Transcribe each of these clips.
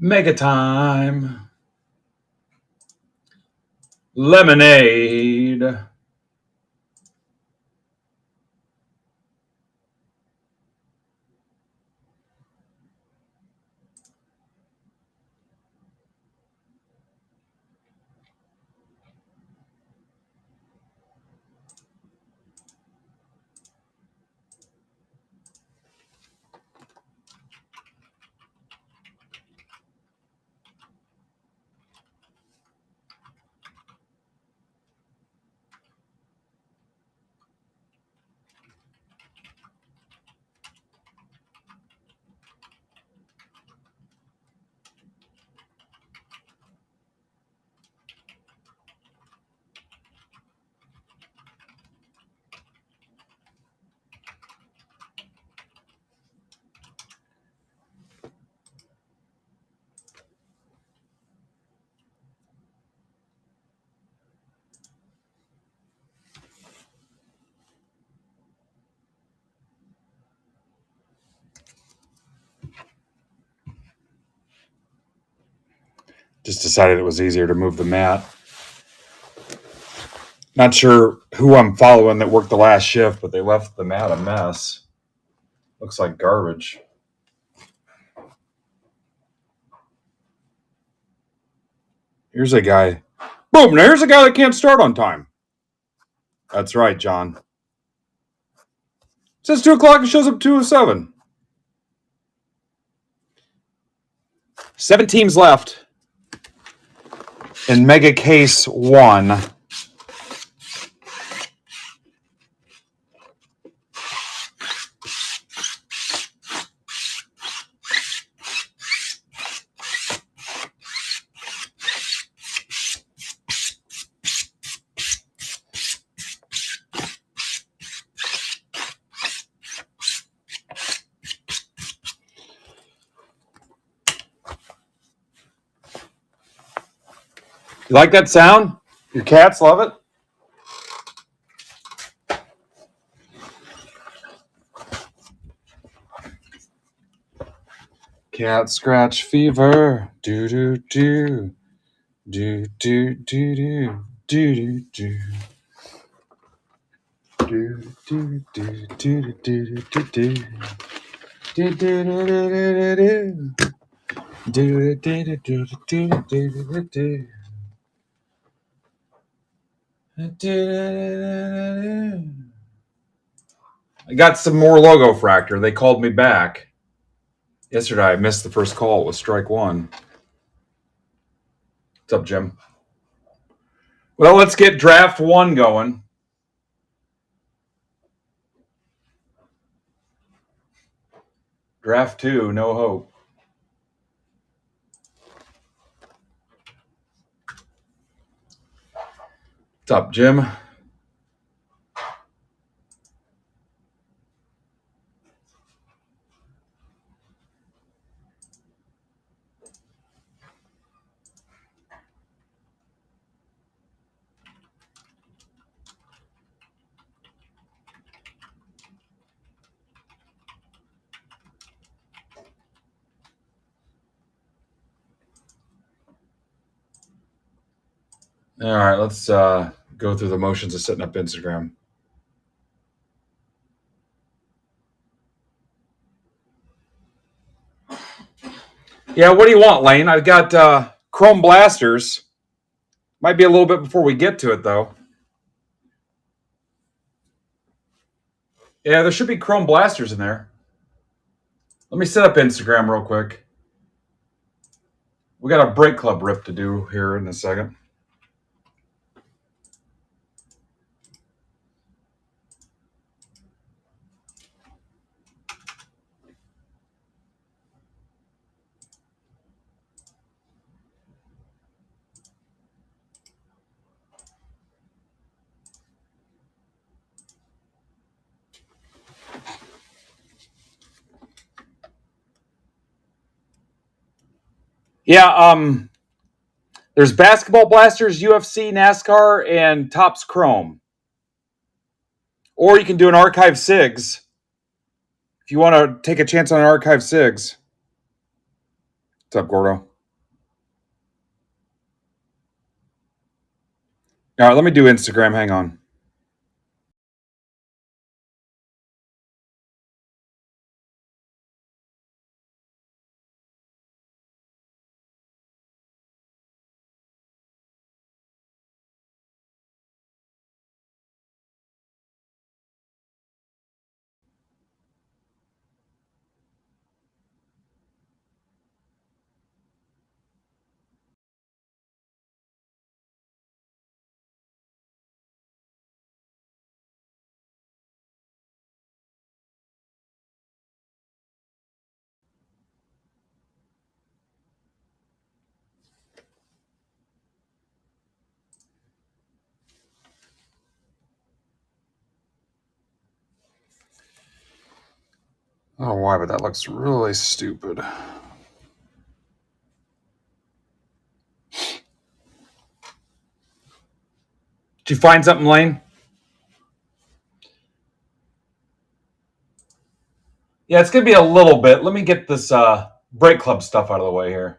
Mega time. Lemonade. Just decided it was easier to move the mat. Not sure who I'm following that worked the last shift, but they left the mat a mess. Looks like garbage. Here's a guy. Boom! Now here's a guy that can't start on time. That's right, John. It says 2 o'clock and shows up 2:07. 7 teams left in Mega Case 1. You like that sound? Your cats love it? Cat scratch fever. Do do do. Do do do do. Do do do. Do do do do do do do. Do do do do do. Do do do do do do. I got some more logo fractor. They called me back. Yesterday I missed the first call. It was strike one. What's up, Jim? Well, let's get draft 1 going. Draft 2, no hope. What's up, Jim? All right, let's go through the motions of setting up Instagram. Yeah, what do you want, Lane? I've got Chrome Blasters. Might be a little bit before we get to it, though. Yeah, there should be Chrome Blasters in there. Let me set up Instagram real quick. We got a break club rip to do here in a second. Yeah, there's Basketball Blasters, UFC, NASCAR, and Topps Chrome. Or you can do an Archive SIGs if you want to take a chance on an Archive SIGs. What's up, Gordo? All right, let me do Instagram. Hang on. I don't know why, but that looks really stupid. Did you find something, Lane? Yeah, it's going to be a little bit. Let me get this break club stuff out of the way here.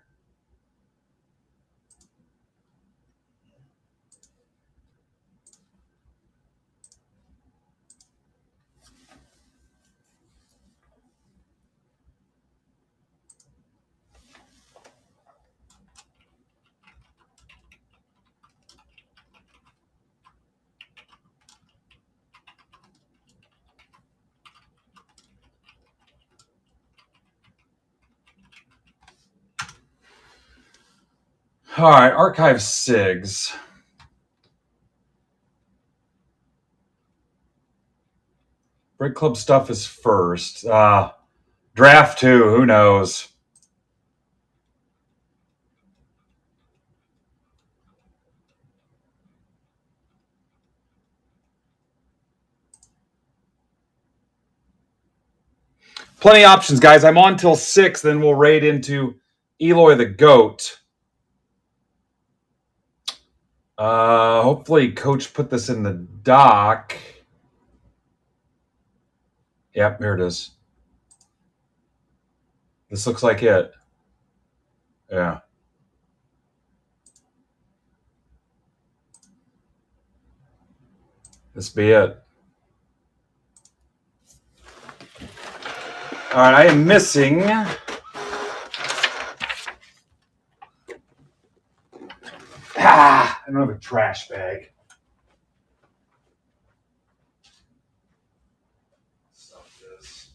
All right, archive SIGs. Break club stuff is first. Draft 2, who knows? Plenty of options, guys. I'm on till 6, then we'll raid into Eloy the Goat. Hopefully Coach put this in the doc. Yep, here it is. This looks like it. Yeah. This be it. All right, I am missing. I don't have a trash bag. Stuff this.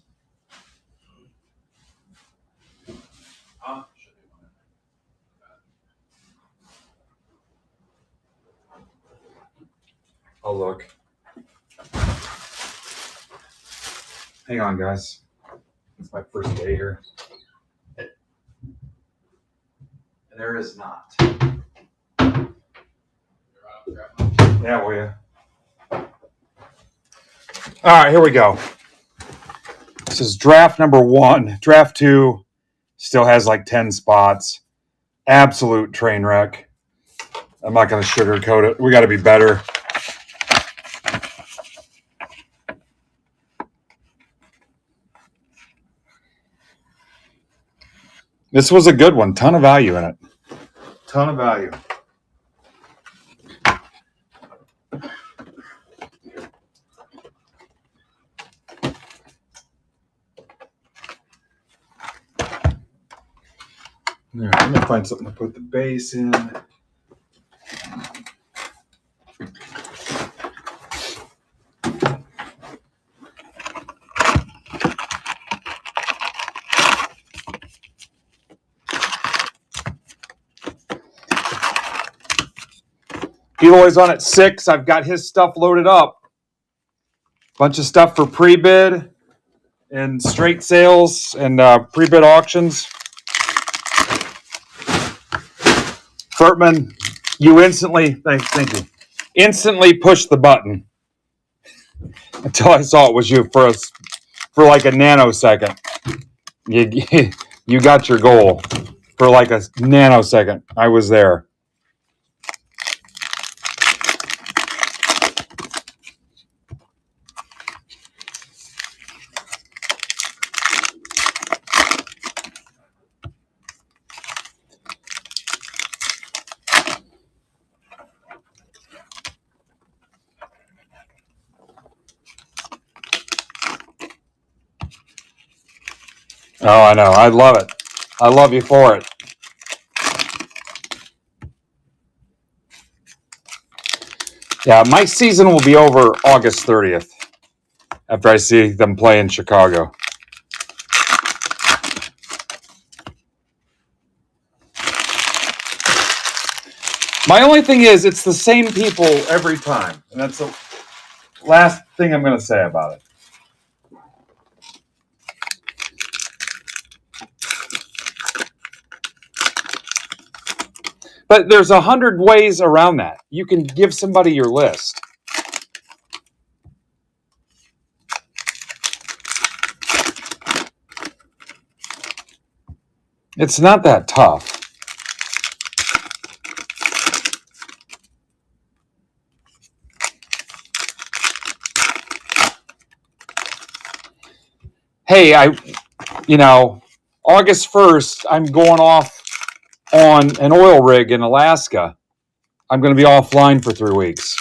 I'll look. Hang on, guys. It's my first day here. And there is not. Yeah, will you? All right, here we go. This is draft number 1. Draft 2 still has like 10 spots. Absolute train wreck. I'm not going to sugarcoat it. We got to be better. This was a good one. Ton of value in it. Ton of value. All right, I'm going to find something to put the base in. Eloy's on at 6. I've got his stuff loaded up. Bunch of stuff for pre-bid and straight sales and pre-bid auctions. Furtman, you instantly, thank you, instantly pushed the button until I saw it was you for like a nanosecond. You got your goal for like a nanosecond. I was there. Oh, I know. I love it. I love you for it. Yeah, my season will be over August 30th after I see them play in Chicago. My only thing is, it's the same people every time. And that's the last thing I'm going to say about it. But there's 100 ways around that. You can give somebody your list. It's not that tough. Hey, August 1st, I'm going off on an oil rig in Alaska. I'm going to be offline for 3 weeks.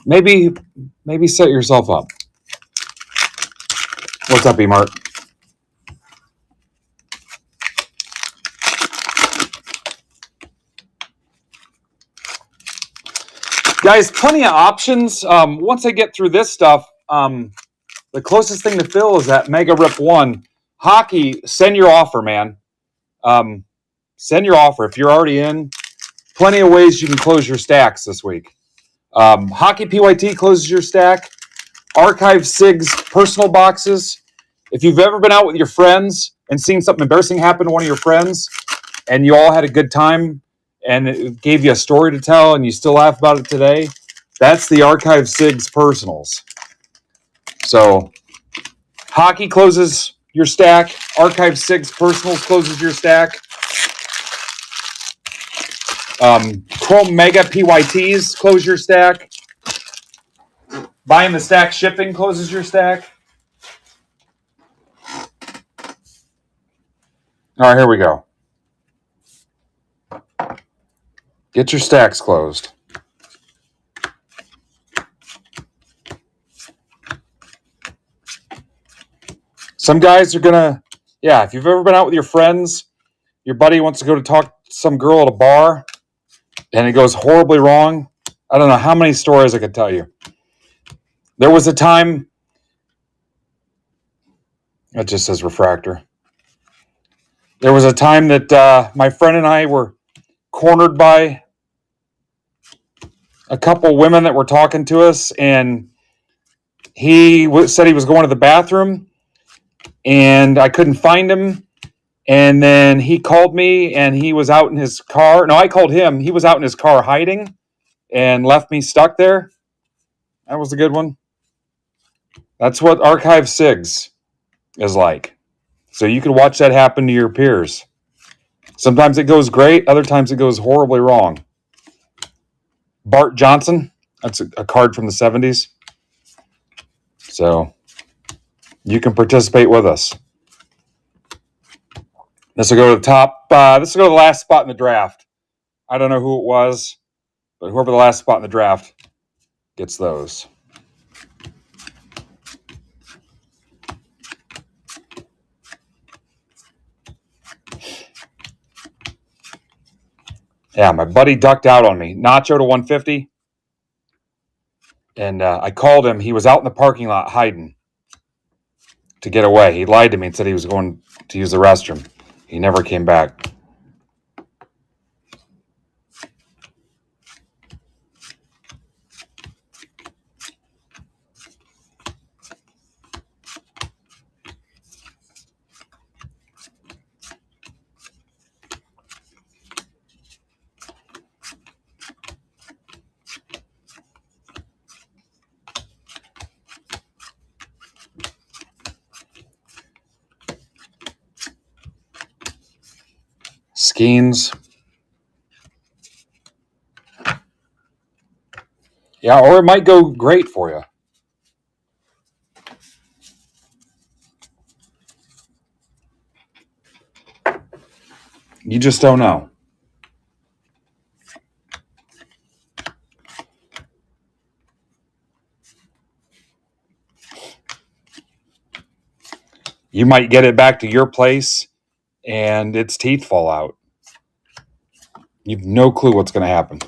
Maybe set yourself up. What's up, E-Mart? Guys, plenty of options. Once I get through this stuff, the closest thing to Phil is that Mega Rip 1. Hockey, send your offer, man. Send your offer. If you're already in, plenty of ways you can close your stacks this week. Hockey PYT closes your stack. Archive SIGs personal boxes. If you've ever been out with your friends and seen something embarrassing happen to one of your friends and you all had a good time and it gave you a story to tell and you still laugh about it today, that's the Archive SIGs personals. So hockey closes your stack. Archive SIGs personals closes your stack. Chrome Mega PYTs close your stack. Buying the stack shipping closes your stack. All right, here we go. Get your stacks closed. Some guys are gonna, if you've ever been out with your friends, your buddy wants to go to talk to some girl at a bar, and it goes horribly wrong. I don't know how many stories I could tell you. There was a time, it just says refractor. There was a time that my friend and I were cornered by a couple women that were talking to us, and he said he was going to the bathroom, and I couldn't find him. And then he called me, and he was out in his car. No, I called him. He was out in his car hiding and left me stuck there. That was a good one. That's what Archive SIGs is like. So you can watch that happen to your peers. Sometimes it goes great. Other times it goes horribly wrong. Bart Johnson. That's a card from the 70s. So you can participate with us. This will go to the top. This will go to the last spot in the draft. I don't know who it was, but whoever the last spot in the draft gets those. Yeah, my buddy ducked out on me. Nacho to 150. And I called him. He was out in the parking lot hiding to get away. He lied to me and said he was going to use the restroom. He never came back. Skeens. Yeah, or it might go great for you. You just don't know. You might get it back to your place and its teeth fall out. You have no clue what's going to happen.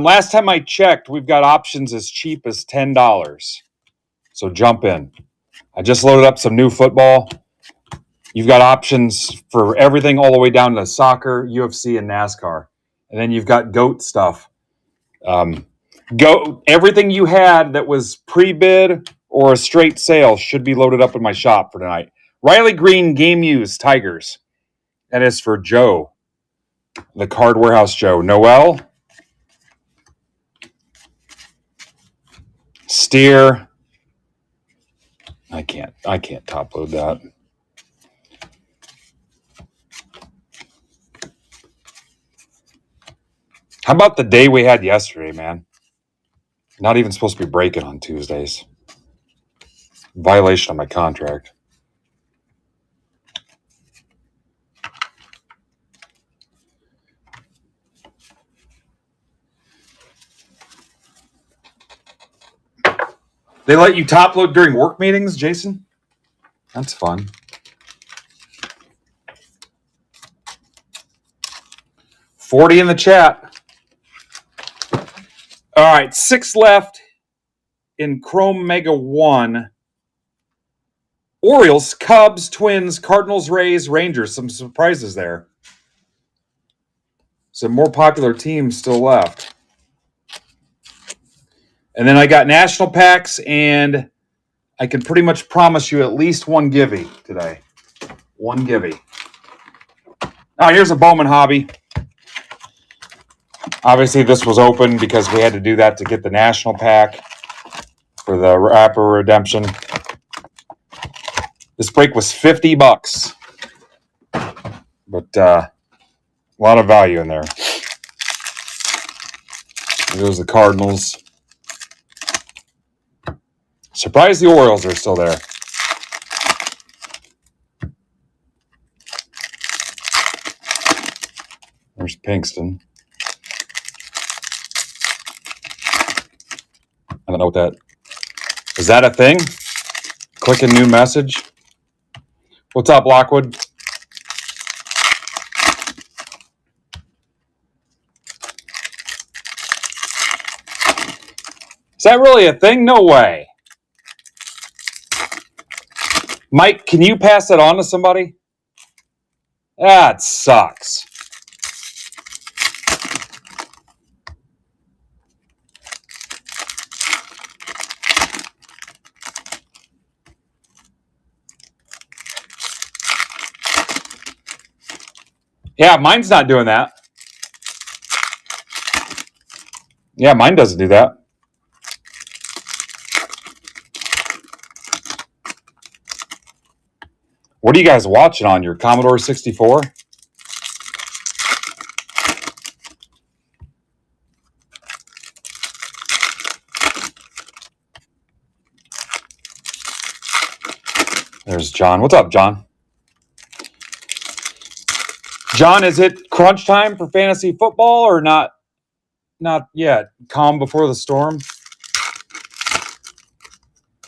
Last time I checked, we've got options as cheap as $10. So jump in. I just loaded up some new football. You've got options for everything all the way down to soccer, UFC, and NASCAR. And then you've got GOAT stuff. Everything you had that was pre-bid or a straight sale should be loaded up in my shop for tonight. Riley Green Game Use Tigers. That is for Joe, the Card Warehouse Joe. Noel, Steer. I can't top load that. How about the day we had yesterday, man? Not even supposed to be breaking on Tuesdays. Violation of my contract. They let you top load during work meetings, Jason? That's fun. $40 in the chat. All right, 6 left in Chrome Mega 1. Orioles, Cubs, Twins, Cardinals, Rays, Rangers. Some surprises there. Some more popular teams still left. And then I got national packs, and I can pretty much promise you at least one givey today. One givey. Oh, here's a Bowman hobby. Obviously, this was open because we had to do that to get the national pack for the Rapper Redemption. This break was $50, but a lot of value in there. There's the Cardinals. Surprised the Orioles are still there. There's Pinkston. I don't know what that is. That a thing? Click a new message. What's up, Lockwood? Is that really a thing? No way. Mike, can you pass that on to somebody? That sucks. Yeah, mine's not doing that. Yeah, mine doesn't do that. What are you guys watching on your Commodore 64? There's John. What's up, John? John, is it crunch time for fantasy football or not? Not yet. Calm before the storm.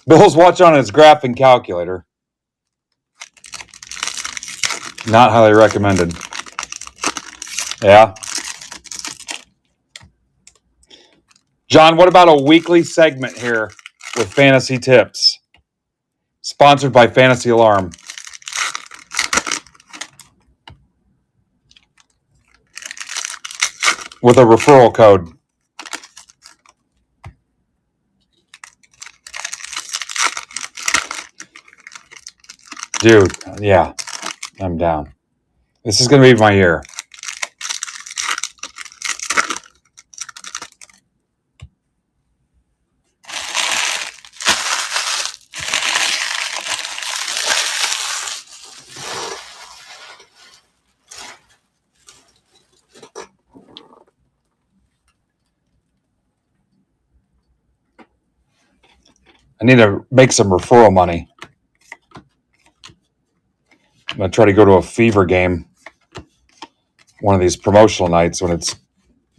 Bill's watching on his graphing calculator. Not highly recommended. Yeah. John, what about a weekly segment here with fantasy tips? Sponsored by Fantasy Alarm. With a referral code. Dude, yeah, I'm down. This is going to be my year. I need to make some referral money. going to try to go to a Fever game one of these promotional nights when it's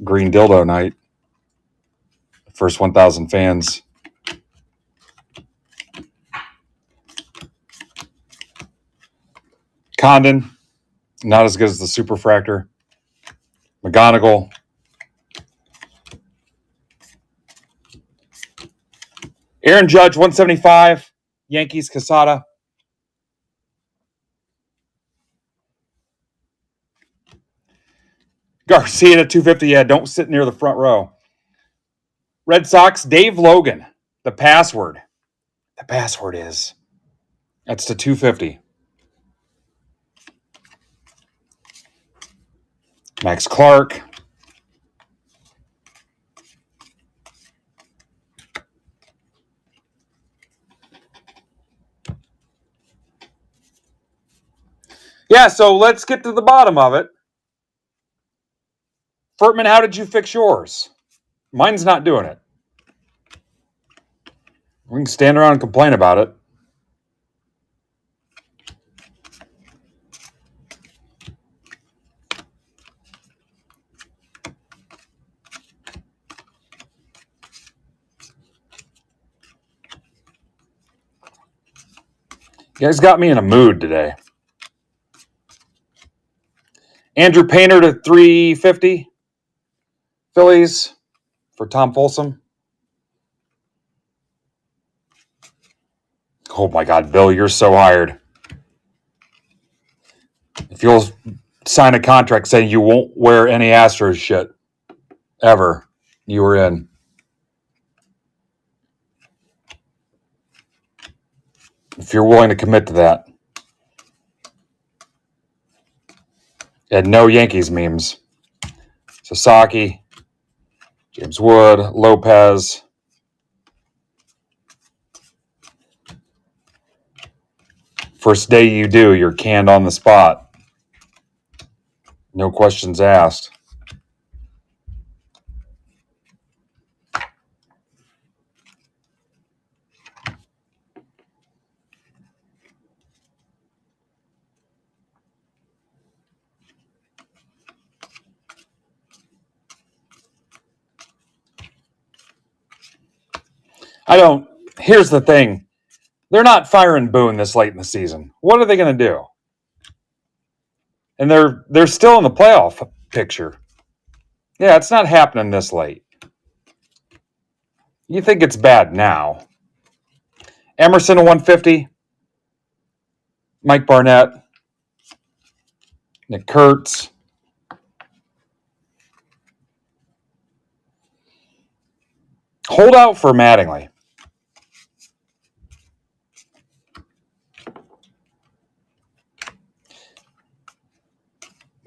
Green Dildo night. First 1,000 fans. Condon, not as good as the Superfractor. McGonigal. Aaron Judge, 175. Yankees, Casada. Garcia at 250. Yeah, don't sit near the front row. Red Sox, Dave Logan. The password. The password is. That's to 250. Max Clark. Yeah, so let's get to the bottom of it. Furtman, how did you fix yours? Mine's not doing it. We can stand around and complain about it. You guys got me in a mood today. Andrew Painter to 350. Phillies for Tom Folsom. Oh my God, Bill, you're so hired. If you'll sign a contract saying you won't wear any Astros shit ever, you were in. If you're willing to commit to that. And no Yankees memes. Sasaki, James Wood, Lopez. First day you do, you're canned on the spot. No questions asked. Here's the thing. They're not firing Boone this late in the season. What are they going to do? And they're still in the playoff picture. Yeah, it's not happening this late. You think it's bad now. Emerson at 150. Mike Barnett. Nick Kurtz. Hold out for Mattingly.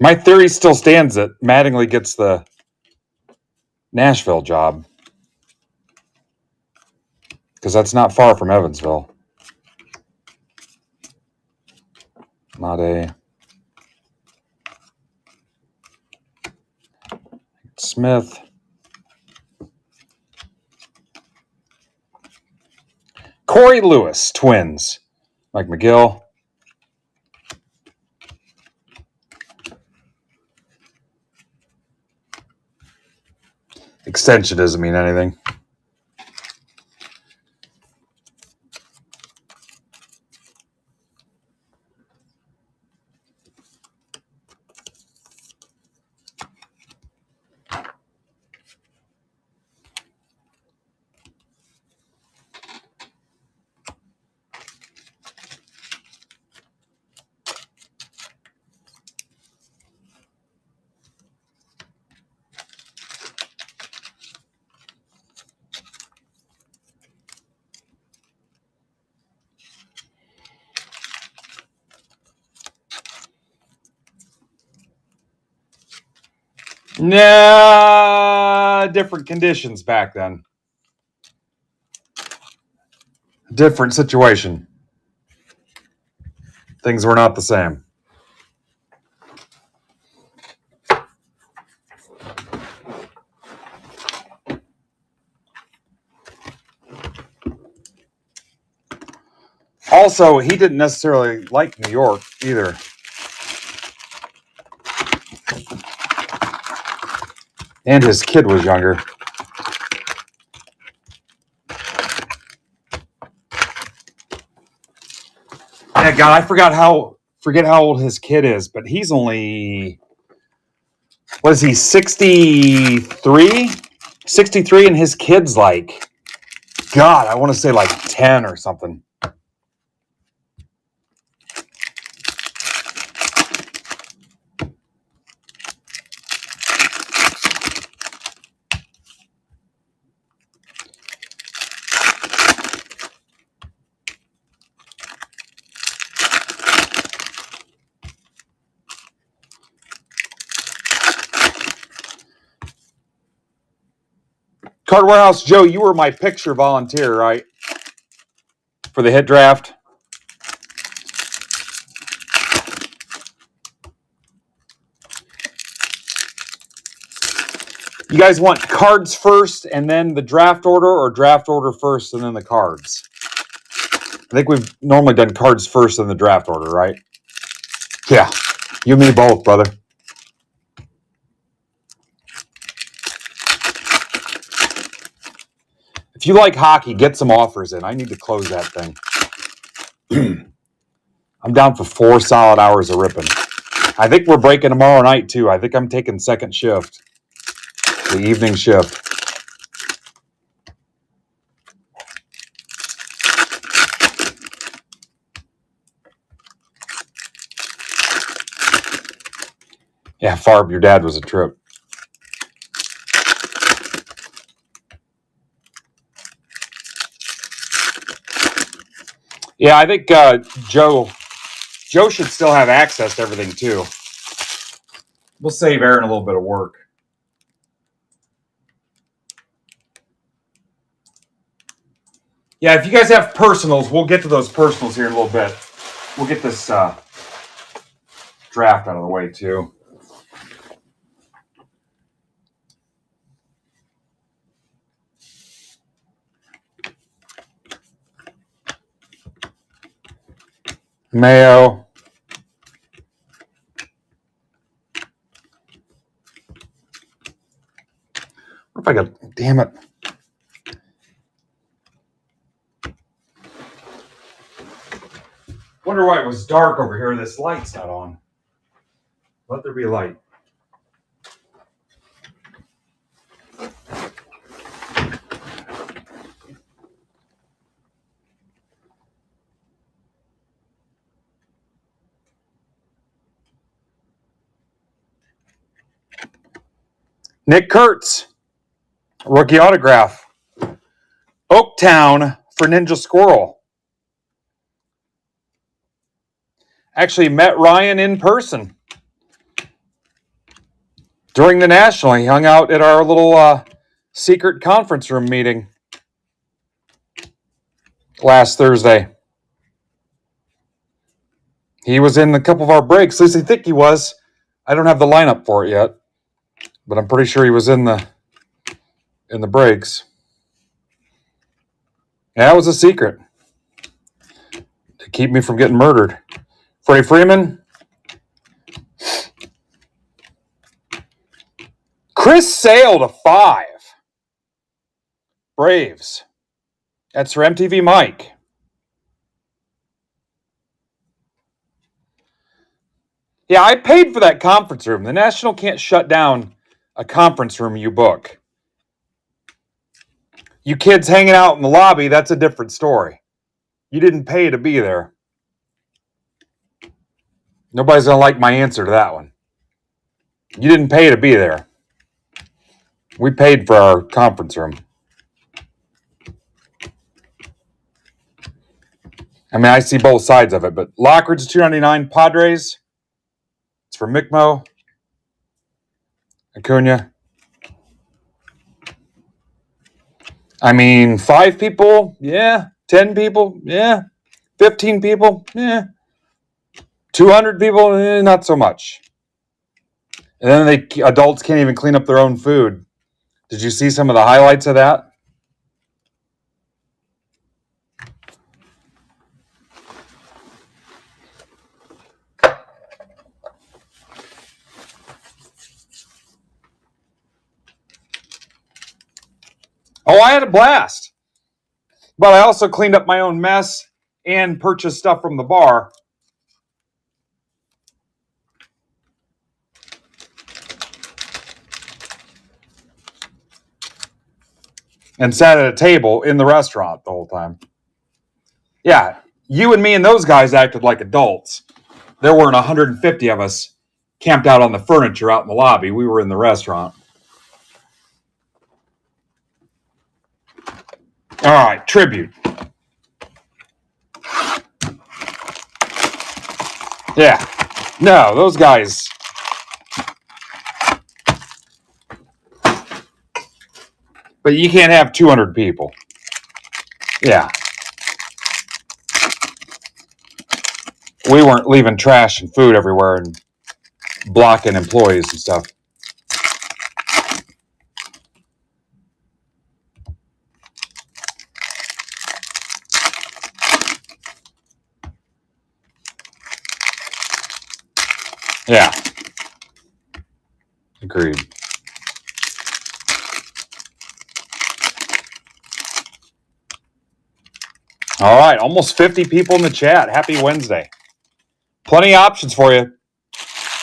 My theory still stands that Mattingly gets the Nashville job. Because that's not far from Evansville. Not a... Smith. Corey Lewis, Twins. Mike McGill. Extension doesn't mean anything. Nah, different conditions back then. Different situation. Things were not the same. Also, he didn't necessarily like New York either. And his kid was younger. Yeah, God, I forget how old his kid is, but he's only, what is he, 63? 63, and his kid's like, God, I want to say like 10 or something. Card Warehouse Joe, you were my picture volunteer, right? For the hit draft. You guys want cards first and then the draft order, or draft order first and then the cards? I think we've normally done cards first and the draft order, right? Yeah. You and me both, brother. If you like hockey, get some offers in. I need to close that thing. I'm down for 4 solid hours of ripping. I think we're breaking tomorrow night, too. I think I'm taking second shift. The evening shift. Yeah, Farb, your dad was a trip. Yeah, I think Joe should still have access to everything, too. We'll save Aaron a little bit of work. Yeah, if you guys have personals, we'll get to those personals here in a little bit. We'll get this draft out of the way, too. Mayo. What if I got, damn it. Wonder why it was dark over here. This light's not on. Let there be light. Nick Kurtz, rookie autograph. Oaktown for Ninja Squirrel. Actually met Ryan in person during the National. He hung out at our little secret conference room meeting last Thursday. He was in a couple of our breaks. At least I think he was. I don't have the lineup for it yet, but I'm pretty sure he was in the breaks. Yeah, that was a secret to keep me from getting murdered. Freddie Freeman. Chris Sale to 5. Braves. That's for MTV Mike. Yeah, I paid for that conference room. The National can't shut down a conference room you book. You kids hanging out in the lobby, that's a different story. You didn't pay to be there. Nobody's going to like my answer to that one. You didn't pay to be there. We paid for our conference room. I mean, I see both sides of it, but Lockridge $2.99. Padres. It's for Mickmo. Acuna. I mean, 5 people, yeah. 10 people, yeah. 15 people, yeah. 200 people, not so much. And then adults can't even clean up their own food. Did you see some of the highlights of that? Oh, I had a blast. But I also cleaned up my own mess and purchased stuff from the bar. And sat at a table in the restaurant the whole time. Yeah, you and me and those guys acted like adults. There weren't 150 of us camped out on the furniture out in the lobby. We were in the restaurant. All right, tribute. Yeah, no, those guys. But you can't have 200 people. Yeah. We weren't leaving trash and food everywhere and blocking employees and stuff. Yeah. Agreed. All right, almost 50 people in the chat. Happy Wednesday. Plenty of options for you.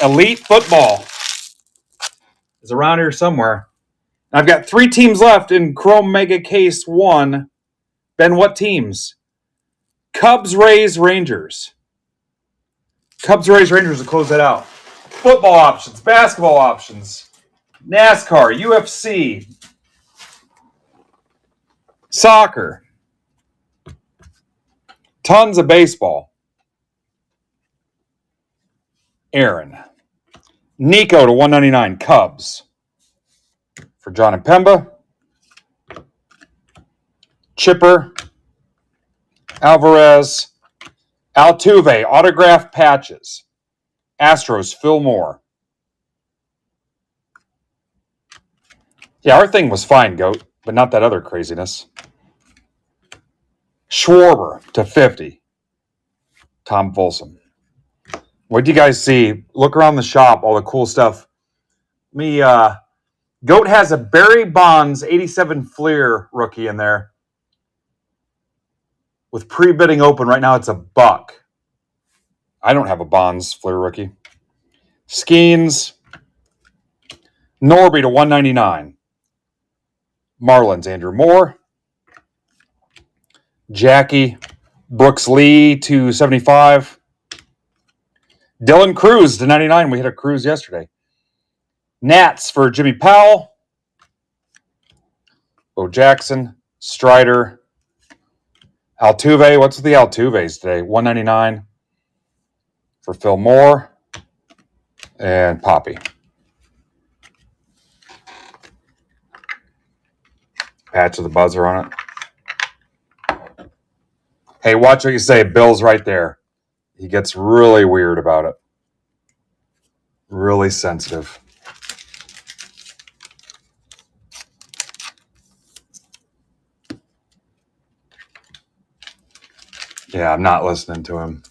Elite football is around here somewhere. I've got 3 teams left in Chrome Mega Case 1. Ben, what teams? Cubs, Rays, Rangers. Cubs, Rays, Rangers to close that out. Football options, basketball options, NASCAR, UFC, soccer, tons of baseball. Aaron. Nico to 199, Cubs. For John and Pemba. Chipper. Alvarez. Altuve, autographed patches. Astros, Phil Moore. Yeah, our thing was fine, Goat, but not that other craziness. Schwarber to 50. Tom Folsom. What do you guys see? Look around the shop, all the cool stuff. Goat has a Barry Bonds 87 Fleer rookie in there. With pre-bidding open right now, it's $1. I don't have a Bonds Fleer rookie. Skeens. Norby to 199. Marlins, Andrew Moore. Jackie. Brooks Lee to 75. Dylan Cruz to 99. We hit a Cruz yesterday. Nats for Jimmy Powell. Bo Jackson. Strider. Altuve. What's with the Altuves today? 199 for Phil Moore. And Poppy. Patch of the buzzer on it. Hey, watch what you say. Bill's right there. He gets really weird about it. Really sensitive. Yeah, I'm not listening to him.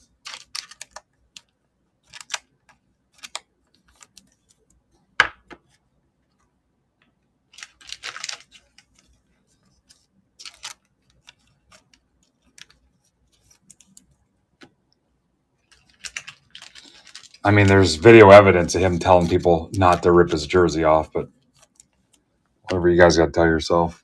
I mean, there's video evidence of him telling people not to rip his jersey off, but whatever, you guys got to tell yourself.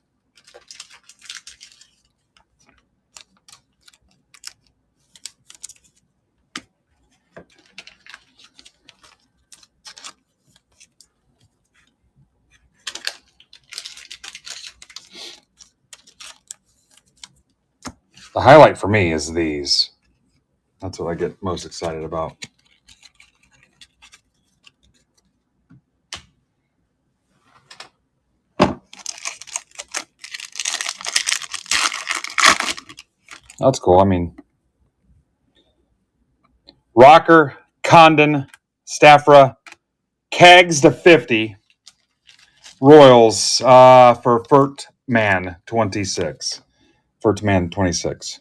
The highlight for me is these. That's what I get most excited about. That's cool. I mean, Rocker, Condon, Staffra, Cags to 50. Royals for Furtman 26. Furtman 26.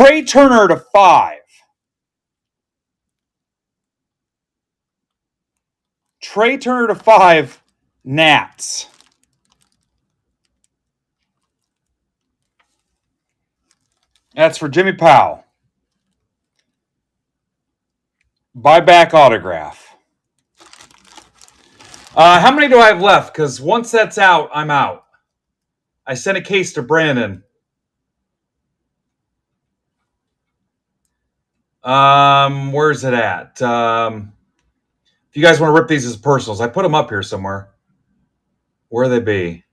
Trey Turner to 5. Trey Turner to 5, Nats. That's for Jimmy Powell. Buyback autograph. How many do I have left? Because once that's out, I'm out. I sent a case to Brandon. Where's it at? If you guys want to rip these as personals, I put them up here somewhere. Where they be?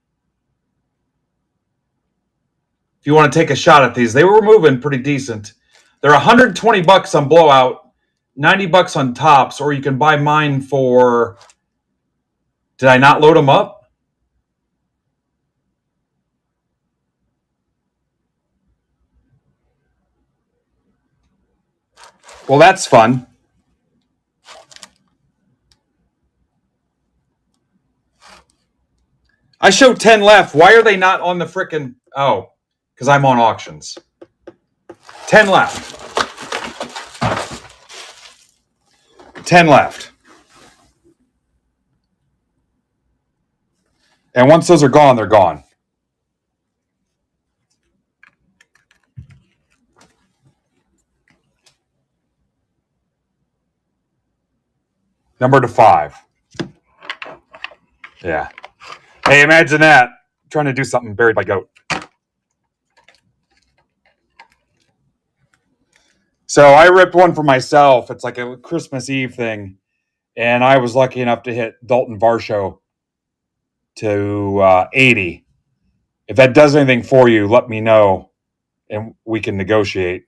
If you want to take a shot at these, they were moving pretty decent. They're $120 on Blowout, $90 on Tops, or you can buy mine for. Did I not load them up? Well, that's fun. I showed 10 left. Why are they not on the frickin'... Oh, because I'm on auctions. 10 left. 10 left. And once those are gone, they're gone. Number to 5. Yeah. Hey, imagine that. Trying to do something buried by goat. So I ripped one for myself. It's like a Christmas Eve thing. And I was lucky enough to hit Dalton Varsho to 80. If that does anything for you, let me know and we can negotiate.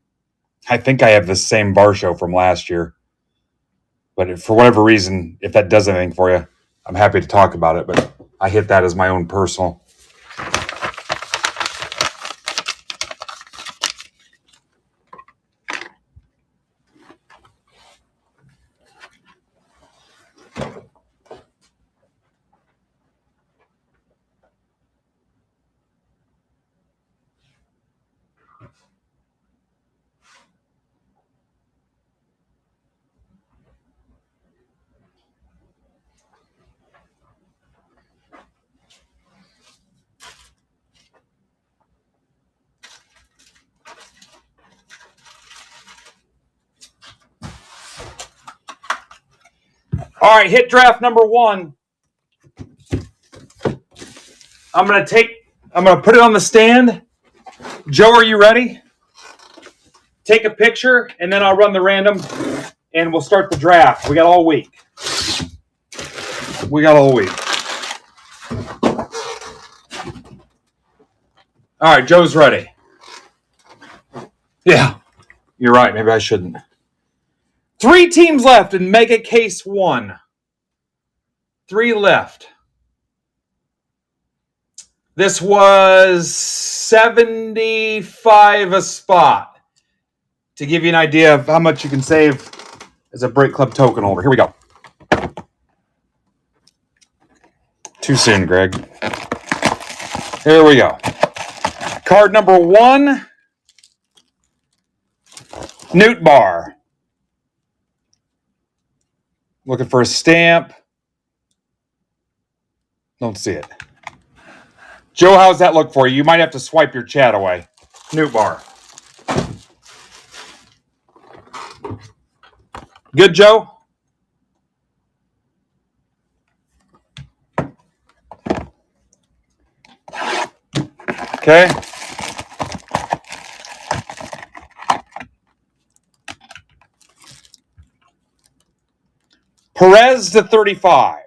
I think I have the same Varsho from last year. But for whatever reason, if that does anything for you, I'm happy to talk about it. But I hit that as my own personal. All right, hit draft number 1. I'm going to put it on the stand. Joe, are you ready? Take a picture, and then I'll run the random, and we'll start the draft. We got all week. All right, Joe's ready. Yeah, you're right. Maybe I shouldn't. 3 teams left in Mega Case 1. 3 left. This was 75 a spot. To give you an idea of how much you can save as a Break Club token holder. Here we go. Too soon, Greg. Here we go. Card number 1. Newt Bar. Looking for a stamp. Don't see it. Joe, how's that look for you? You might have to swipe your chat away. Newt Bar. Good, Joe? Okay. Perez to 35.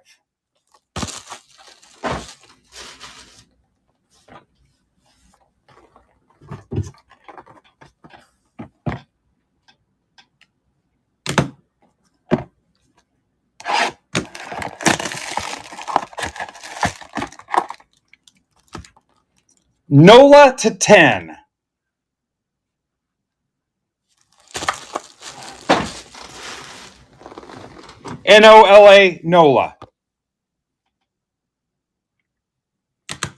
Nola to 10. Nola, Nola.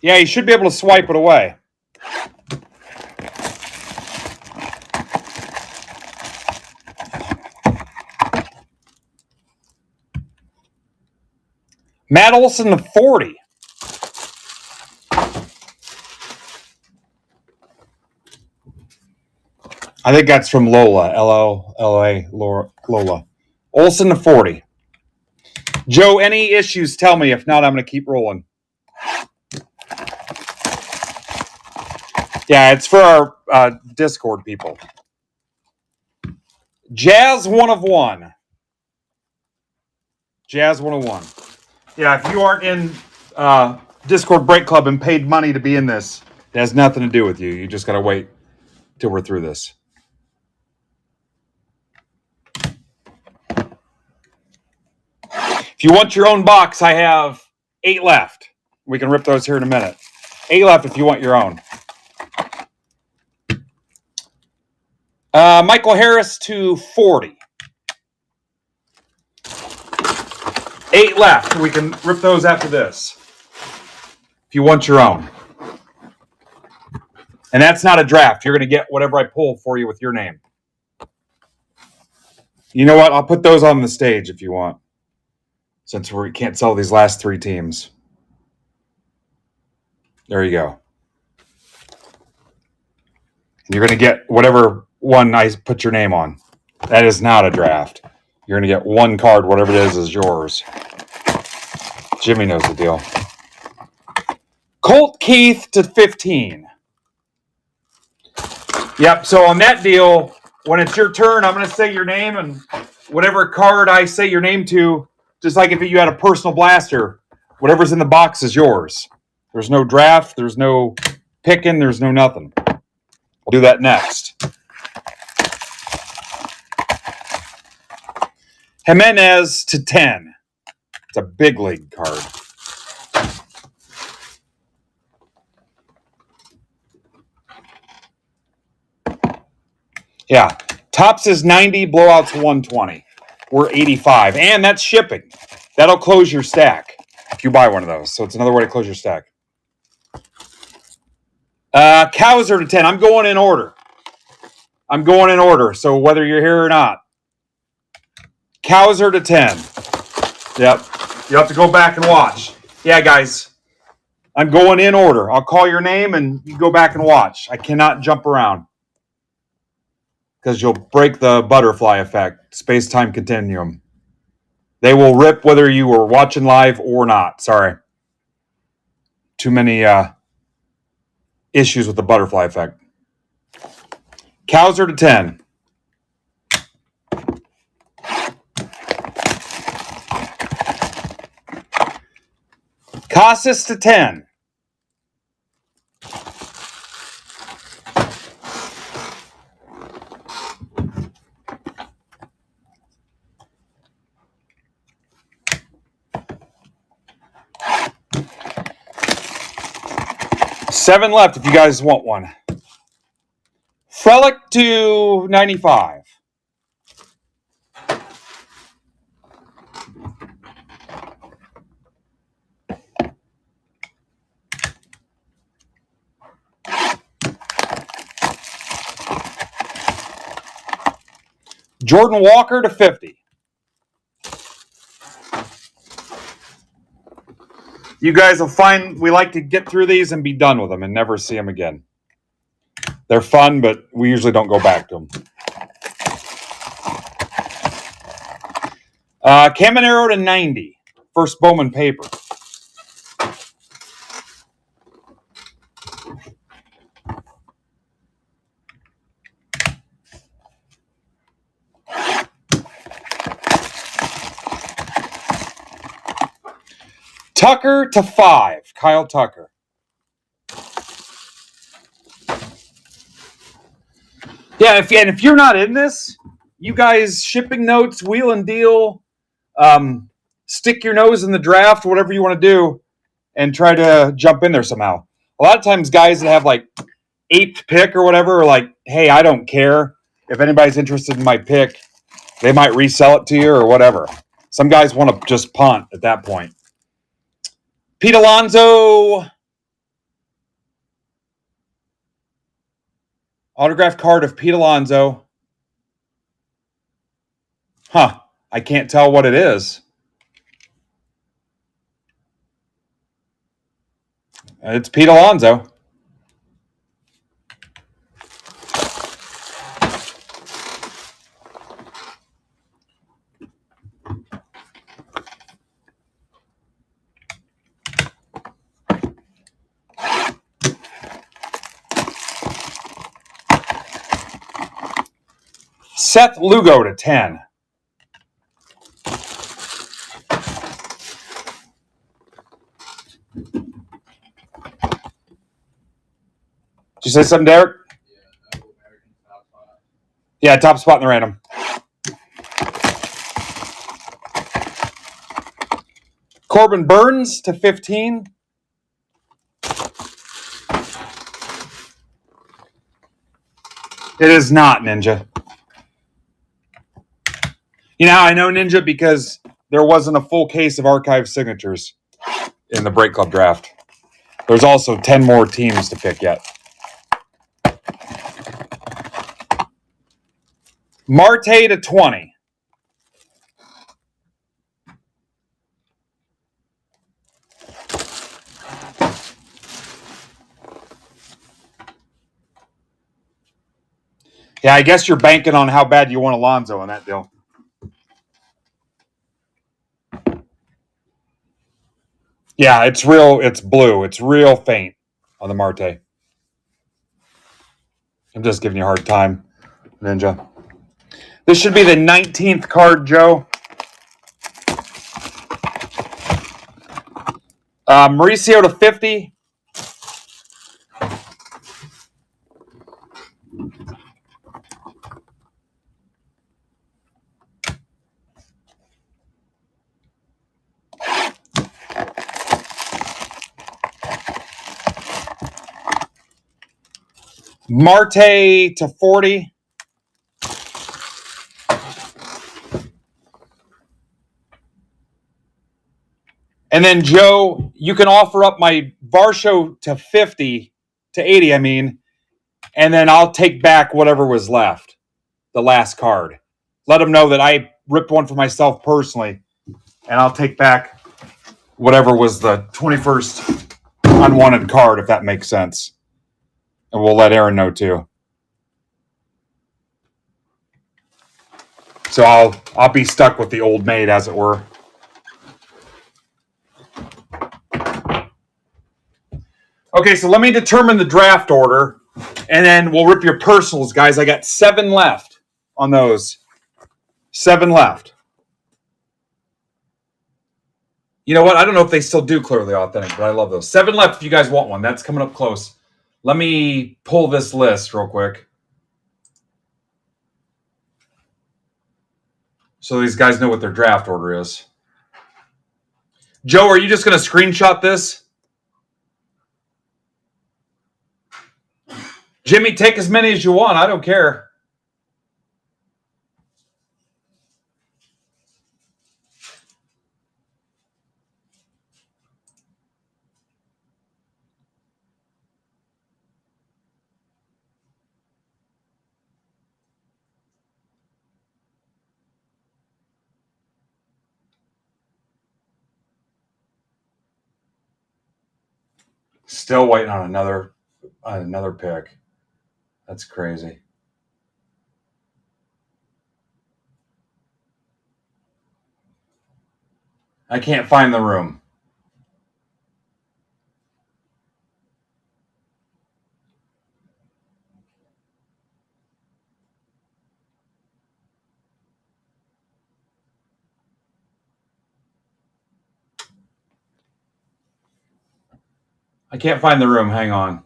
Yeah, you should be able to swipe it away. Matt Olson to 40. I think that's from Lola. L-O-L-A, Lola. Olson to 40. Joe, any issues, tell me. If not, I'm going to keep rolling. Yeah, it's for our Discord people. Jazz 1 of 1. Jazz 101. Yeah, if you aren't in Discord Break Club and paid money to be in this, it has nothing to do with you. You just got to wait till we're through this. If you want your own box, I have 8 left. We can rip those here in a minute. 8 left if you want your own. Michael Harris to 40. 8 left. We can rip those after this. If you want your own. And that's not a draft. You're going to get whatever I pull for you with your name. You know what? I'll put those on the stage if you want. Since we can't sell these last 3 teams. There you go. And you're going to get whatever one I put your name on. That is not a draft. You're going to get 1 card, whatever it is yours. Jimmy knows the deal. Colt Keith to 15. Yep, so on that deal, when it's your turn, I'm going to say your name, and whatever card I say your name to, just like if you had a personal blaster, whatever's in the box is yours. There's no draft, there's no picking, there's no nothing. I'll do that next. Jimenez to 10. It's a big league card. Yeah. Tops is 90, blowouts 120. We're 85. And that's shipping. That'll close your stack if you buy one of those. So it's another way to close your stack. Cowser to 10. I'm going in order. So whether you're here or not. Cowser to 10. Yep. You have to go back and watch. Yeah, guys. I'm going in order. I'll call your name and you go back and watch. I cannot jump around. Because you'll break the butterfly effect, space-time continuum. They will rip whether you were watching live or not. Sorry. Too many issues with the butterfly effect. Cowser to 10. Casas to 10. Seven left if you guys want one. Frelick to 95. Jordan Walker to 50. You guys will find we like to get through these and be done with them and never see them again. They're fun, but we usually don't go back to them. Caminero to 90. First Bowman paper. Tucker to 5. Kyle Tucker. Yeah, if you're not in this, you guys shipping notes, wheel and deal, stick your nose in the draft, whatever you want to do, and try to jump in there somehow. A lot of times guys that have like 8th pick or whatever are like, hey, I don't care. If anybody's interested in my pick, they might resell it to you or whatever. Some guys want to just punt at that point. Pete Alonso. Autograph card of Pete Alonso. I can't tell what it is. It's Pete Alonso. Seth Lugo to 10. Did you say something, Derek? Yeah, top spot in the random. Corbin Burns to 15. It is not Ninja. You know, I know Ninja because there wasn't a full case of archive signatures in the Break Club draft. There's also 10 more teams to pick yet. Marte to 20. Yeah, I guess you're banking on how bad you want Alonso in that deal. Yeah, it's real. It's blue. It's real faint on the Marte. I'm just giving you a hard time, Ninja. This should be the 19th card, Joe. Mauricio to 50. Marte to 40. And then, Joe, you can offer up my Varsho to 50, to 80, I mean, and then I'll take back whatever was left, the last card. Let them know that I ripped one for myself personally, and I'll take back whatever was the 21st unwanted card, if that makes sense. And we'll let Aaron know, too. So I'll be stuck with the old maid, as it were. Okay, so let me determine the draft order, and then we'll rip your personals, guys. I got 7 left on those. 7 left. You know what? I don't know if they still do Clearly Authentic, but I love those. 7 left if you guys want one. That's coming up close. Let me pull this list real quick, so these guys know what their draft order is. Joe, are you just going to screenshot this? Jimmy, take as many as you want. I don't care. Still waiting on another pick. That's crazy. I can't find the room. I can't find the room. Hang on.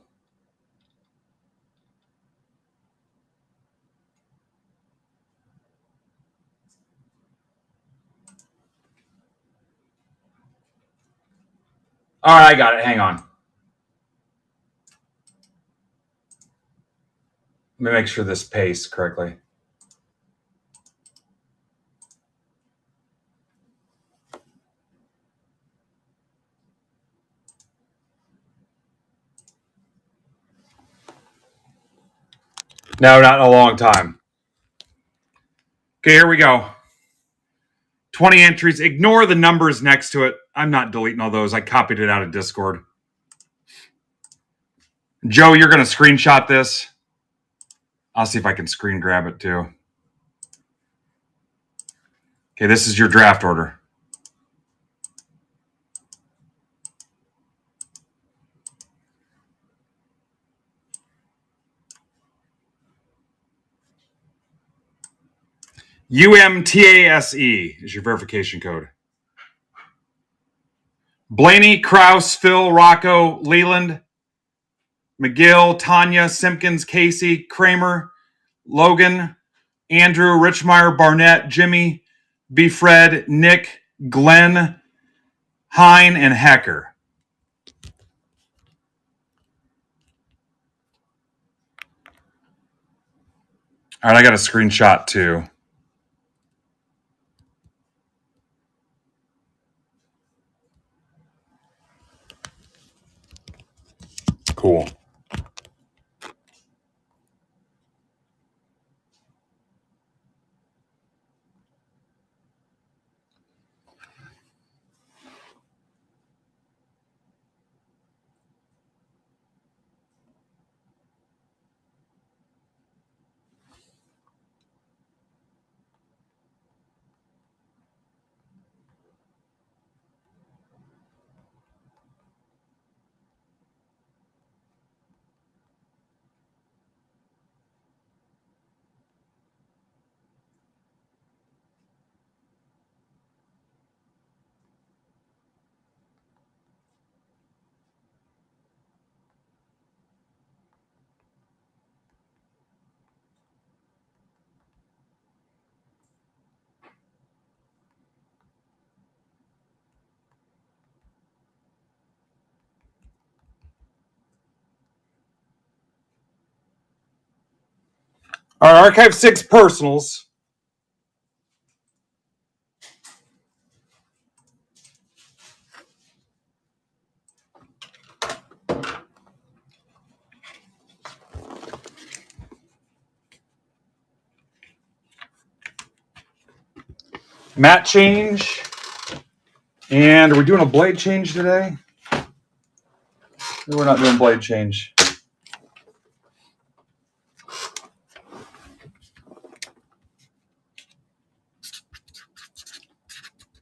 All right, I got it. Hang on. Let me make sure this pastes correctly. No, not in a long time. Okay, here we go. 20 entries. Ignore the numbers next to it. I'm not deleting all those. I copied it out of Discord. Joe, you're going to screenshot this. I'll see if I can screen grab it too. Okay, this is your draft order. UMTASE is your verification code. Blaney, Kraus, Phil, Rocco, Leland, McGill, Tanya, Simpkins, Casey, Kramer, Logan, Andrew, Richmeyer, Barnett, Jimmy, B. Fred, Nick, Glenn, Hine, and Hecker. All right, I got a screenshot too. Cool. All right, Archive 6 personals. Matte change. And are we doing a blade change today? No, we're not doing blade change.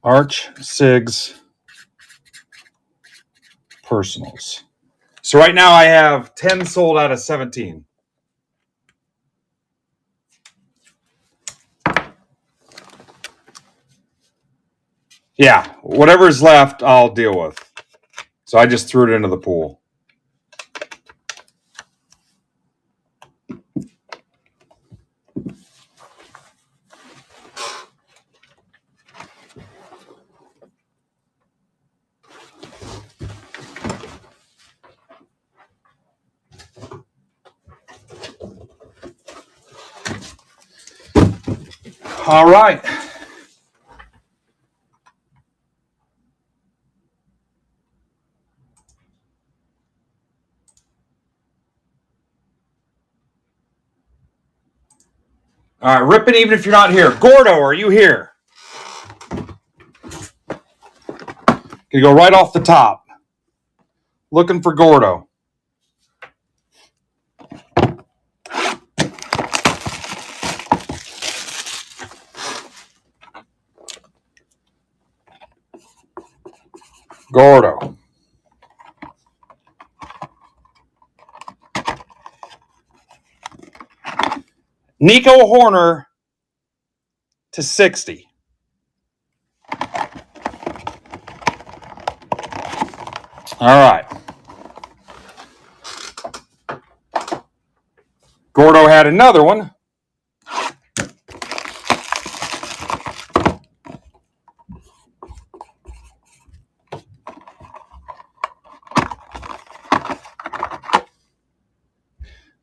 Arch Sigs personals. So right now I have 10 sold out of 17. Yeah, whatever's left, I'll deal with. So I just threw it into the pool. All right. All right, rip it even if you're not here. Gordo, are you here? You go right off the top. Looking for Gordo. Gordo. Nico Horner to 60. All right. Gordo had another one.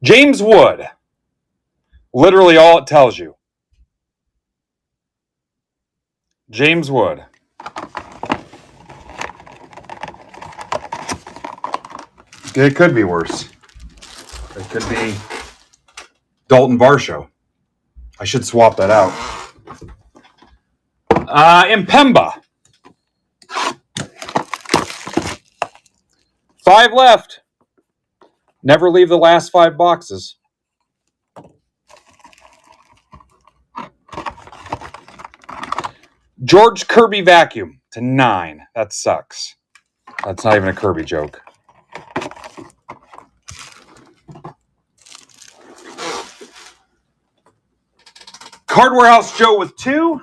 James Wood. Literally all it tells you. James Wood. It could be worse. It could be Dalton Varsho. I should swap that out. Impemba. 5 left. Never leave the last 5 boxes. George Kirby vacuum to 9. That sucks. That's not even a Kirby joke. Card Warehouse Joe with 2.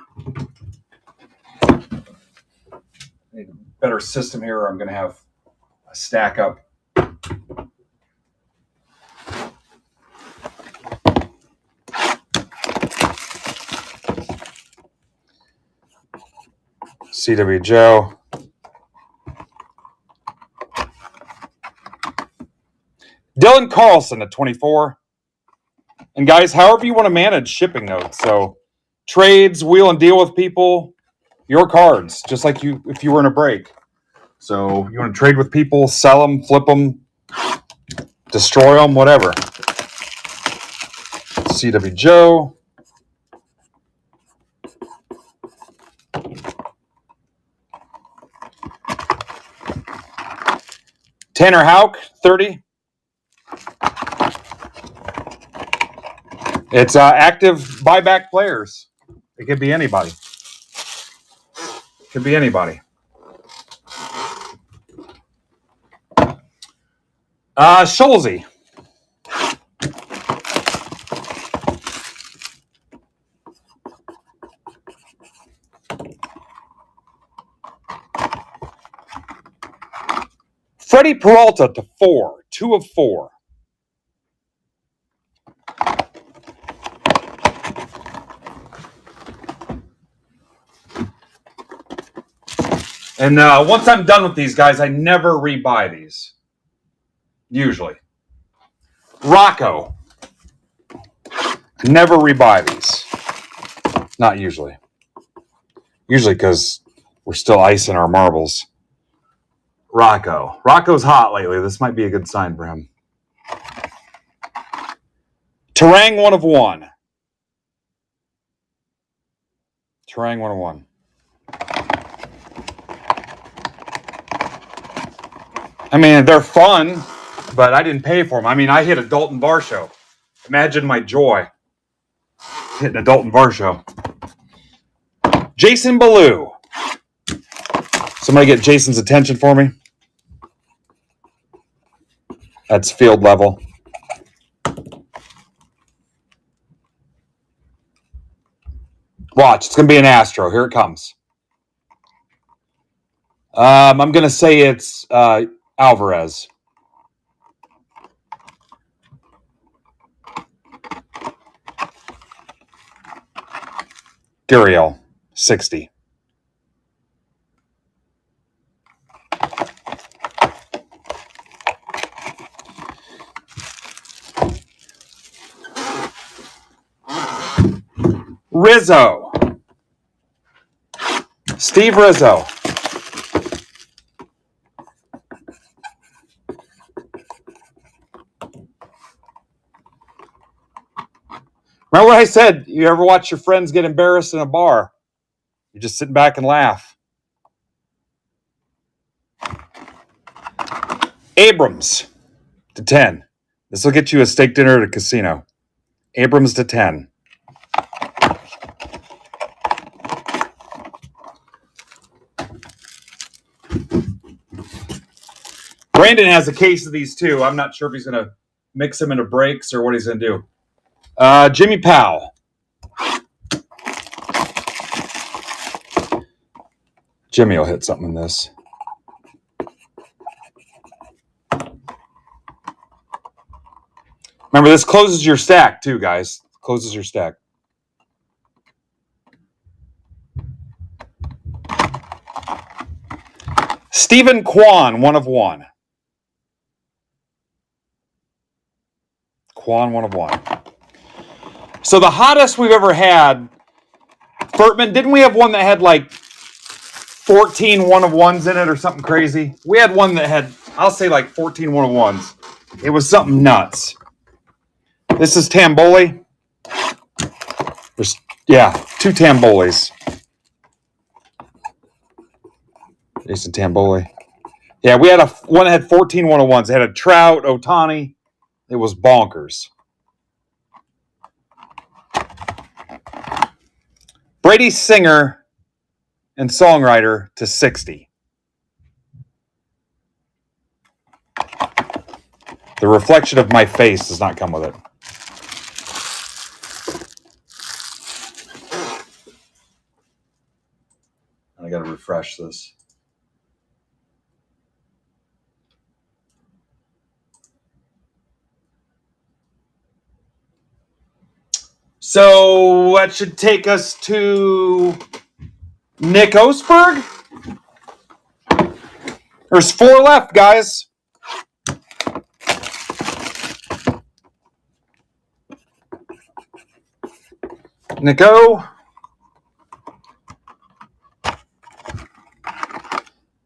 Need a better system here, or I'm going to have a stack up. CW Joe. Dylan Carlson at 24. And guys, however you want to manage shipping notes. So trades, wheel and deal with people, your cards, just like you if you were in a break. So you want to trade with people, sell them, flip them, destroy them, whatever. CW Joe. Tanner Houck, 30. It's active buyback players. It could be anybody. Could be anybody. Schulze. Freddie Peralta to 4. 2 of 4. And once I'm done with these guys, I never rebuy these. Usually. Rocco. Never rebuy these. Not usually. Usually because we're still icing our marbles. Rocco. Rocco's hot lately. This might be a good sign for him. Terang 1 of 1. Terang 1 of 1. I mean, they're fun, but I didn't pay for them. I mean, I hit a Dalton Varsho. Imagine my joy hitting a Dalton Varsho. Jason Ballou. Somebody get Jason's attention for me. That's field level. Watch, it's going to be an Astro. Here it comes. I'm going to say it's Alvarez. Gurriel, 60. Rizzo. Steve Rizzo. Remember what I said? You ever watch your friends get embarrassed in a bar? You just sit back and laugh. Abrams to 10. This will get you a steak dinner at a casino. Abrams to 10. Brandon has a case of these too. I'm not sure if he's going to mix them into breaks or what he's going to do. Jimmy Powell. Jimmy will hit something in this. Remember, this closes your stack too, guys. Closes your stack. Stephen Kwan, 1 of 1. Kwan, 1 of 1. So the hottest we've ever had, Furtman, didn't we have one that had like 14 1 of 1s in it or something crazy? We had one that had, I'll say like 14 1 of 1s. It was something nuts. This is Tamboli. There's, yeah, 2 Tambolis. Jason Tamboli. Yeah, we had one that had 14 1 of 1s. It had a Trout, Ohtani. It was bonkers. Brady singer and songwriter to 60. The reflection of my face does not come with it. I got to refresh this. So that should take us to Nick Osberg. There's 4 left, guys. Nico.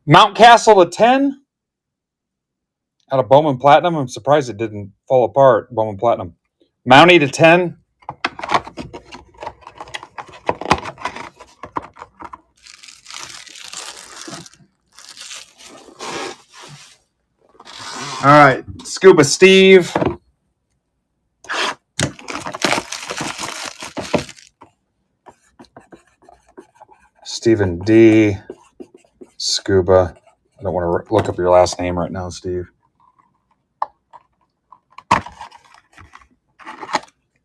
Mountcastle to 10. Out of Bowman Platinum. I'm surprised it didn't fall apart. Bowman Platinum. Mountie to 10. All right. Scuba Steve. Stephen D. Scuba. I don't want to look up your last name right now, Steve.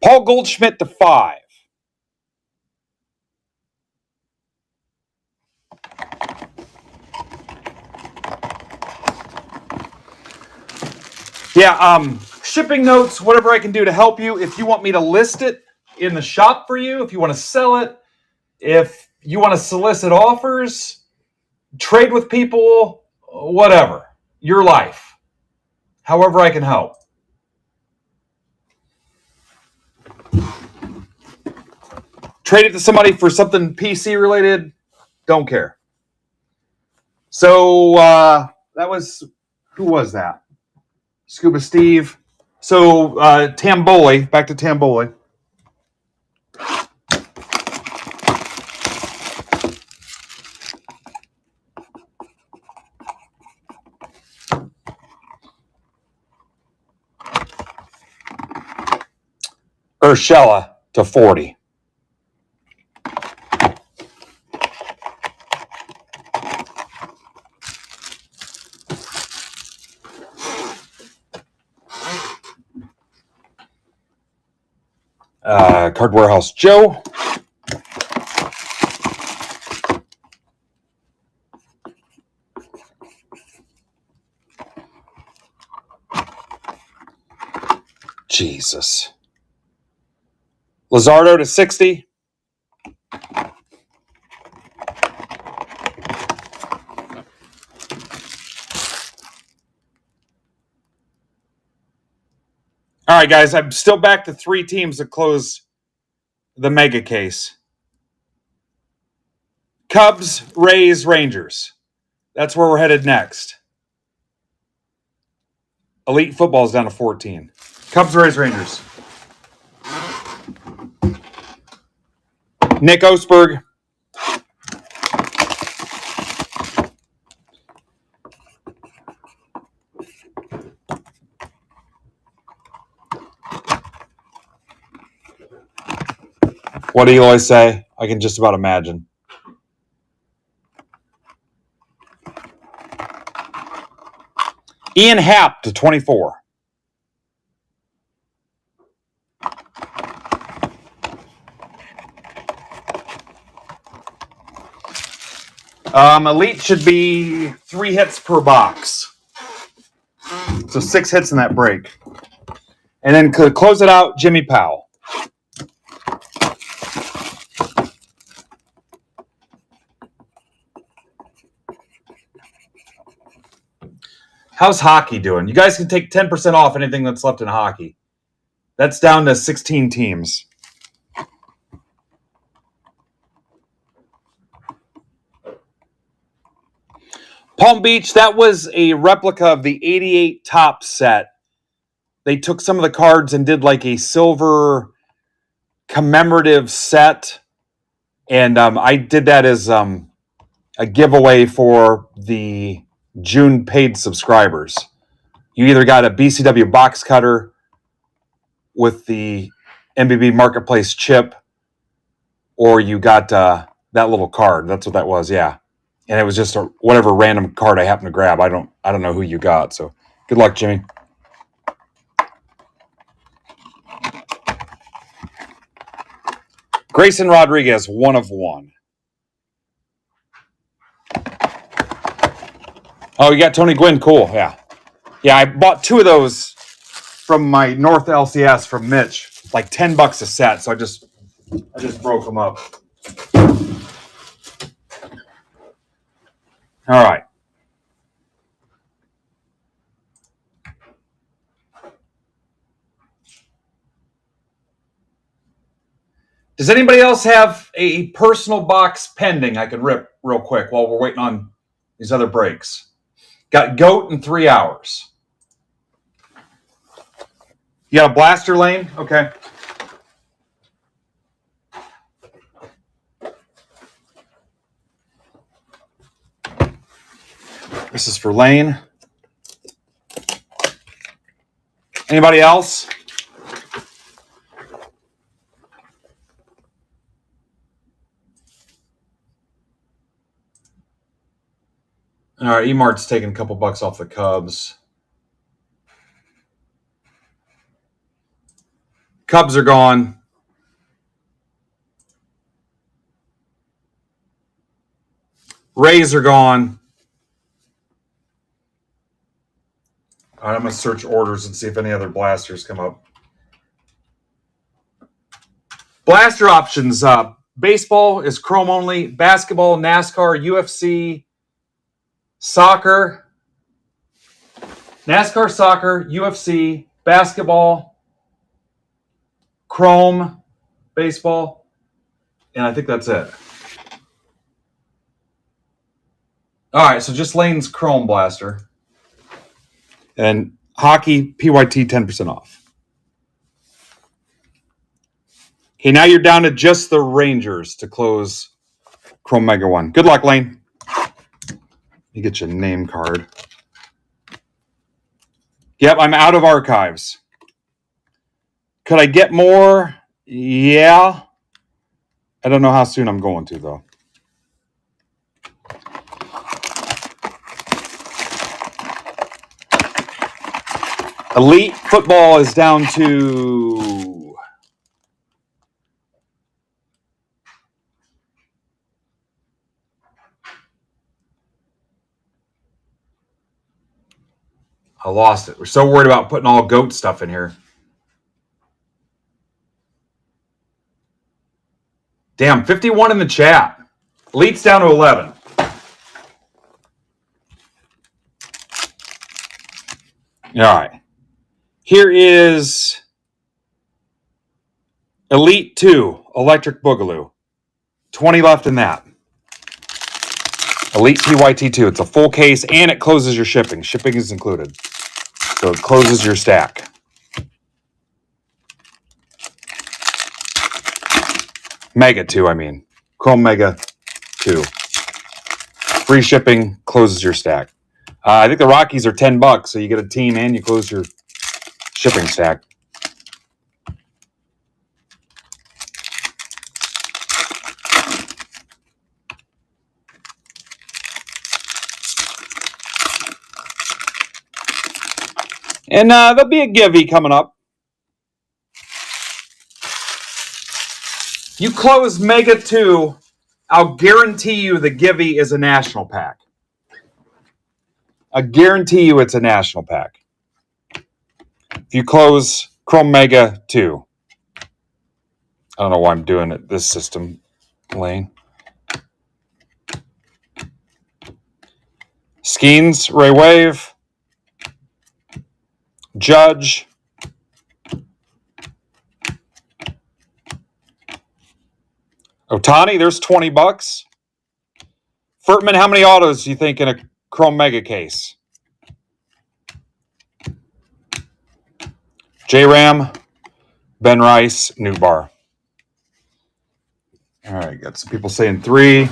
Paul Goldschmidt to 5. Yeah, shipping notes, whatever I can do to help you. If you want me to list it in the shop for you, if you want to sell it, if you want to solicit offers, trade with people, whatever. Your life. However I can help. Trade it to somebody for something PC related, don't care. So that was, who was that? Scuba Steve. So Tamboli, back to Tamboli. Urshela to 40. Card Warehouse Joe. Jesus. Lizardo to 60. All right, guys, I'm still back to 3 teams that close the mega case. Cubs, Rays, Rangers. That's where we're headed next. Elite football is down to 14. Cubs, Rays, Rangers. Nick Osberg. What do you always say? I can just about imagine. Ian Happ to 24. Elite should be 3 hits per box. So 6 hits in that break. And then could close it out, Jimmy Powell. How's hockey doing? You guys can take 10% off anything that's left in hockey. That's down to 16 teams. Palm Beach, that was a replica of the 88 top set. They took some of the cards and did like a silver commemorative set. And I did that as a giveaway for the June paid subscribers. You either got a BCW box cutter with the MBB Marketplace chip, or you got that little card. That's what that was, yeah. And it was just whatever random card I happened to grab. I don't know who you got. So good luck, Jimmy. Grayson Rodriguez, 1 of 1. Oh, you got Tony Gwynn. Cool. Yeah. Yeah, I bought 2 of those from my North LCS from Mitch. Like $10 a set. So I just broke them up. All right. Does anybody else have a personal box pending I can rip real quick while we're waiting on these other breaks? Got GOAT in 3 hours. You got a blaster lane? Okay. This is for Lane. Anybody else? All right, Emart's taking a couple bucks off the Cubs. Cubs are gone. Rays are gone. All right, I'm going to search orders and see if any other blasters come up. Blaster options. Baseball is chrome only. Basketball, NASCAR, UFC, soccer. NASCAR, soccer, UFC, basketball, chrome, baseball. And I think that's it. All right, so just Lane's chrome blaster. And hockey, PYT, 10% off. Okay, now you're down to just the Rangers to close Chrome Mega 1. Good luck, Lane. You get your name card. Yep, I'm out of archives. Could I get more? Yeah. I don't know how soon I'm going to, though. Elite football is down to I lost it. We're so worried about putting all GOAT stuff in here. Damn, 51 in the chat. Elite's down to 11. All right. Here is Elite 2, Electric Boogaloo. 20 left in that. Elite PYT2. It's a full case, and it closes your shipping. Shipping is included. So it closes your stack. Mega 2, I mean. Chrome Mega 2. Free shipping, closes your stack. I think the Rockies are $10, so you get a team and you close your shipping stack. And there'll be a givey coming up. You close Mega 2, I'll guarantee you the givey is a national pack. I guarantee you it's a national pack. If you close Chrome Mega 2. I don't know why I'm doing it this system, Lane. Skeens, Ray Wave. Judge. Otani, there's $20. Furtman, how many autos do you think in a Chrome Mega case? J-Ram, Ben Rice, New Bar. All right, got some people saying 3.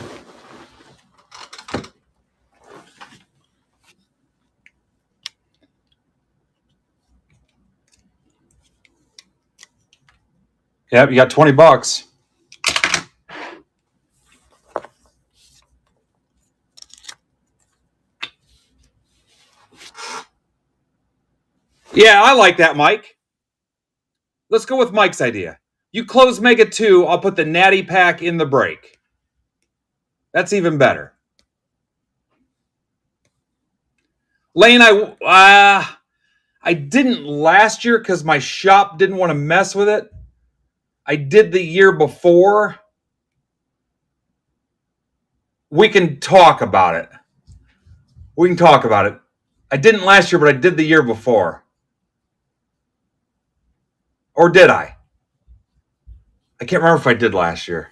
Yep, you got $20. Yeah, I like that, Mike. Let's go with Mike's idea. You close Mega 2, I'll put the Natty Pack in the break. That's even better. Lane, I didn't last year because my shop didn't want to mess with it. I did the year before. We can talk about it. I didn't last year, but I did the year before. Or did I? I can't remember if I did last year.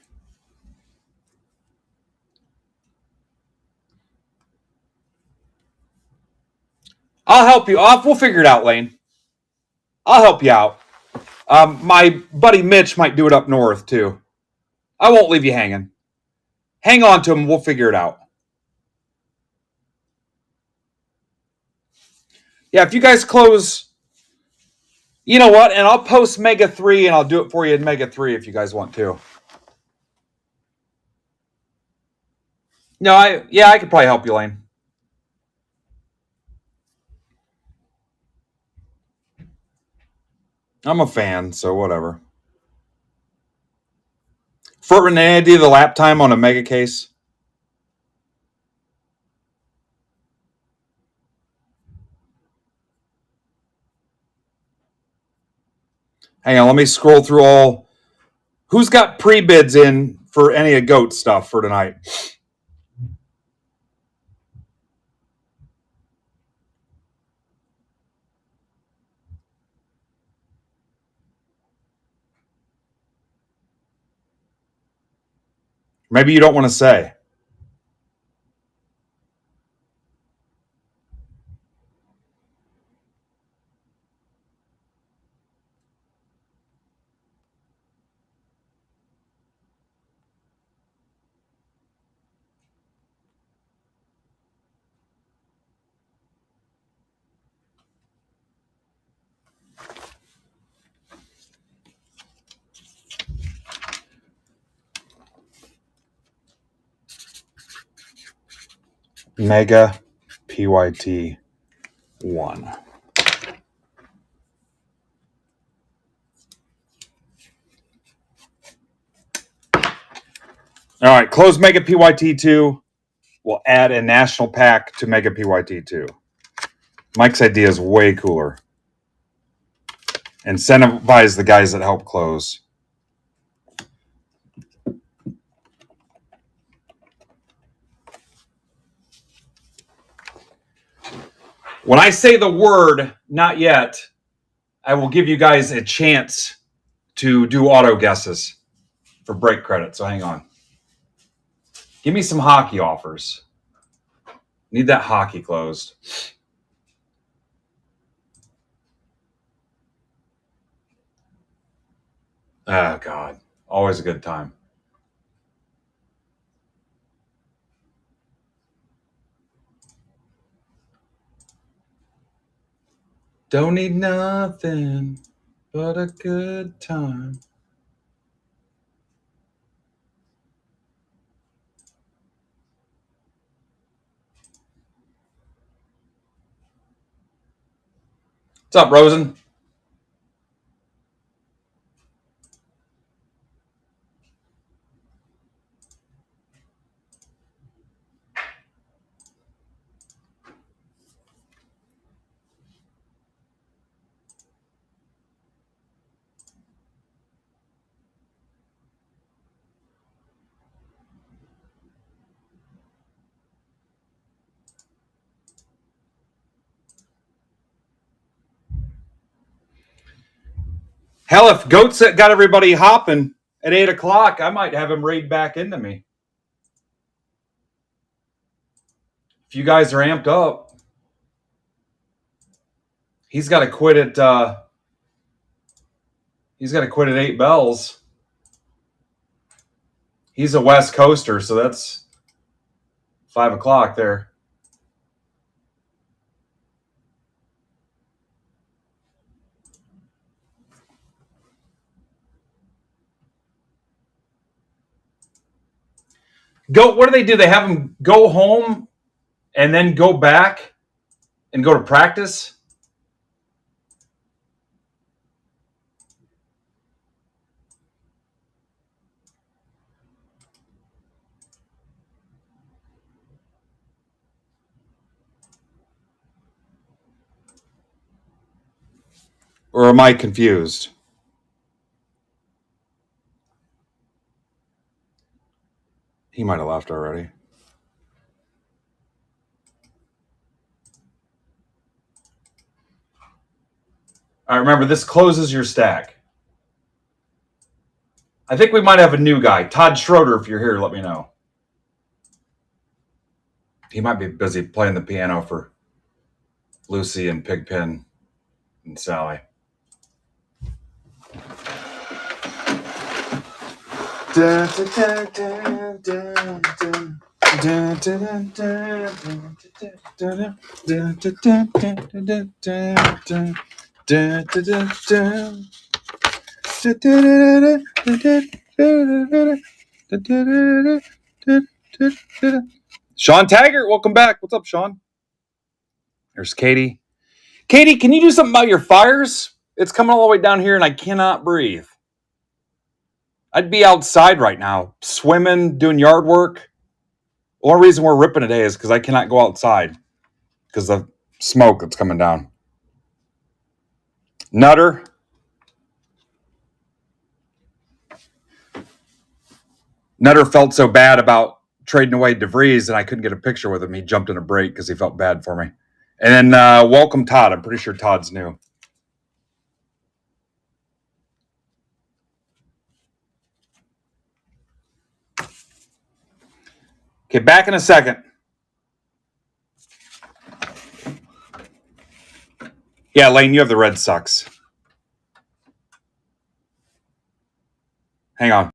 I'll help you off. We'll figure it out, Lane. I'll help you out. My buddy Mitch might do it up north, too. I won't leave you hanging. Hang on to him. We'll figure it out. Yeah, if you guys close, you know what? And I'll post Mega 3 and I'll do it for you in Mega 3 if you guys want to. No, I could probably help you, Lane. I'm a fan, so whatever. Furtman, any idea the lap time on a Mega case? Hang on, let me scroll through all. Who's got pre-bids in for any of GOAT stuff for tonight? Maybe you don't want to say. Mega PYT 1. All right, close Mega PYT 2. We'll add a national pack to Mega PYT 2. Mike's idea is way cooler. Incentivize the guys that help close. When I say the word, not yet, I will give you guys a chance to do auto guesses for break credit. So hang on. Give me some hockey offers. Need that hockey closed. Oh, God. Always a good time. Don't need nothing but a good time. What's up, Rosen? Hell, if Goats got everybody hopping at 8 o'clock, I might have him raid back into me. If you guys are amped up, he's got to quit at 8 bells. He's a West Coaster, so that's 5 o'clock there. go. What do? They have them go home and then go back and go to practice? Or am I confused? He might have left already. All right, remember, this closes your stack. I think we might have a new guy. Todd Schroeder, if you're here, let me know. He might be busy playing the piano for Lucy and Pigpen and Sally. Sean Taggart, welcome back. What's up, Sean? There's Katie. Katie, can you do something about your fires? It's coming all the way down here and I cannot breathe. I'd be outside right now, swimming, doing yard work. The only reason we're ripping today is because I cannot go outside because of smoke that's coming down. Nutter. Nutter felt so bad about trading away DeVries and I couldn't get a picture with him. He jumped in a break because he felt bad for me. And then welcome Todd. I'm pretty sure Todd's new. Okay, back in a second. Yeah, Lane, you have the Red Sox. Hang on.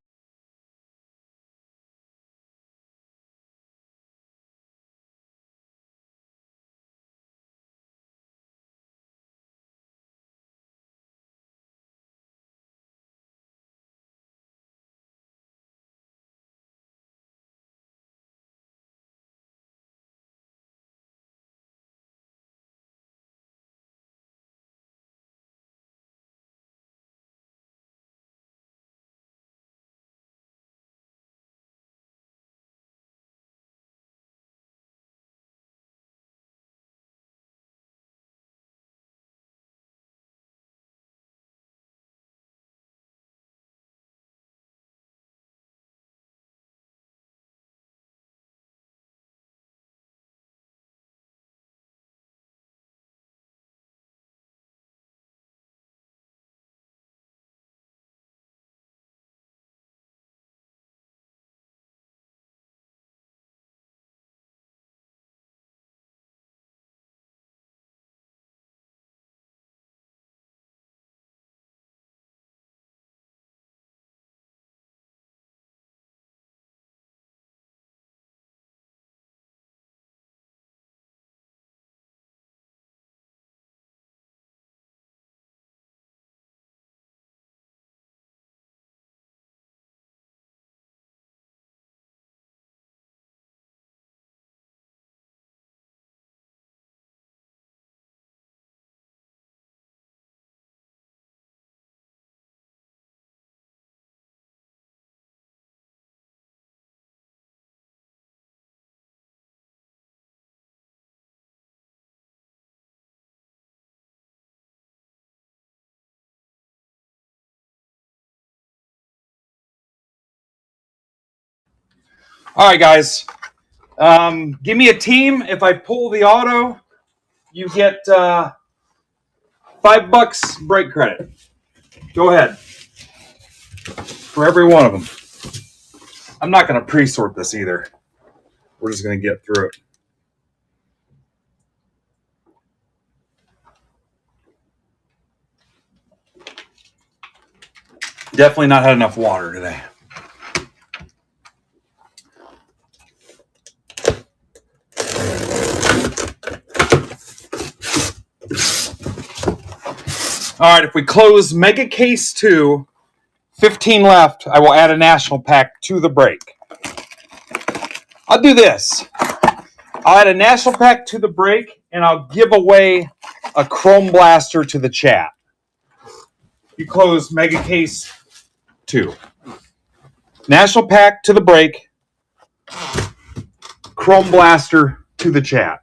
All right, guys. Give me a team. If I pull the auto, you get $5 break credit. Go ahead. For every one of them. I'm not going to pre-sort this either. We're just going to get through it. Definitely not had enough water today. All right, if we close Mega Case 2, 15 left, I will add a national pack to the break. I'll do this. I'll add a national pack to the break, and I'll give away a Chrome Blaster to the chat. You close Mega Case 2. National pack to the break. Chrome Blaster to the chat.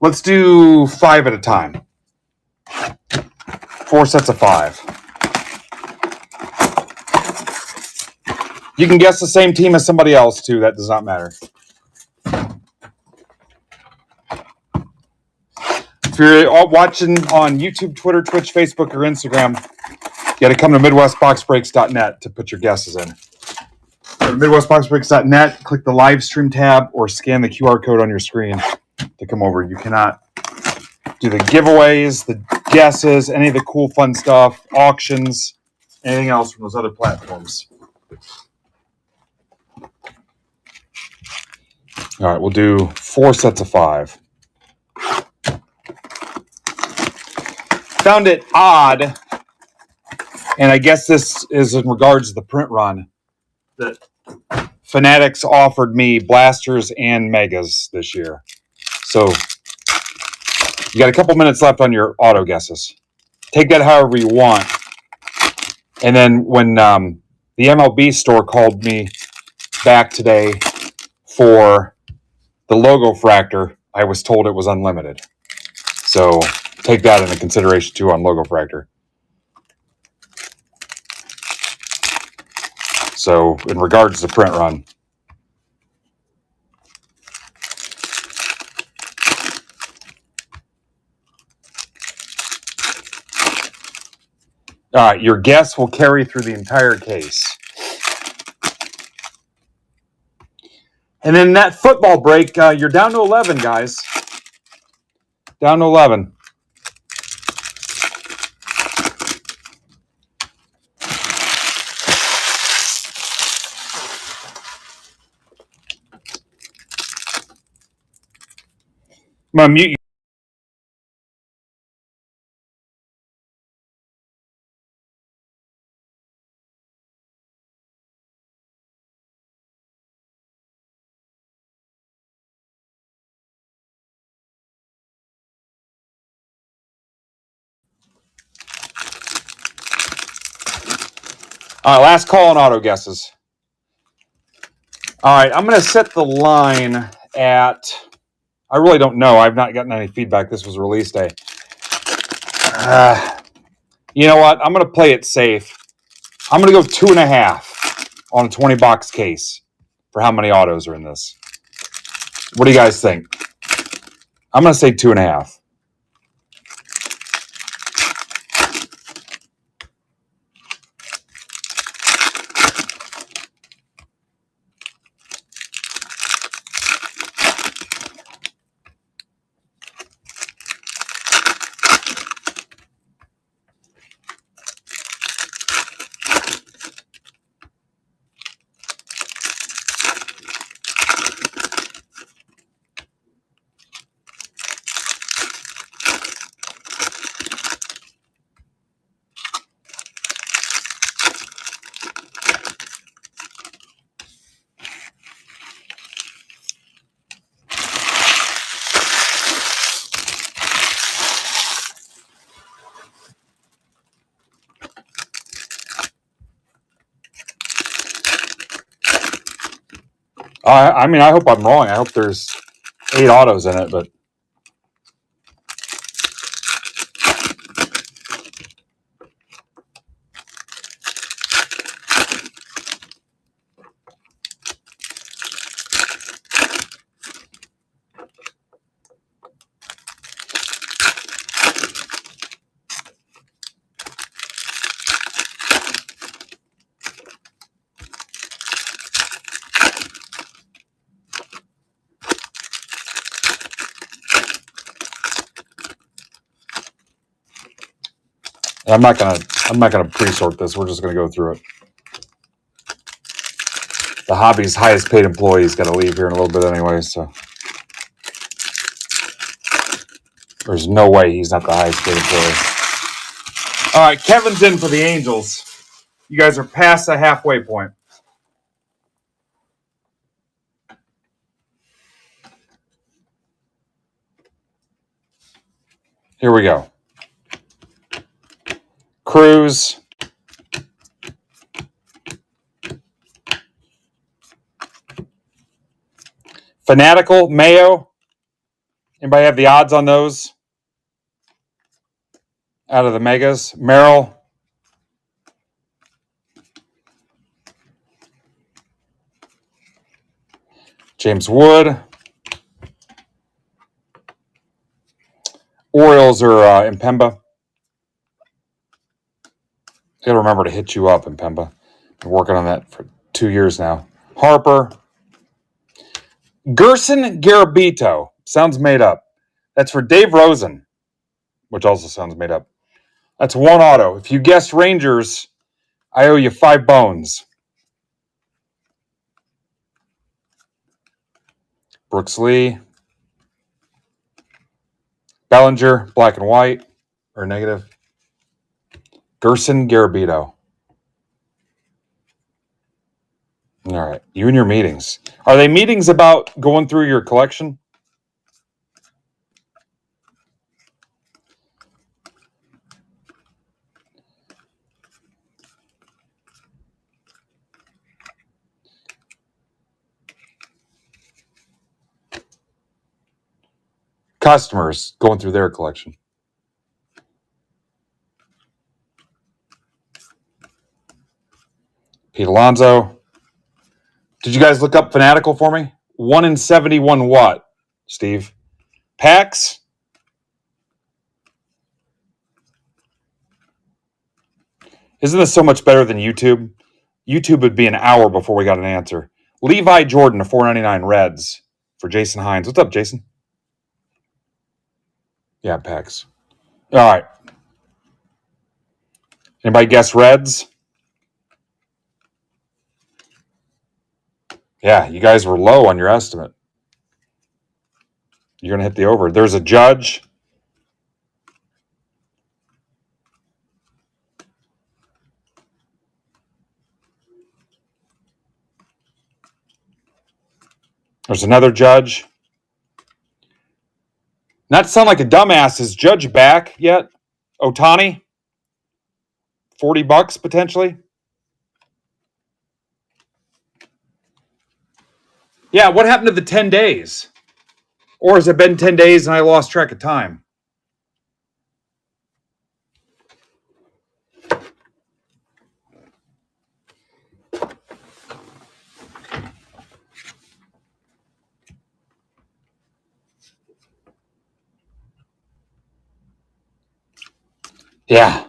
Let's do 5 at a time. 4 sets of 5. You can guess the same team as somebody else, too. That does not matter. If you're watching on YouTube, Twitter, Twitch, Facebook, or Instagram, you got to come to MidwestBoxBreaks.net to put your guesses in. Go to MidwestBoxBreaks.net, click the live stream tab, or scan the QR code on your screen to come over. You cannot do the giveaways, the guesses, any of the cool, fun stuff, auctions, anything else from those other platforms. All right, we'll do 4 sets of 5. Found it odd, and I guess this is in regards to the print run, that Fanatics offered me blasters and megas this year. So you got a couple minutes left on your auto guesses. Take that however you want. And then when the MLB store called me back today for the logo fractor, I was told it was unlimited. So take that into consideration too on logo fractor. So in regards to print run. All right, your guess will carry through the entire case. And then that football break, you're down to 11, guys. Down to 11. I'm going to mute you. All right, last call on auto guesses. All right, I'm going to set the line at, I really don't know. I've not gotten any feedback. This was release day. You know what? I'm going to play it safe. I'm going to go 2.5 on a 20-box case for how many autos are in this. What do you guys think? I'm going to say 2.5. I mean, I hope I'm wrong. I hope there's 8 autos in it, but I'm not gonna pre-sort this. We're just gonna go through it. The hobby's highest paid employee's got to leave here in a little bit anyway, so there's no way he's not the highest paid employee. All right, Kevin's in for the Angels. You guys are past the halfway point. Here we go. Cruz. Fanatical, Mayo. Anybody have the odds on those? Out of the megas. Merrill. James Wood. Orioles are in Pemba. Got to remember to hit you up in Pemba. Been working on that for 2 years now. Harper. Gerson Garabito. Sounds made up. That's for Dave Rosen, which also sounds made up. That's one auto. If you guessed Rangers, I owe you 5 bones. Brooks Lee. Bellinger, black and white, or negative. Gerson Garabito. All right. You and your meetings. Are they meetings about going through your collection? Customers going through their collection. Pete Alonso. Did you guys look up Fanatical for me? 1 in 71 what, Steve? Packs? Isn't this so much better than YouTube? YouTube would be an hour before we got an answer. Levi Jordan to 499 Reds for Jason Hines. What's up, Jason? Yeah, packs. All right. Anybody guess Reds? Yeah, you guys were low on your estimate. You're going to hit the over. There's a Judge. There's another Judge. Not to sound like a dumbass, is Judge back yet? Otani? $40 potentially? Yeah, what happened to the 10 days? Or has it been 10 days and I lost track of time? Yeah.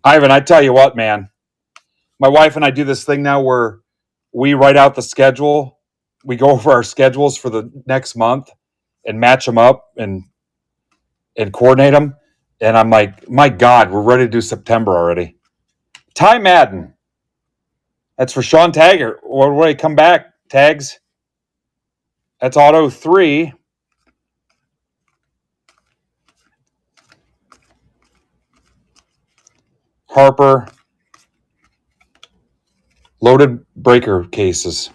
Ivan, I tell you what, man. My wife and I do this thing now where we write out the schedule. We go over our schedules for the next month and match them up and coordinate them. And I'm like, my God, we're ready to do September already. Ty Madden. That's for Sean Taggart. When he come back, Tags. That's auto 3. Harper. Loaded breaker cases.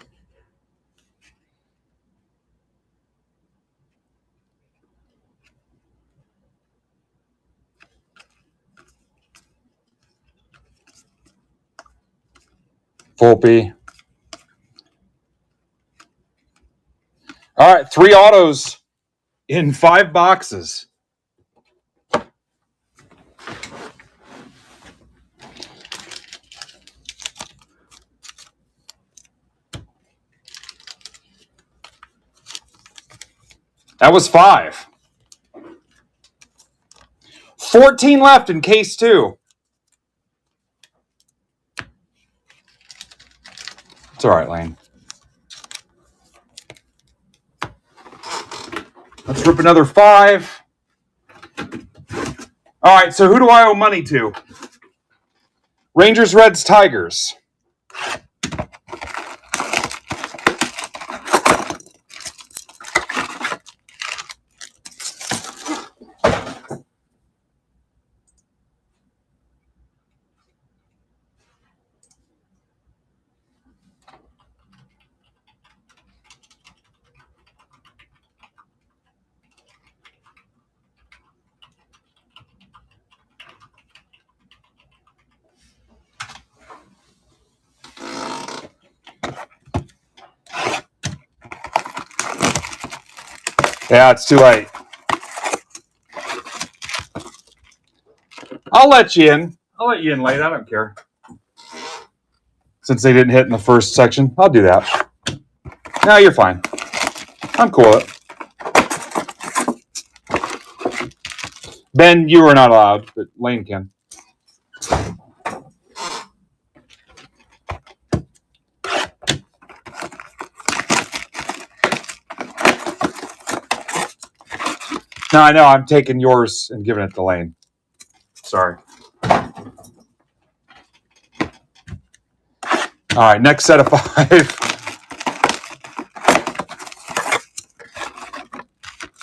Volpe. All right, 3 autos in 5 boxes. That was 5. 14 left in case 2. It's all right, Lane. Let's rip another 5. All right, so who do I owe money to? Rangers, Reds, Tigers. Yeah, it's too late. I'll let you in. I'll let you in late. I don't care. Since they didn't hit in the first section, I'll do that. No, you're fine. I'm cool with it. Ben, you were not allowed, but Lane can. No, I know. I'm taking yours and giving it to Lane. Sorry. All right, next set of 5.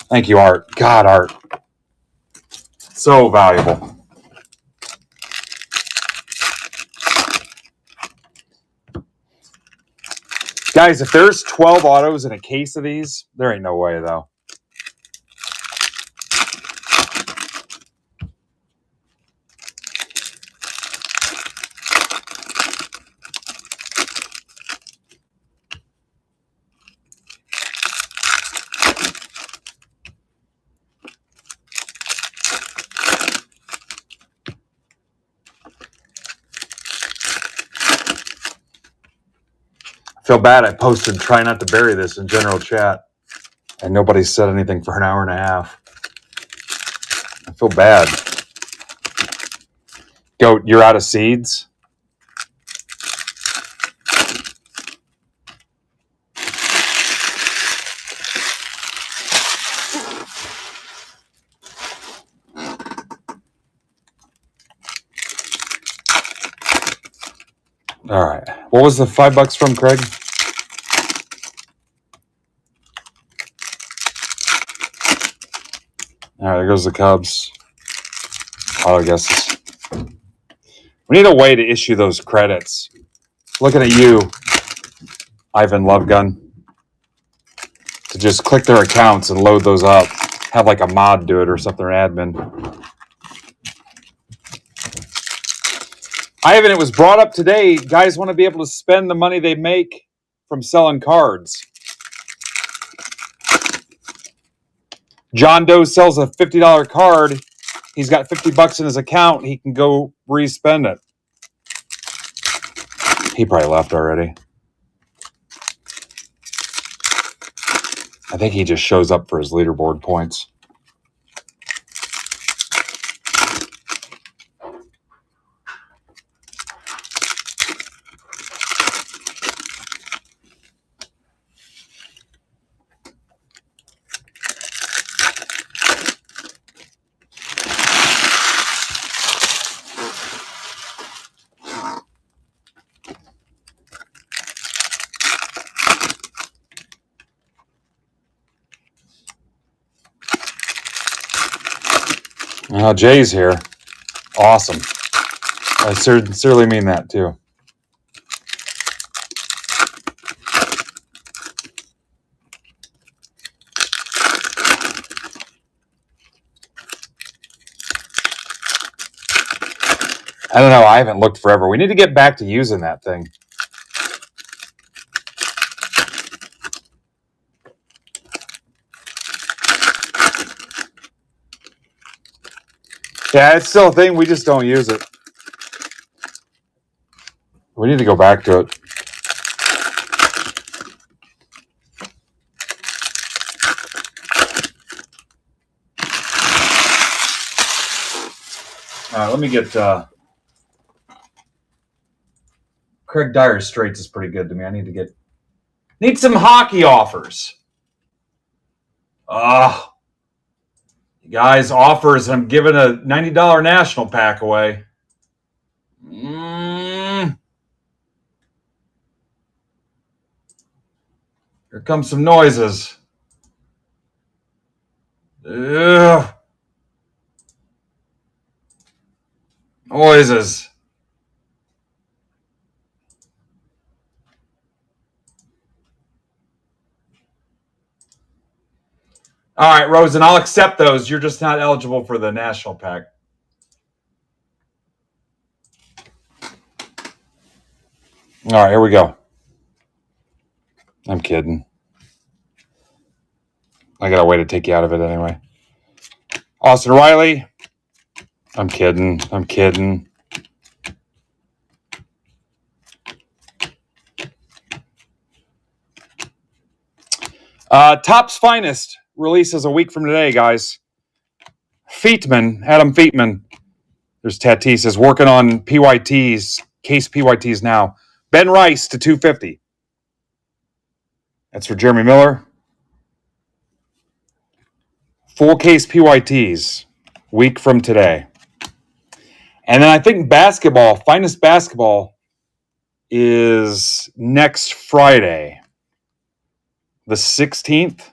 Thank you, Art. God, Art. So valuable. Guys, if there's 12 autos in a case of these, there ain't no way, though. I feel bad. I posted try not to bury this in general chat, and nobody said anything for an hour and a half. I feel bad. Goat, you're out of seeds? All right. What was the $5 from Craig? All right, there goes the Cubs. Auto guesses. We need a way to issue those credits. Looking at you, Ivan Lovegun, to just click their accounts and load those up. Have like a mod do it or something, or admin. Ivan, it was brought up today. Guys want to be able to spend the money they make from selling cards. John Doe sells a $50 card. He's got $50 in his account. He can go re-spend it. He probably left already. I think he just shows up for his leaderboard points. Jay's here. Awesome. I sincerely mean that, too. I don't know. I haven't looked forever. We need to get back to using that thing. Yeah, it's still a thing. We just don't use it. We need to go back to it. All right, let me get... Craig Dyer's straights is pretty good to me. I need some hockey offers. Guys, offers. I'm giving a $90 national pack away. Here come some noises. Ugh. Noises. All right, Rosen, I'll accept those. You're just not eligible for the national pack. All right, here we go. I'm kidding. I got a way to take you out of it anyway. Austin Riley. I'm kidding. Top's Finest releases a week from today, guys. Adam Feetman. There's Tatis is working on PYTs, case PYTs now. Ben Rice to 250. That's for Jeremy Miller. Full case PYTs, week from today. And then I think basketball, Finest Basketball, is next Friday, the 16th,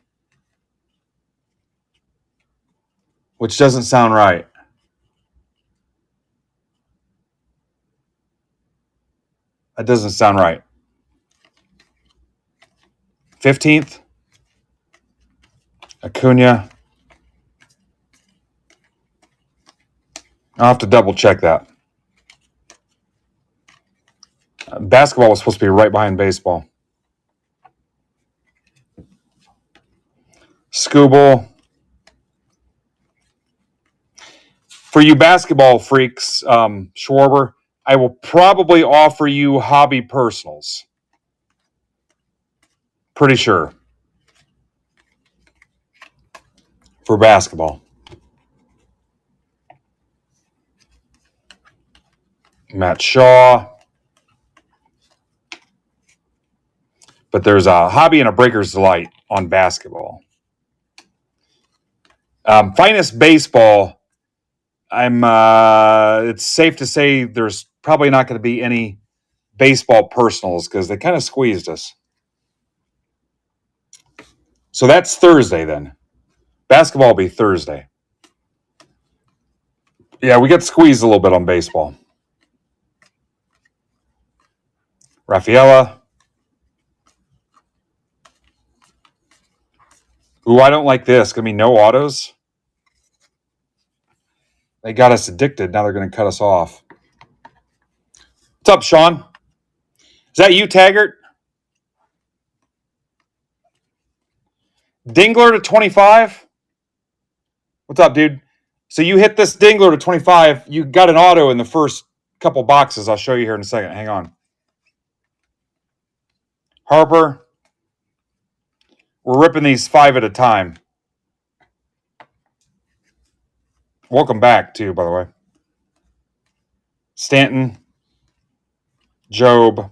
which doesn't sound right. That doesn't sound right. 15th, Acuna. I'll have to double check that. Basketball was supposed to be right behind baseball. Scooble. For you basketball freaks, Schwarber, I will probably offer you hobby personals. Pretty sure. For basketball. Matt Shaw. But there's a hobby and a breaker's delight on basketball. Finest baseball. It's safe to say there's probably not going to be any baseball personals because they kind of squeezed us. So that's Thursday then. Basketball will be Thursday. Yeah, we got squeezed a little bit on baseball. Rafaela. Ooh, I don't like this. Going to be no autos. They got us addicted. Now they're going to cut us off. What's up, Sean? Is that you, Taggart? Dingler to 25? What's up, dude? So you hit this Dingler to 25. You got an auto in the first couple boxes. I'll show you here in a second. Hang on. Harper. We're ripping these 5 at a time. Welcome back, too, by the way. Stanton. Job.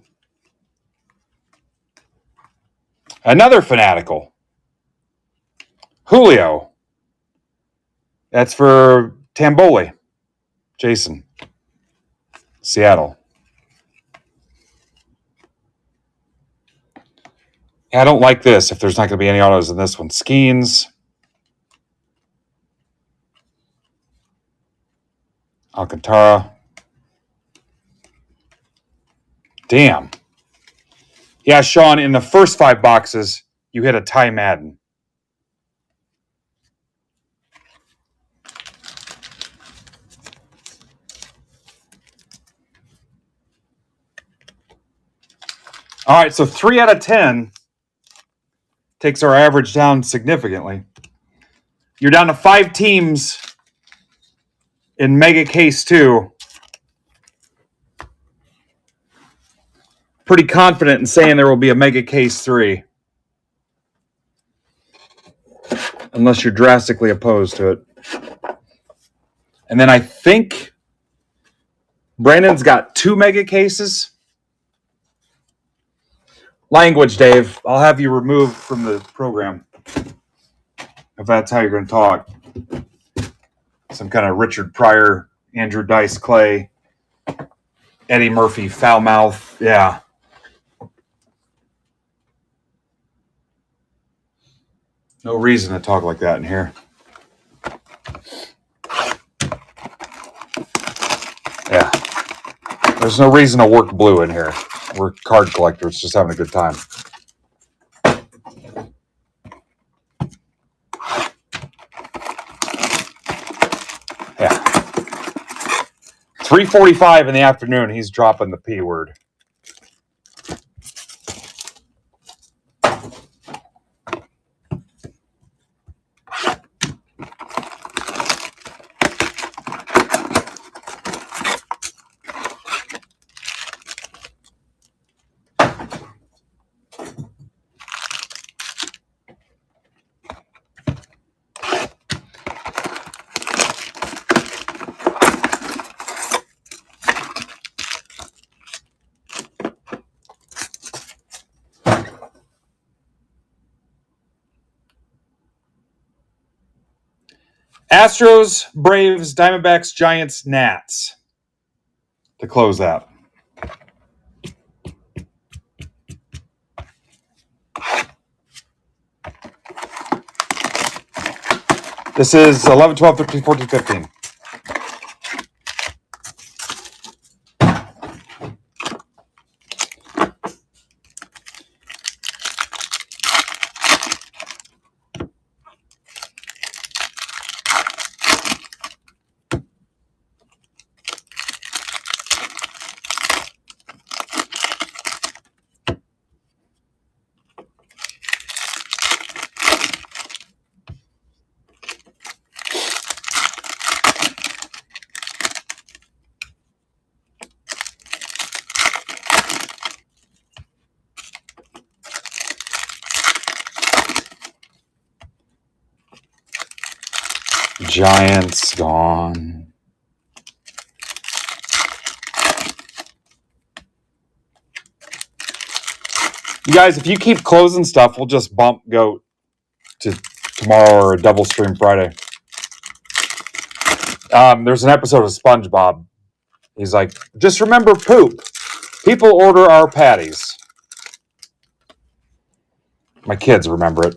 Another fanatical. Julio. That's for Tamboli. Jason. Seattle. I don't like this if there's not going to be any autos in this one. Skeens. Alcantara. Damn. Yeah, Sean, in the first 5 boxes, you hit a Ty Madden. All right, so 3 out of 10 takes our average down significantly. You're down to 5 teams in Mega Case 2. Pretty confident in saying there will be a Mega Case 3. Unless you're drastically opposed to it. And then I think Brandon's got 2 Mega Cases. Language, Dave. I'll have you removed from the program. If that's how you're going to talk. Some kind of Richard Pryor, Andrew Dice Clay, Eddie Murphy, foul mouth. Yeah. No reason to talk like that in here. Yeah. There's no reason to work blue in here. We're card collectors, just having a good time. Yeah. 3:45 in the afternoon, he's dropping the P word. Astros, Braves, Diamondbacks, Giants, Nats to close out. This is 11, 12, 13, 14, 15. Giants gone. You guys, if you keep closing stuff, we'll just bump GOAT to tomorrow or a double stream Friday. There's an episode of SpongeBob. He's like, just remember poop. People order our patties. My kids remember it.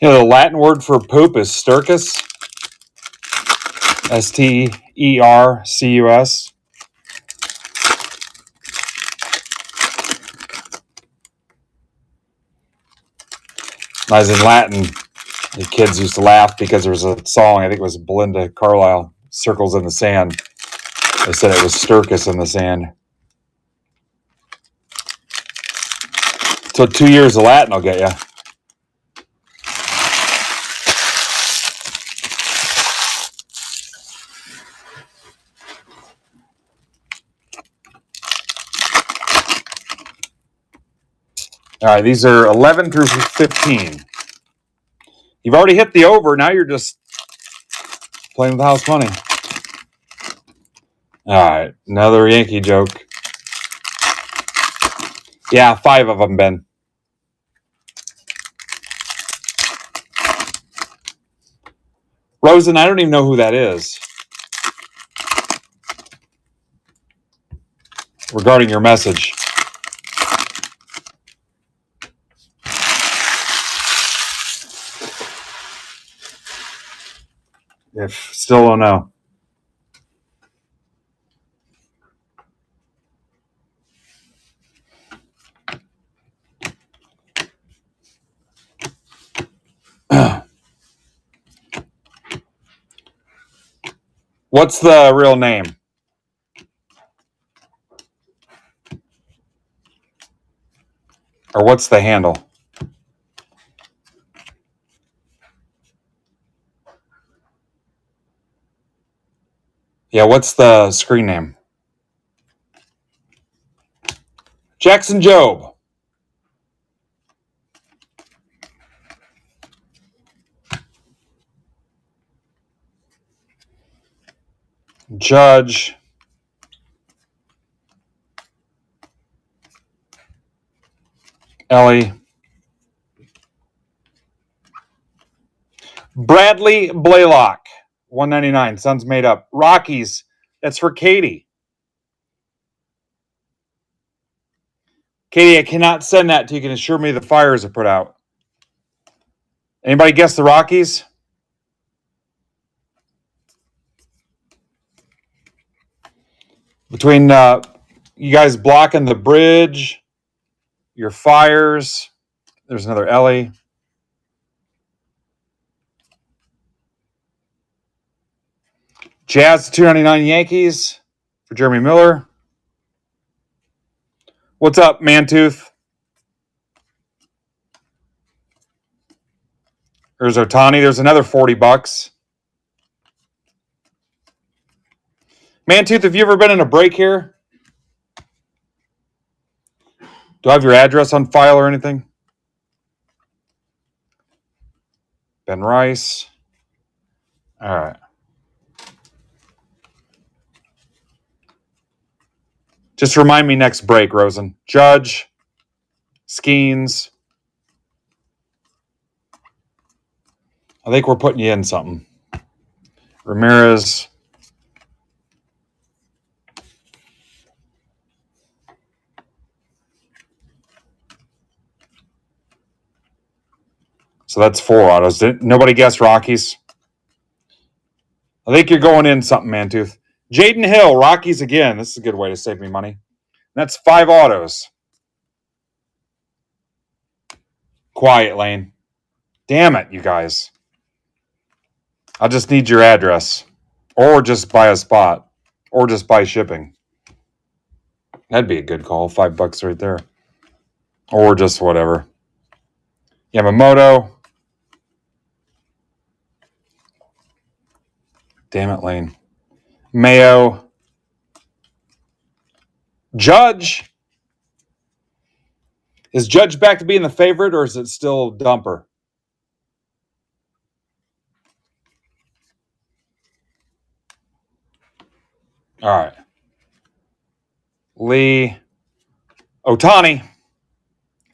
You know, the Latin word for poop is stercus. Stercus. As in Latin, the kids used to laugh because there was a song, I think it was Belinda Carlisle, Circles in the Sand. They said it was stercus in the sand. So 2 years of Latin will get you. All right, these are 11 through 15. You've already hit the over. Now you're just playing with house money. All right, another Yankee joke. Yeah, 5 of them, Ben. Rosen, I don't even know who that is. Regarding your message. If still don't know. What's the real name? Or what's the handle? Yeah, what's the screen name? Jackson Job. Judge. Ellie. Bradley Blaylock. 199. Sun's made up. Rockies. That's for Katie. Katie, I cannot send that till you can assure me the fires are put out. Anybody guess the Rockies? Between you guys blocking the bridge, your fires, there's another Ellie. Jazz 299 Yankees for Jeremy Miller. What's up, Mantooth? There's Otani. There's another $40. Mantooth, have you ever been in a break here? Do I have your address on file or anything? Ben Rice. All right. Just remind me next break, Rosen. Judge, Skeens. I think we're putting you in something. Ramirez. So that's 4 autos. Nobody guess Rockies? I think you're going in something, Mantooth. Jaden Hill, Rockies again. This is a good way to save me money. That's 5 autos. Quiet lane. Damn it, you guys. I just need your address. Or just buy a spot. Or just buy shipping. That'd be a good call. $5 right there. Or just whatever. Yamamoto. Damn it, Lane. Mayo. Judge. Is Judge back to being the favorite, or is it still Dumper? All right. Lee. Otani.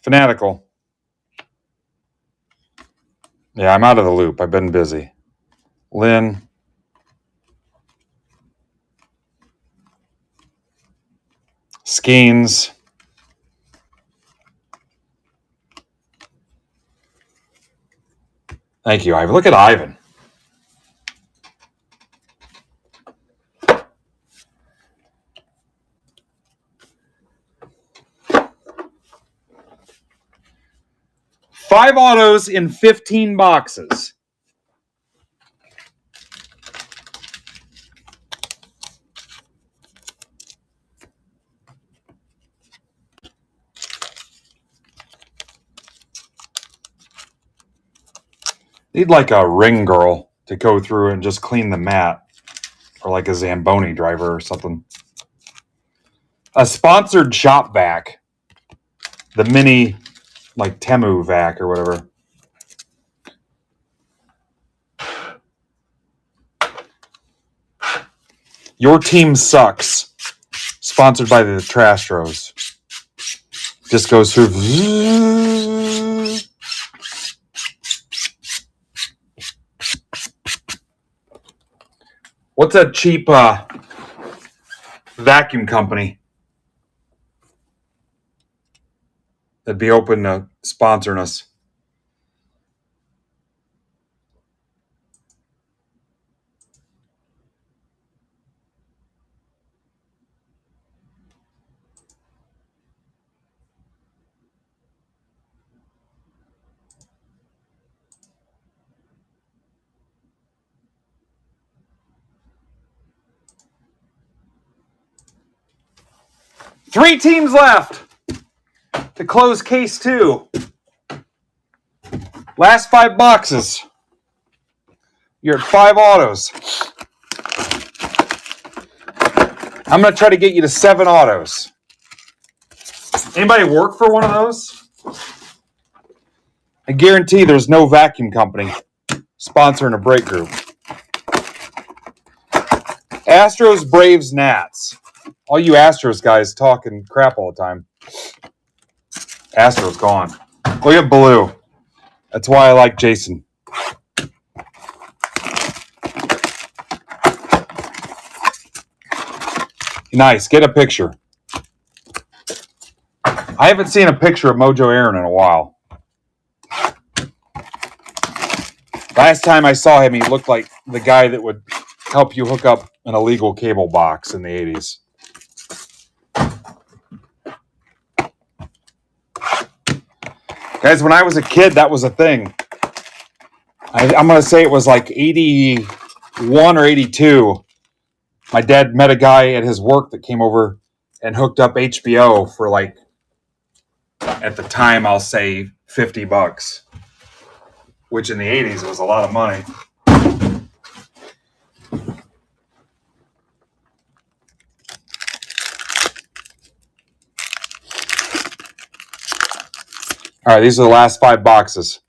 Fanatical. Yeah, I'm out of the loop. I've been busy. Lynn. Skeens. Thank you, Ivan. Look at Ivan. Five autos in 15 boxes. Need like a ring girl to go through and just clean the mat. Or like a Zamboni driver or something. A sponsored shop vac. The mini, like Temu vac or whatever. Your team sucks. Sponsored by the Trastros. Just goes through. What's that cheap vacuum company that'd be open to sponsoring us? Three teams left to close case 2. Last 5 boxes. You're at 5 autos. I'm going to try to get you to 7 autos. Anybody work for one of those? I guarantee there's no vacuum company sponsoring a break group. Astros, Braves, Nats. All you Astros guys talking crap all the time. Astros gone. Look at Blue. That's why I like Jason. Nice. Get a picture. I haven't seen a picture of Mojo Aaron in a while. Last time I saw him, he looked like the guy that would help you hook up an illegal cable box in the 80s. Guys, when I was a kid, that was a thing. I'm going to say it was like 81 or 82. My dad met a guy at his work that came over and hooked up HBO for like, at the time, I'll say $50, which in the 80s was a lot of money. All right, these are the last 5 boxes.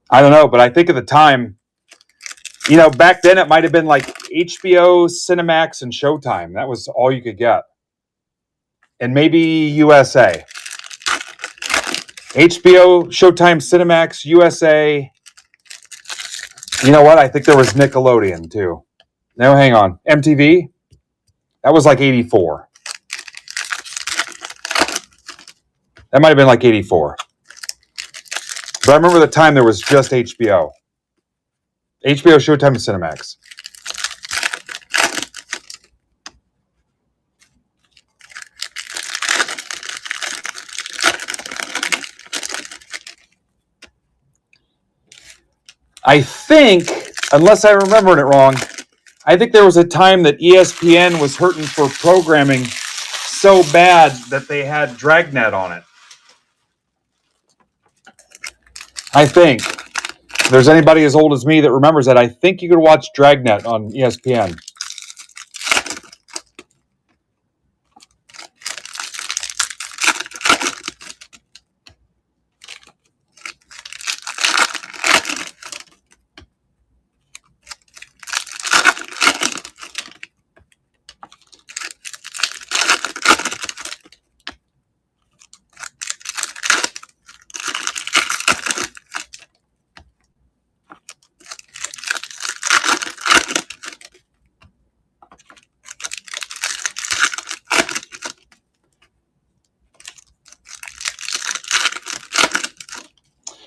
I don't know, but I think at the time, you know, back then it might have been like HBO, Cinemax, and Showtime. That was all you could get. And maybe USA. HBO, Showtime, Cinemax, USA. You know what? I think there was Nickelodeon too. No, hang on. MTV? That was like 84. That might have been like 84. But I remember the time there was just HBO. HBO, Showtime, and Cinemax. I think, unless I'm remembering it wrong, I think there was a time that ESPN was hurting for programming so bad that they had Dragnet on it. I think. If there's anybody as old as me that remembers that, I think you could watch Dragnet on ESPN.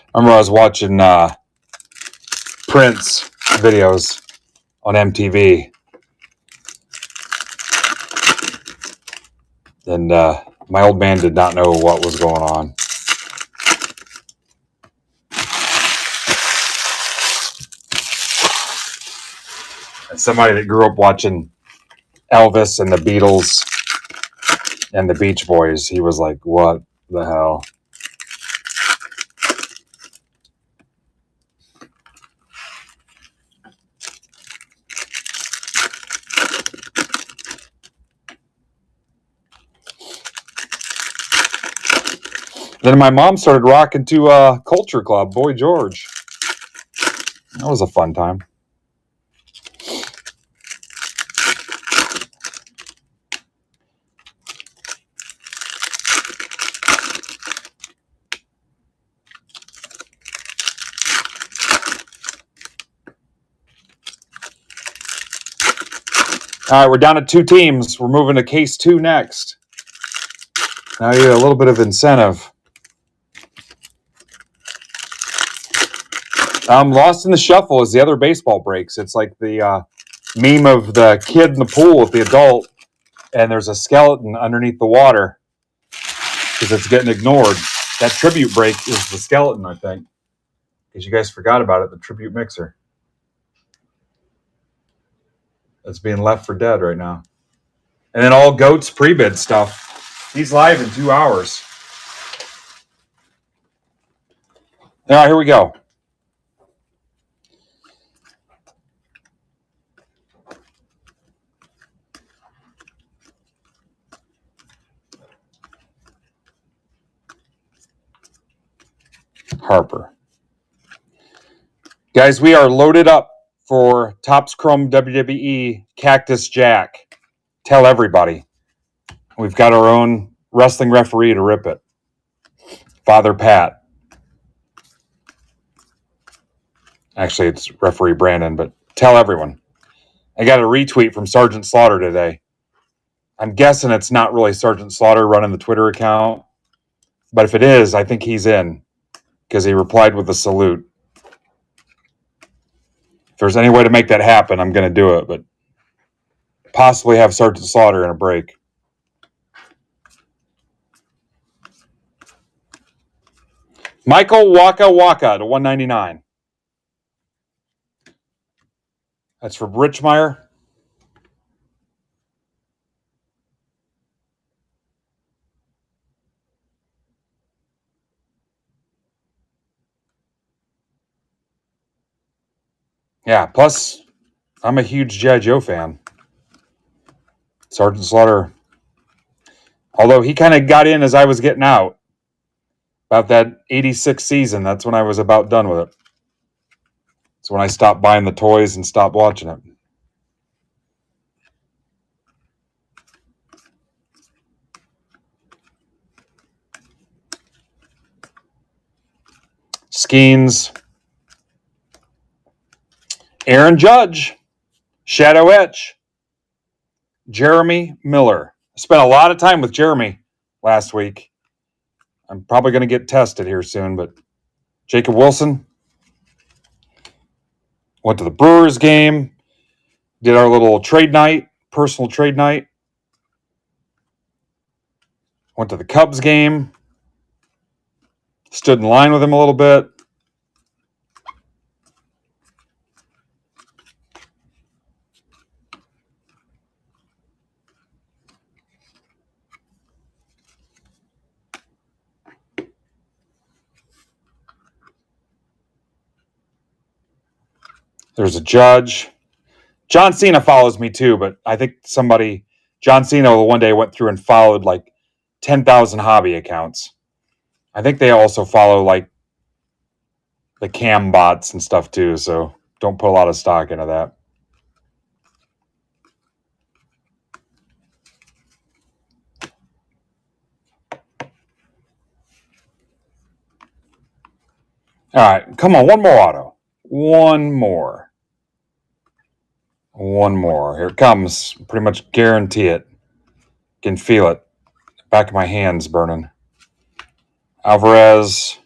I remember I was watching Prince videos on MTV. And my old man did not know what was going on. And somebody that grew up watching Elvis and the Beatles and the Beach Boys, he was like, what the hell? Then my mom started rocking to Culture Club, Boy George. That was a fun time. All right, we're down to 2 teams. We're moving to case 2 next. Now you get a little bit of incentive. Lost in the Shuffle is the other baseball breaks. It's like the meme of the kid in the pool with the adult, and there's a skeleton underneath the water because it's getting ignored. That tribute break is the skeleton, I think, because you guys forgot about it, the tribute mixer. That's being left for dead right now. And then all Goats pre-bid stuff. He's live in 2 hours. All right, here we go. Harper. Guys, we are loaded up for Topps Chrome WWE Cactus Jack. Tell everybody. We've got our own wrestling referee to rip it. Father Pat. Actually, it's referee Brandon, but tell everyone. I got a retweet from Sergeant Slaughter today. I'm guessing it's not really Sergeant Slaughter running the Twitter account. But if it is, I think he's in because he replied with a salute. If there's any way to make that happen, I'm going to do it. But possibly have Sergeant Slaughter in a break. Michael Waka Waka to 199. That's for Richmeyer. Yeah, plus I'm a huge G.I. Joe fan. Sergeant Slaughter, although he kind of got in as I was getting out. About that 86 season, that's when I was about done with it. That's when I stopped buying the toys and stopped watching it. Skeens. Aaron Judge. Shadow Etch. Jeremy Miller. I spent a lot of time with Jeremy last week. I'm probably going to get tested here soon, but Jacob Wilson. Went to the Brewers game. Did our little trade night, personal trade night. Went to the Cubs game. Stood in line with him a little bit. There's a Judge. John Cena follows me too, but I think John Cena one day went through and followed like 10,000 hobby accounts. I think they also follow like the cam bots and stuff too, so don't put a lot of stock into that. All right, come on, one more auto. One more. Here it comes. Pretty much guarantee it. Can feel it. Back of my hands burning. Alvarez.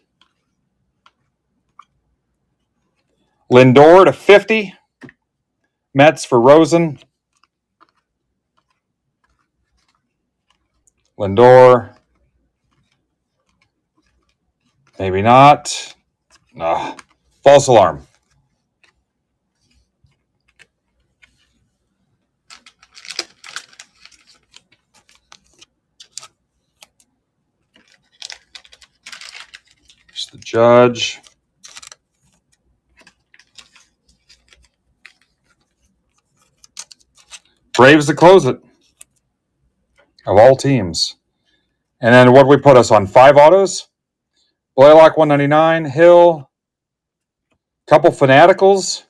Lindor to 50. Mets for Rosen. Lindor. Maybe not. False alarm. There's the Judge. Braves to close it. Of all teams. And then what did we put us on? 5 autos? Blaylock 199. Hill. Couple Fanaticals.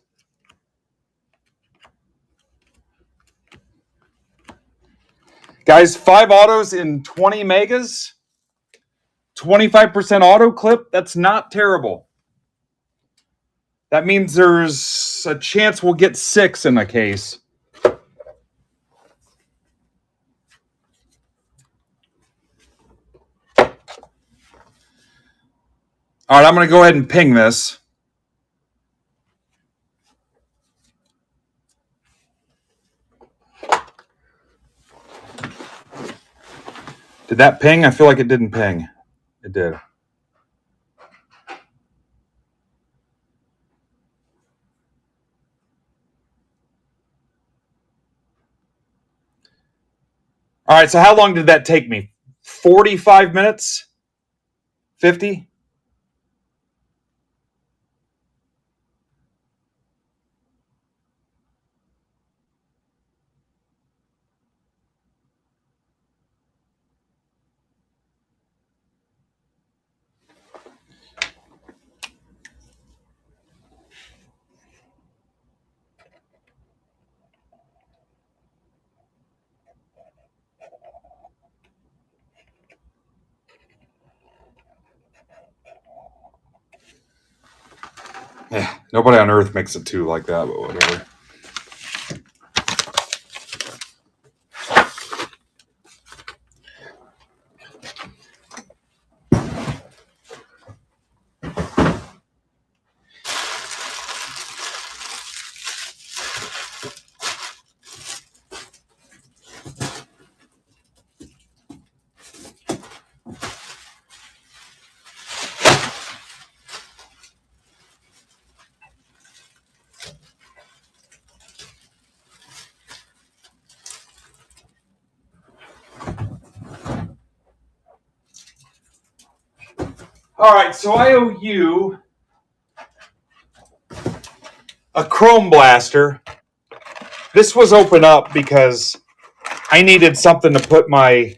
Guys, 5 autos in 20 megas. 25% auto clip. That's not terrible. That means there's a chance we'll get 6 in a case. All right, I'm going to go ahead and ping this. Did that ping? I feel like it didn't ping. It did. All right, so how long did that take me? 45 minutes? 50? Yeah, nobody on earth makes it 2 like that, but whatever. All right, so I owe you a Chrome Blaster. This was open up because I needed something to put my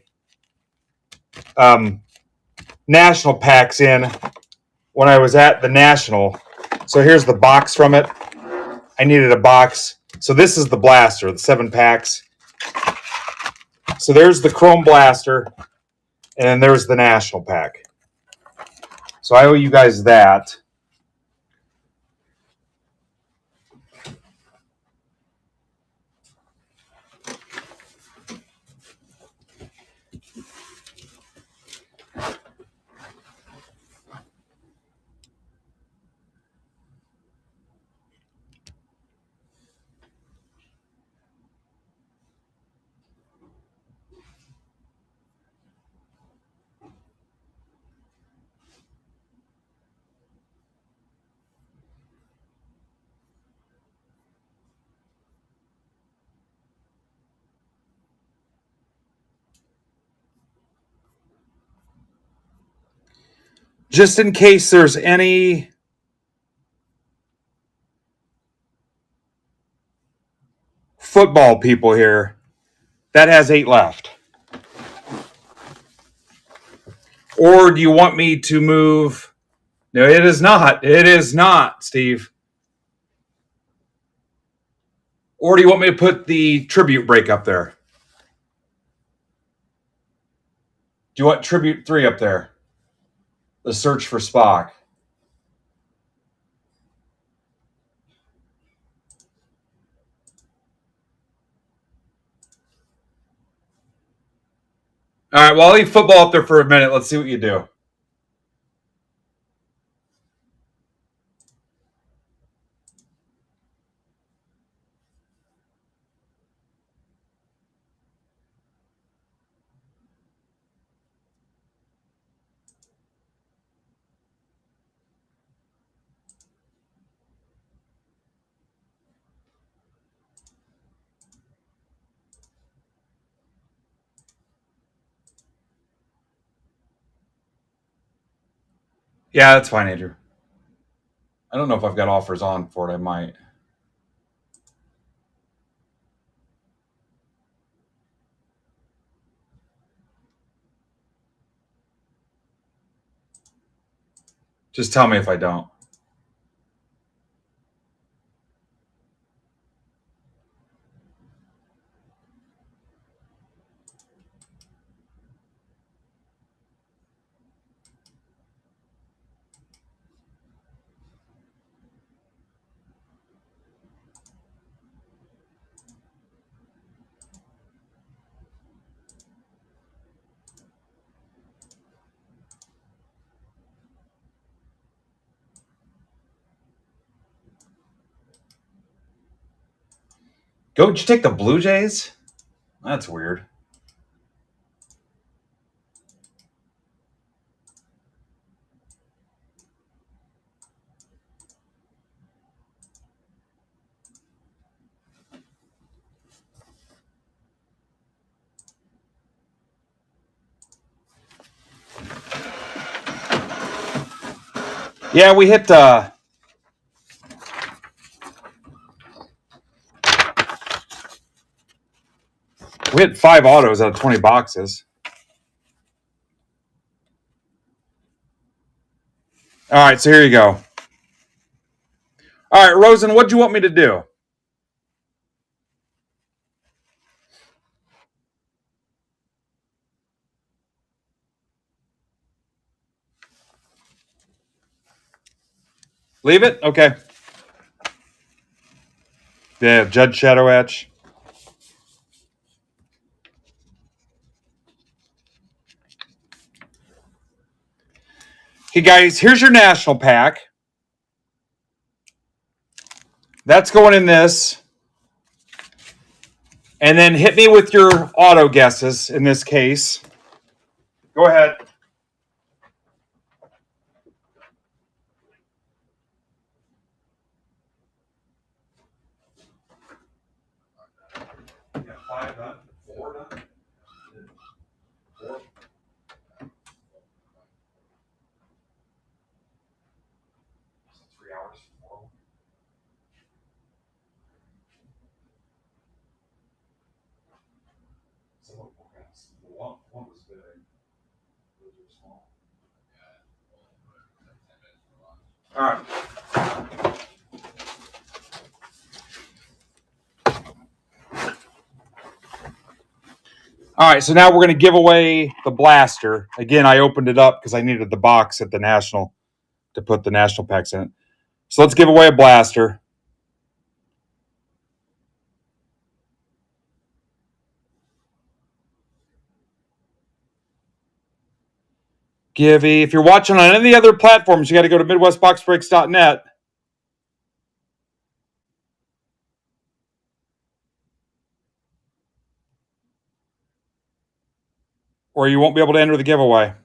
national packs in when I was at the national. So here's the box from it. I needed a box. So this is the blaster, the 7 packs. So there's the Chrome Blaster, and then there's the national pack. So I owe you guys that. Just in case there's any football people here, that has 8 left. Or do you want me to move? No, it is not. It is not, Steve. Or do you want me to put the tribute break up there? Do you want tribute 3 up there? The search for Spock. All right, well, I'll leave football up there for a minute. Let's see what you do. Yeah, that's fine, Andrew. I don't know if I've got offers on for it. I might. Just tell me if I don't. Go, did you take the Blue Jays? That's weird. Yeah, we hit we hit 5 autos out of 20 boxes. All right, so here you go. All right, Rosen, what do you want me to do? Leave it? Okay. Yeah, Judge Shadow Etch. Hey, guys, here's your national pack. That's going in this. And then hit me with your auto guesses in this case. Go ahead. Yeah, 5 done. 4 done. 4. All right. All right, so now we're going to give away the blaster. Again, I opened it up because I needed the box at the National to put the National packs in it. So let's give away a blaster. If you're watching on any of the other platforms, you got to go to MidwestBoxBreaks.net. Or you won't be able to enter the giveaway.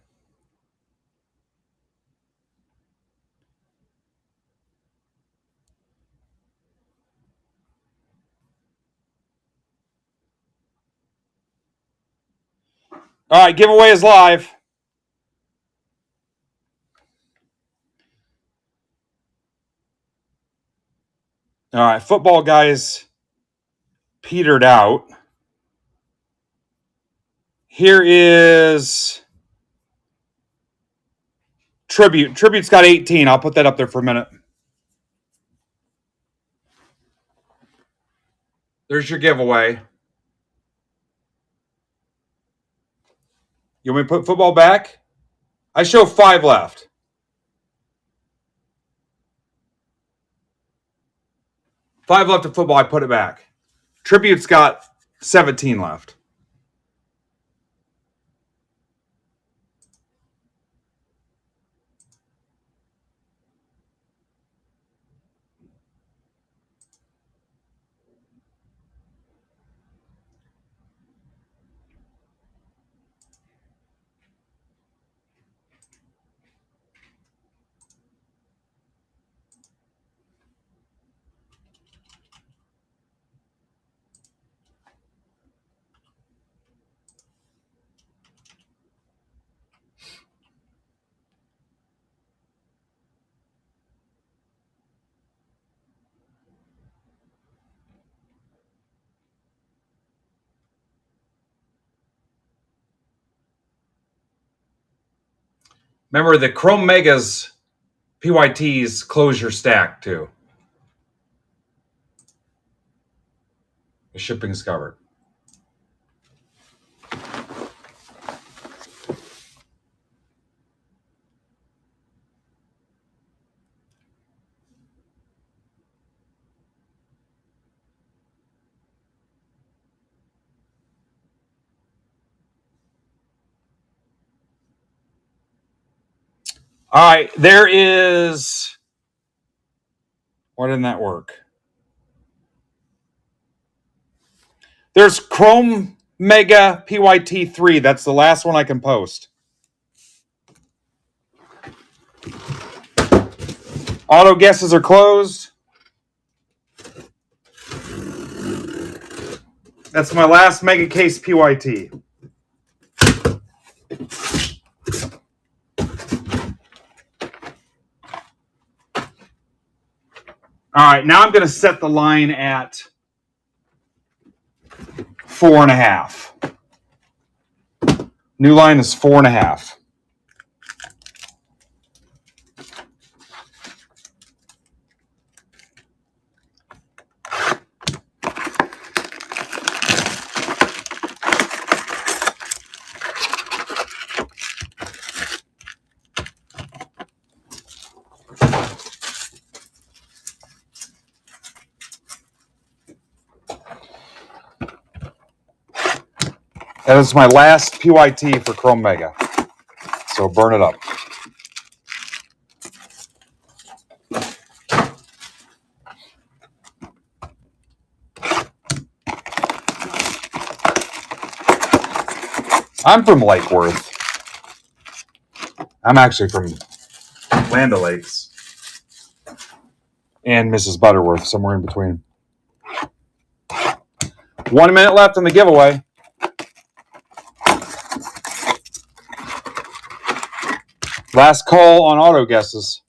All right, giveaway is live. All right, football guys petered out. Here is Tribute. Tribute's got 18. I'll put that up there for a minute. There's your giveaway. You want me to put football back? I show 5 left. 5 left of football. I put it back. Tribute's got 17 left. Remember, the Chrome Megas PYTs close your stack, too. The shipping's covered. All right, there is... Why didn't that work? There's Chrome Mega PYT 3. That's the last one I can post. Auto guesses are closed. That's my last Mega Case PYT. All right, now I'm going to set the line at 4.5. New line is 4.5. That is my last PYT for Chrome Mega. So burn it up. I'm from Lake Worth. I'm actually from Land O'Lakes and Mrs. Butterworth, somewhere in between. 1 minute left in the giveaway. Last call on auto guesses.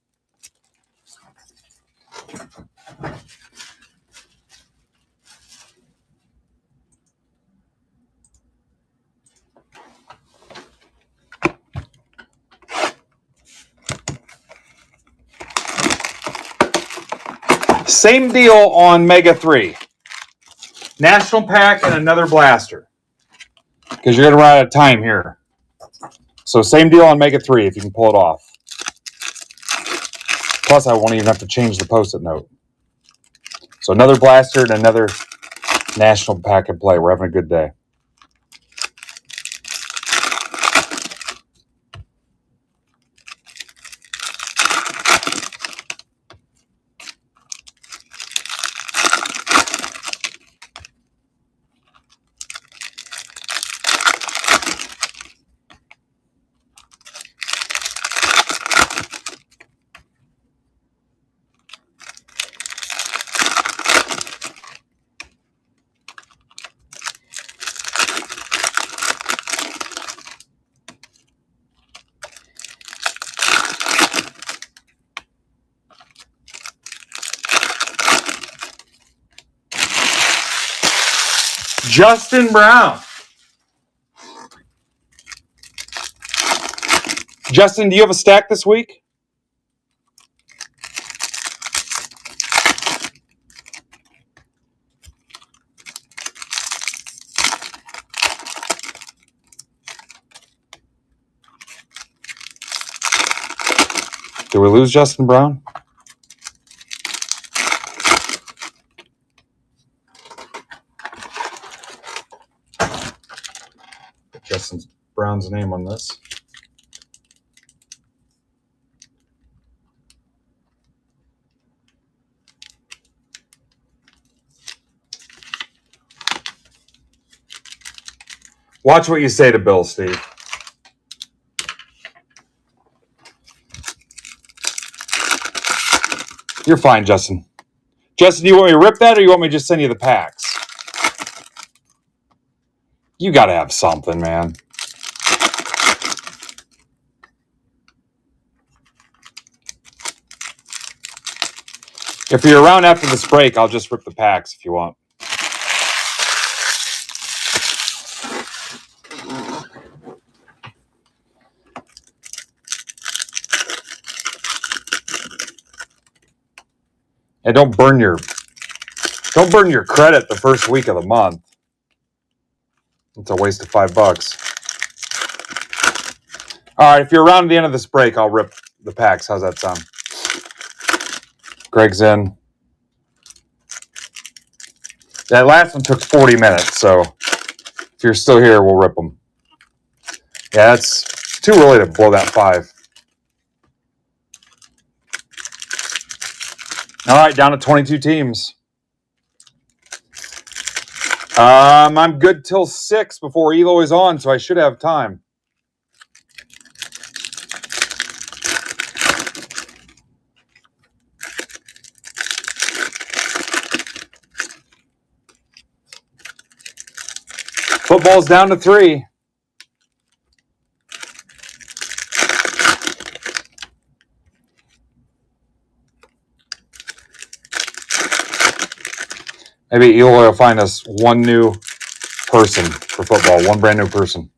Same deal on Mega 3. National pack and another blaster. Because you're going to run out of time here. So same deal on Mega 3 if you can pull it off. Plus, I won't even have to change the post-it note. So another blaster and another national pack and play. We're having a good day. Justin Brown. Justin, do you have a stack this week? Did we lose Justin Brown? Justin Brown's name on this. Watch what you say to Bill, Steve. You're fine, Justin. Justin, do you want me to rip that or you want me to just send you the packs? You got to have something, man. If you're around after this break, I'll just rip the packs if you want. And don't burn your credit the first week of the month. It's a waste of $5. All right, if you're around at the end of this break, I'll rip the packs. How's that sound? Greg's in. That last one took 40 minutes, so if you're still here, we'll rip them. Yeah, it's too early to blow that 5. All right, down to 22 teams. I'm good till 6 before Elo is on, so I should have time. Football's down to 3. Maybe Eloy will find us one new person for football, one brand new person.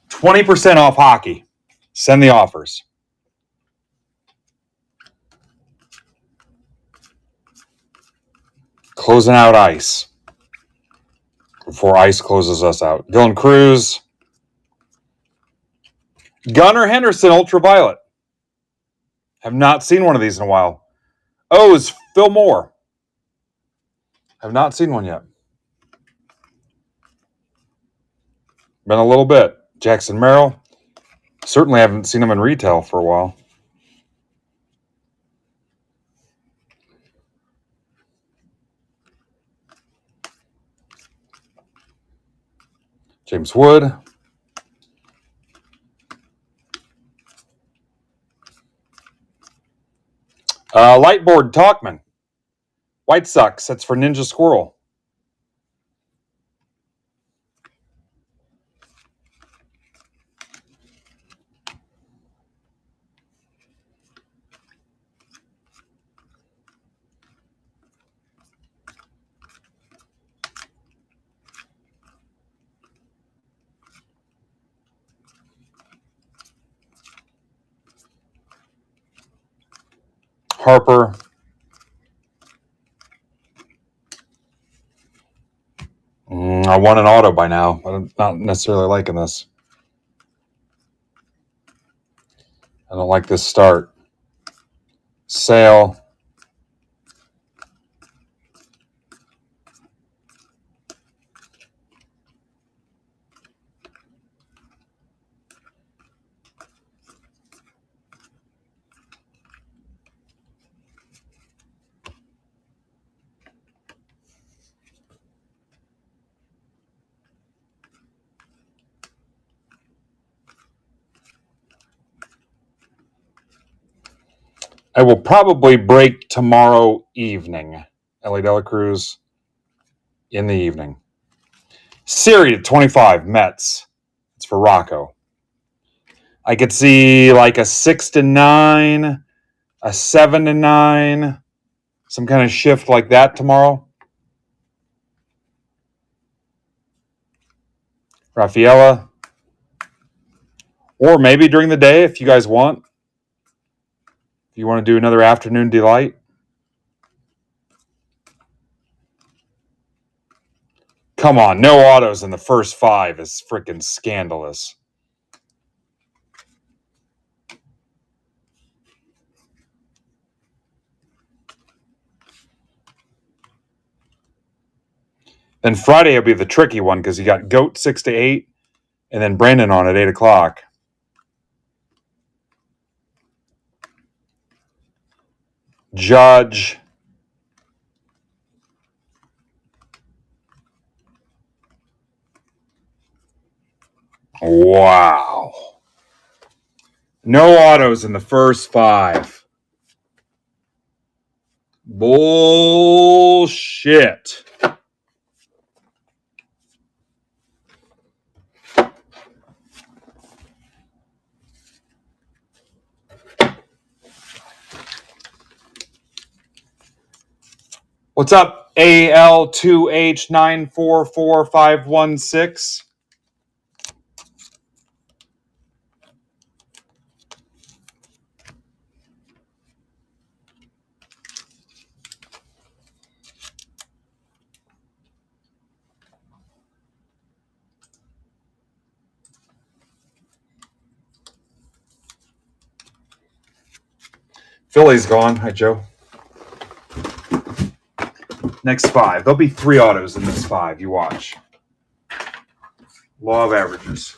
$20% off hockey. Send the offers. Closing out ice before ice closes us out. Dylan Cruz. Gunnar Henderson, Ultraviolet. Have not seen one of these in a while. O's, Phil Moore. Have not seen one yet. Been a little bit. Jackson Merrill. Certainly haven't seen him in retail for a while. James Wood. Lightboard Talkman. White Sox. That's for Ninja Squirrel. Harper. I won an auto by now, but I'm not necessarily liking this. I don't like this start. Sale. I will probably break tomorrow evening. Ellie Dela Cruz in the evening. Siri to 25, Mets. It's for Rocco. I could see like a 6-9, a 7-9, some kind of shift like that tomorrow. Rafaela. Or maybe during the day if you guys want. If you want to do another afternoon delight. Come on, no autos in the first 5 is freaking scandalous. Then Friday will be the tricky one because you got Goat 6-8 and then Brandon on at 8 o'clock. Judge. Wow. No autos in the first 5. Bullshit. What's up, AL2H944516? Philly's gone. Hi, Joe. Next 5. There'll be 3 autos in this 5. You watch. Law of averages.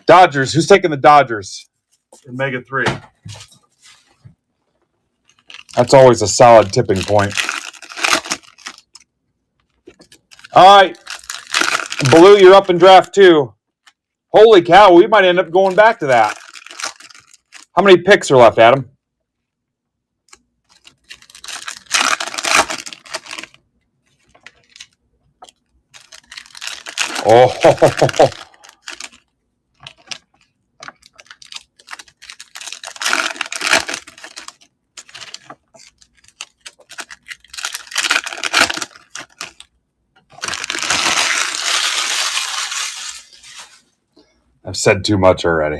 Dodgers. Who's taking the Dodgers in Mega 3? That's always a solid tipping point. All right. Blue, you're up in draft 2. Holy cow, we might end up going back to that. How many picks are left, Adam? Oh. I've said too much already.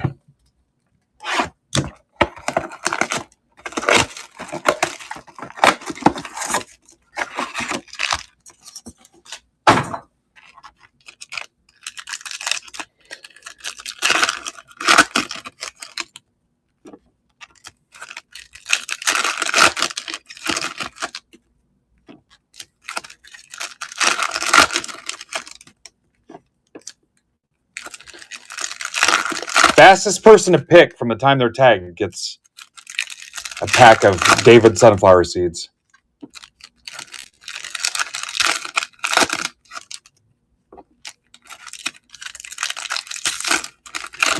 Fastest person to pick from the time they're tagged gets a pack of David sunflower seeds.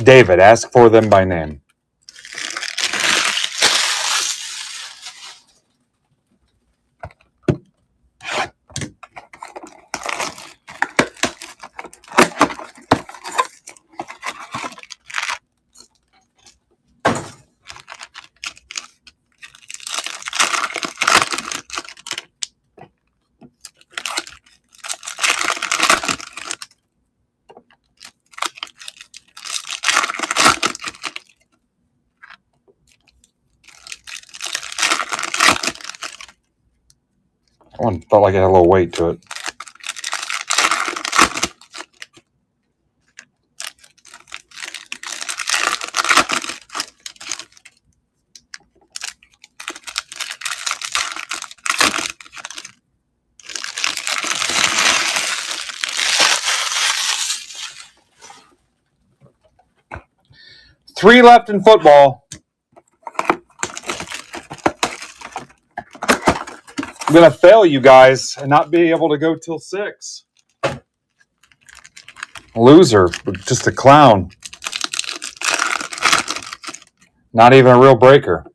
David, ask for them by name. That one felt like it had a little weight to it. Three left in football. I'm going to fail you guys and not be able to go till 6. Loser. Just a clown. Not even a real breaker.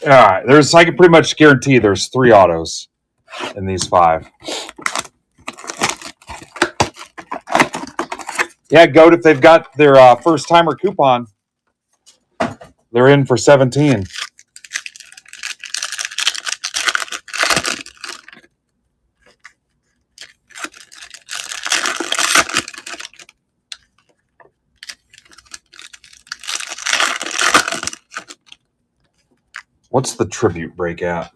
All right, I can pretty much guarantee there's 3 autos in these 5. Yeah, Goat, if they've got their first timer coupon, they're in for 17. What's the tribute break at?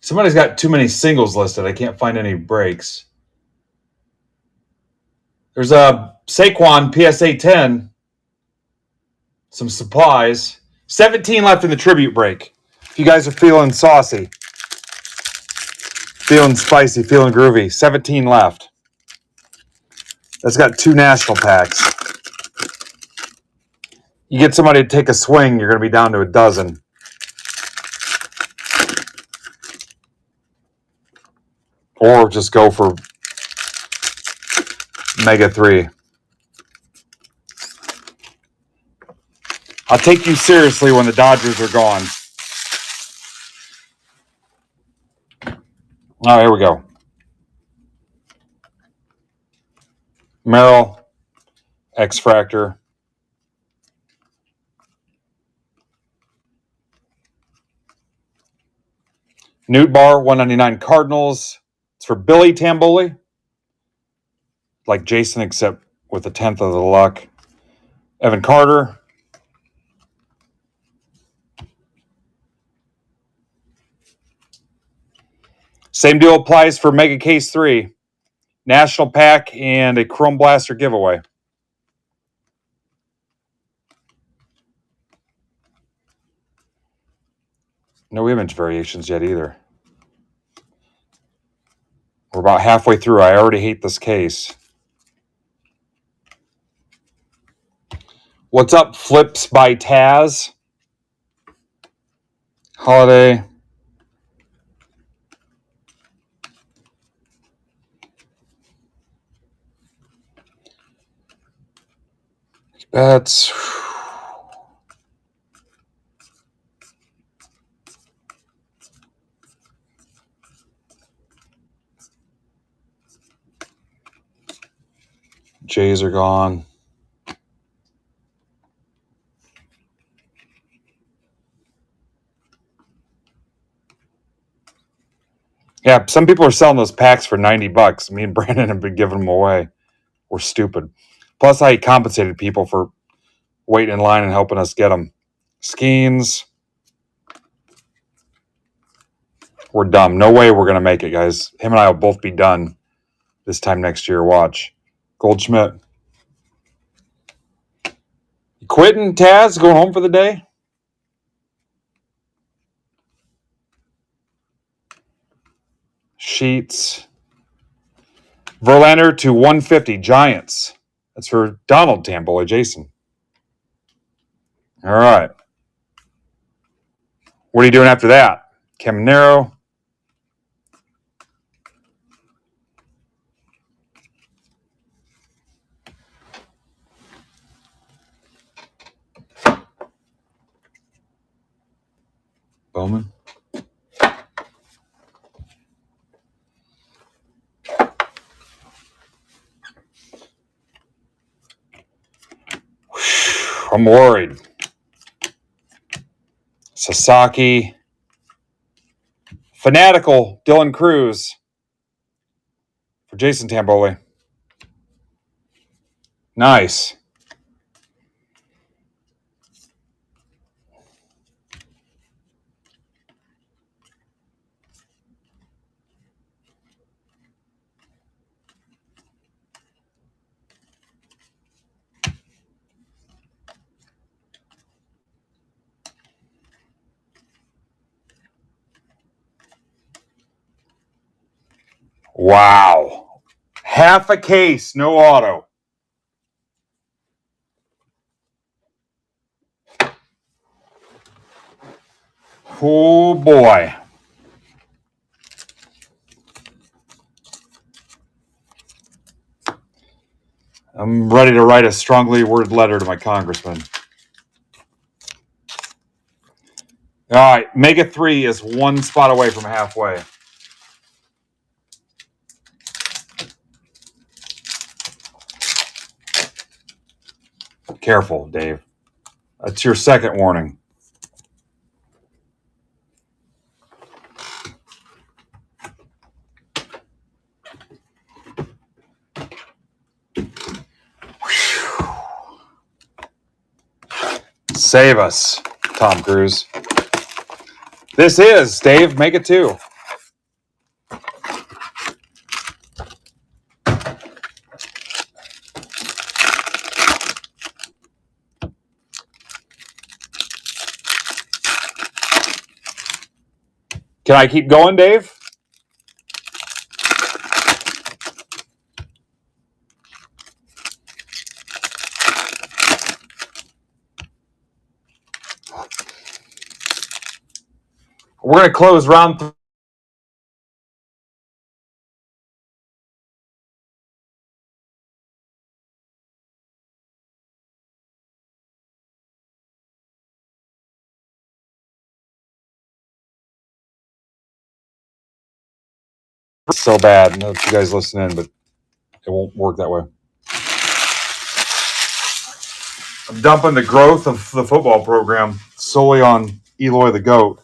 Somebody's got too many singles listed. I can't find any breaks. There's a Saquon PSA 10. Some supplies. 17 left in the tribute break. If you guys are feeling saucy, feeling spicy, feeling groovy, 17 left. That's got 2 national packs. You get somebody to take a swing, you're going to be down to a dozen. Or just go for Mega 3. I'll take you seriously when the Dodgers are gone. All right, here we go. Merrill, X-Fractor. Newt Bar, 199 Cardinals. It's for Billy Tamboli. Like Jason, except with a 10th of the luck. Evan Carter. Same deal applies for Mega Case 3. National Pack and a Chrome Blaster giveaway. No image variations yet either. We're about halfway through. I already hate this case. What's up, Flips by Taz? Holiday. That's... Jays are gone. Yeah, some people are selling those packs for $90. Me and Brandon have been giving them away. We're stupid. Plus, I compensated people for waiting in line and helping us get them. Skeens. We're dumb. No way we're going to make it, guys. Him and I will both be done this time next year. Watch. Goldschmidt. You quitting, Taz? Going home for the day? Sheets. Verlander to 150. Giants. That's for Donald Tamboli, Jason. All right. What are you doing after that? Caminero. Bowman. I'm worried. Sasaki. Fanatical Dylan Cruz for Jason Tamboli. Nice. Wow. Half a case, no auto. Oh boy. I'm ready to write a strongly worded letter to my congressman. All right, Mega 3 is one spot away from halfway. Careful, Dave. That's your second warning. Save us, Tom Cruise. This is, Dave, make it 2. Can I keep going, Dave? We're going to close round 3. So bad. I know if you guys listen in, but it won't work that way. I'm dumping the growth of the football program solely on Eloy the GOAT.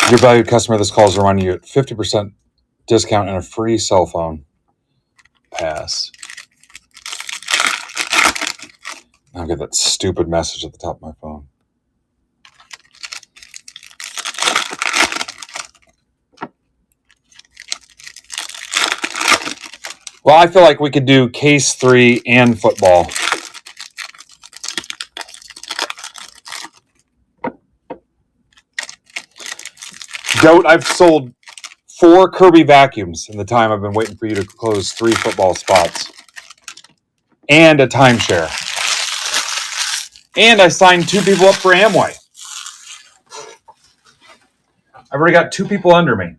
Your valued customer, this call is reminding you at 50% discount and a free cell phone. Pass. I'll get that stupid message at the top of my phone. Well, I feel like we could do case 3 and football. Goat, I've sold 4 Kirby vacuums in the time I've been waiting for you to close 3 football spots. And a timeshare. And I signed 2 people up for Amway. I've already got 2 people under me.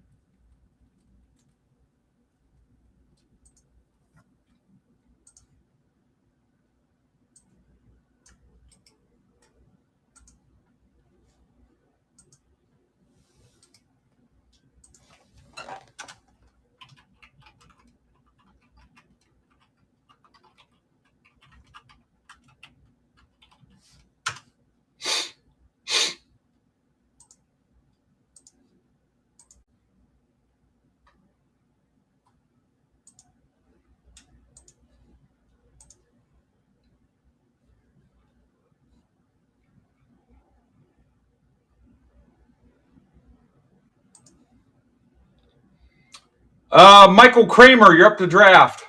Michael Kramer, you're up to draft.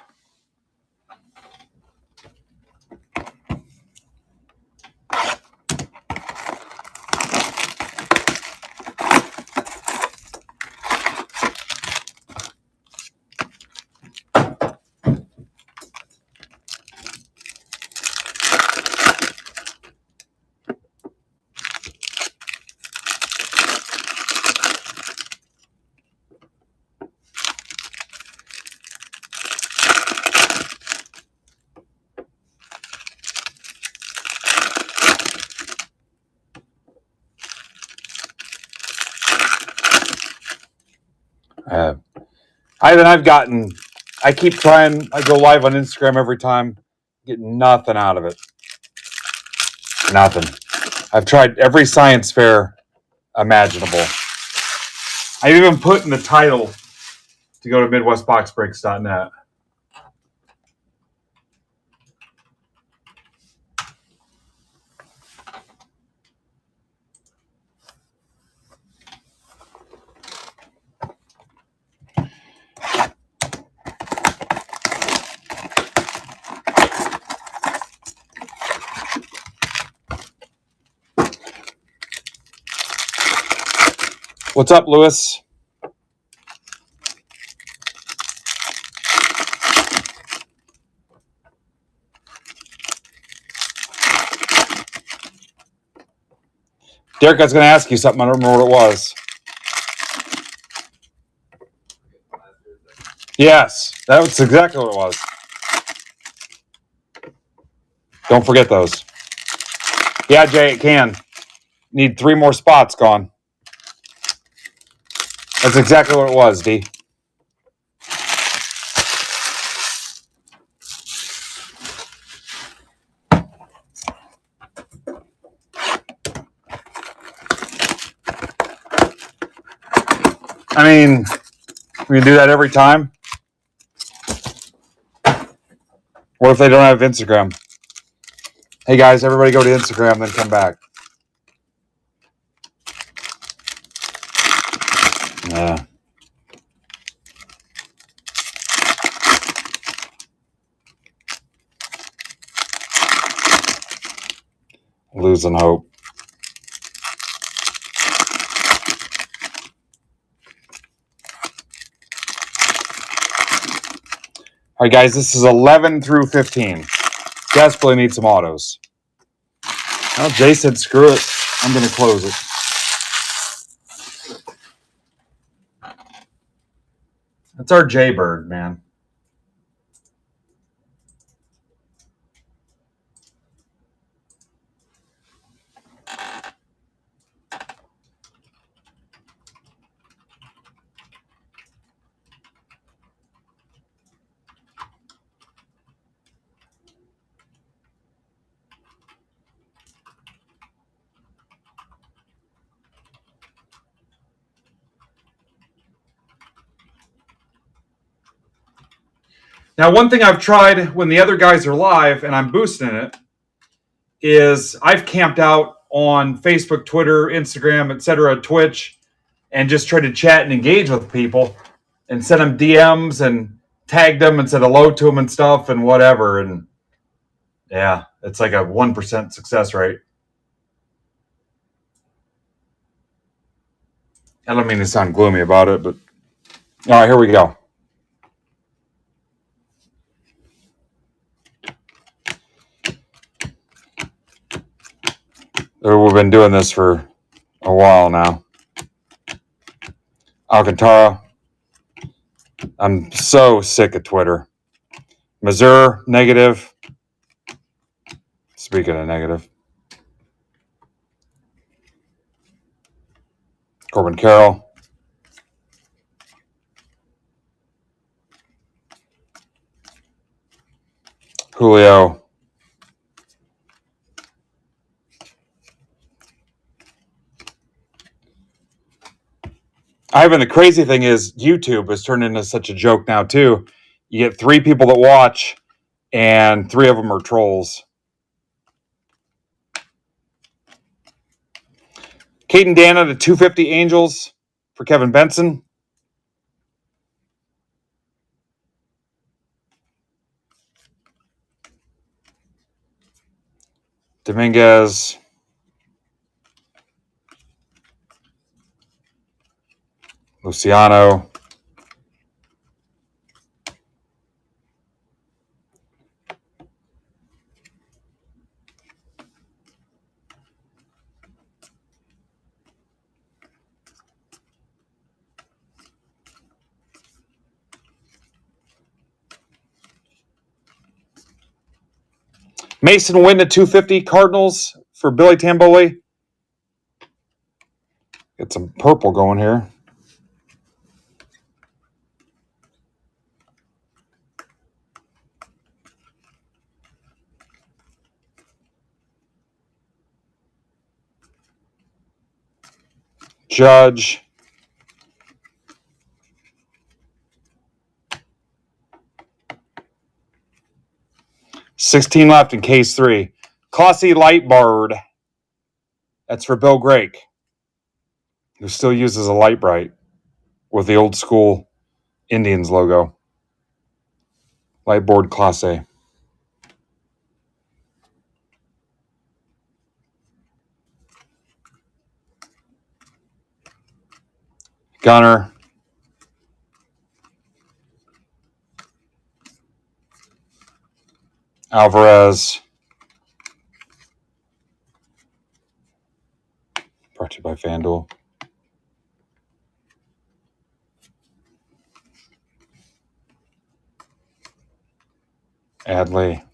I keep trying. I go live on Instagram every time. Get nothing out of it. Nothing. I've tried every science fair imaginable. I even put in the title to go to MidwestBoxBreaks.net. What's up, Lewis? Derek, I was going to ask you something. I don't remember what it was. Yes, that was exactly what it was. Don't forget those. Yeah, Jay, it can. Need 3 more spots gone. That's exactly what it was, D. I mean, we can do that every time. What if they don't have Instagram? Hey, guys, everybody go to Instagram, then come back. Yeah. Losing hope. All right, guys, this is 11 through 15. Desperately need some autos. Well, Jay said, screw it. I'm going to close it. That's our Jaybird, man. Now, one thing I've tried when the other guys are live and I'm boosting it is I've camped out on Facebook, Twitter, Instagram, etc., Twitch, and just tried to chat and engage with people and send them DMs and tagged them and said hello to them and stuff and whatever. And yeah, it's like a 1% success rate. I don't mean to sound gloomy about it, but all right, here we go. We've been doing this for a while now. Alcantara. I'm so sick of Twitter. Missouri, negative. Speaking of negative. Corbin Carroll. Julio. Ivan, the crazy thing is YouTube has turned into such a joke now, too. You get 3 people that watch, and 3 of them are trolls. Caden Dana to 250 Angels for Kevin Benson. Dominguez. Luciano. Mason Wynn to 250 Cardinals for Billy Tamboli. Get some purple going here. Judge. $16 left in case 3. Classy light barred. That's for Bill Grake, who still uses a light bright with the old school Indians logo. Light board Class A. Gunner. Alvarez. Brought to you by FanDuel. Adley.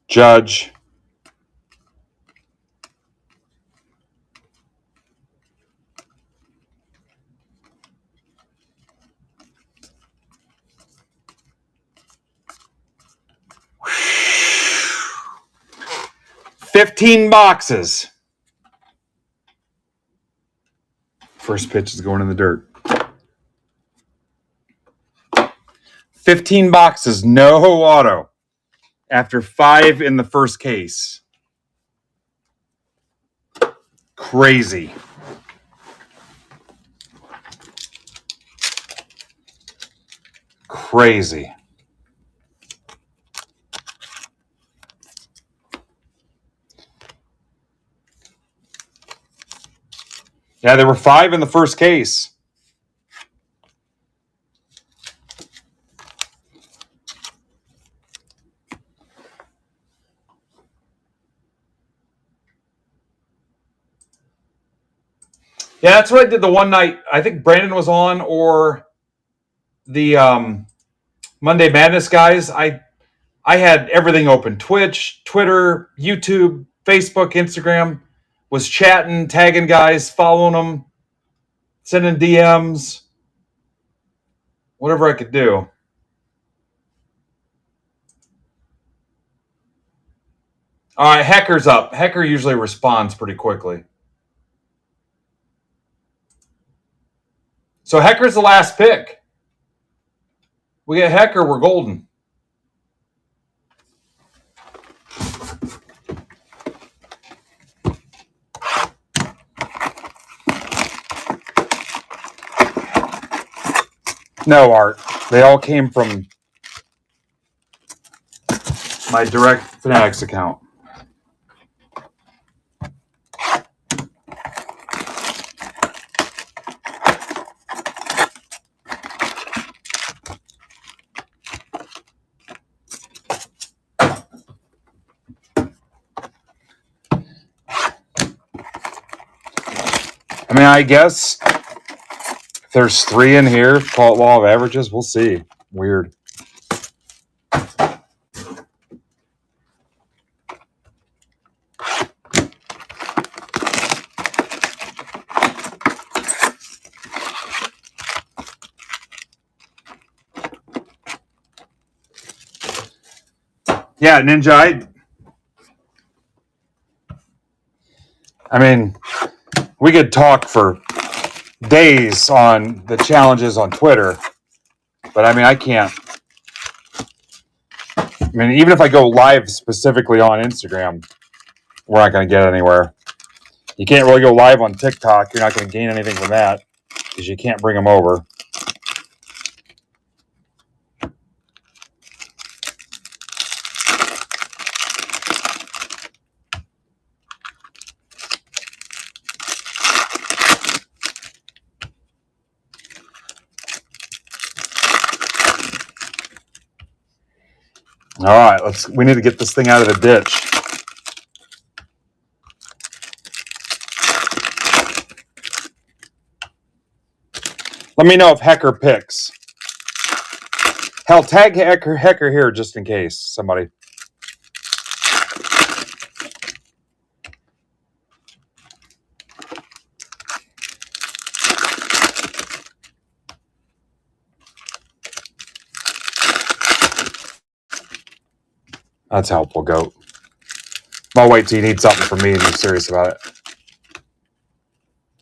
Judge. $15 boxes. First pitch is going in the dirt. 15 boxes, no auto. After 5 in the first case. Crazy. Crazy. Yeah, there were 5 in the first case. Yeah, that's what I did the one night. I think Brandon was on, or the Monday Madness guys. I had everything open. Twitch, Twitter, YouTube, Facebook, Instagram. Was chatting, tagging guys, following them, sending DMs. Whatever I could do. All right, Hecker's up. Hecker usually responds pretty quickly. So Hecker's the last pick. We get Hecker, we're golden. No, Art. They all came from my direct Fanatics account. I mean, I guess if there's 3 in here, call it law of averages, we'll see. Weird. Yeah, Ninja, I mean, we could talk for days on the challenges on Twitter, but I mean, I can't. I mean, even if I go live specifically on Instagram, we're not going to get anywhere. You can't really go live on TikTok. You're not going to gain anything from that because you can't bring them over. All right, we need to get this thing out of the ditch. Let me know if Hecker picks. Hell, tag Hecker here just in case, somebody. That's helpful, Goat. I'll wait till you need something from me and you're serious about it.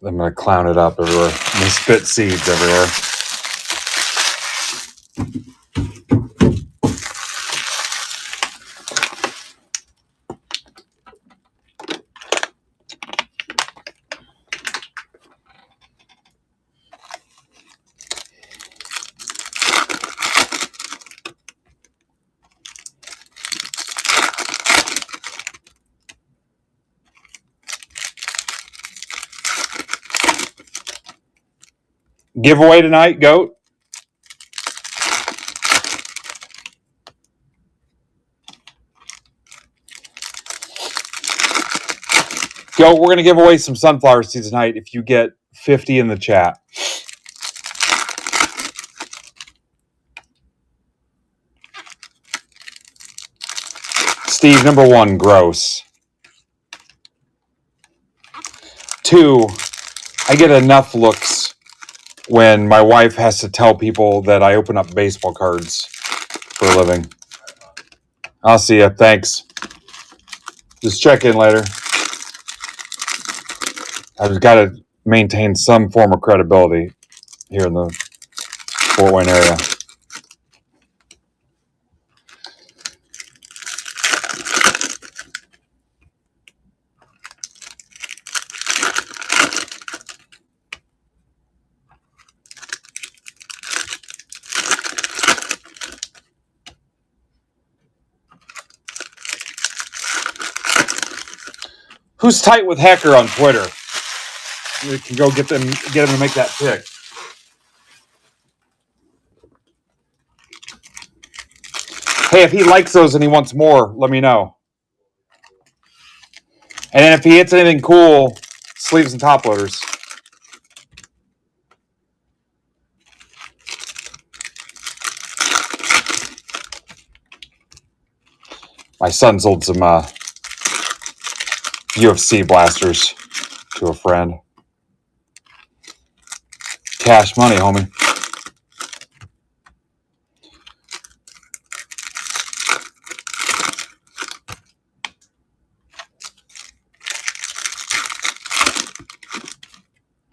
I'm going to clown it up everywhere. I'm going to spit seeds everywhere. Giveaway tonight, Goat. Goat, we're going to give away some sunflower seeds tonight if you get 50 in the chat. Steve, number 1, gross. 2, I get enough looks when my wife has to tell people that I open up baseball cards for a living. I'll see ya. Thanks. Just check in later. I've got to maintain some form of credibility here in the Fort Wayne area. Who's tight with Hecker on Twitter? We can go get him to make that pick. Hey, if he likes those and he wants more, let me know. And then if he hits anything cool, sleeves and top loaders. My son sold some UFC blasters to a friend. Cash money, homie.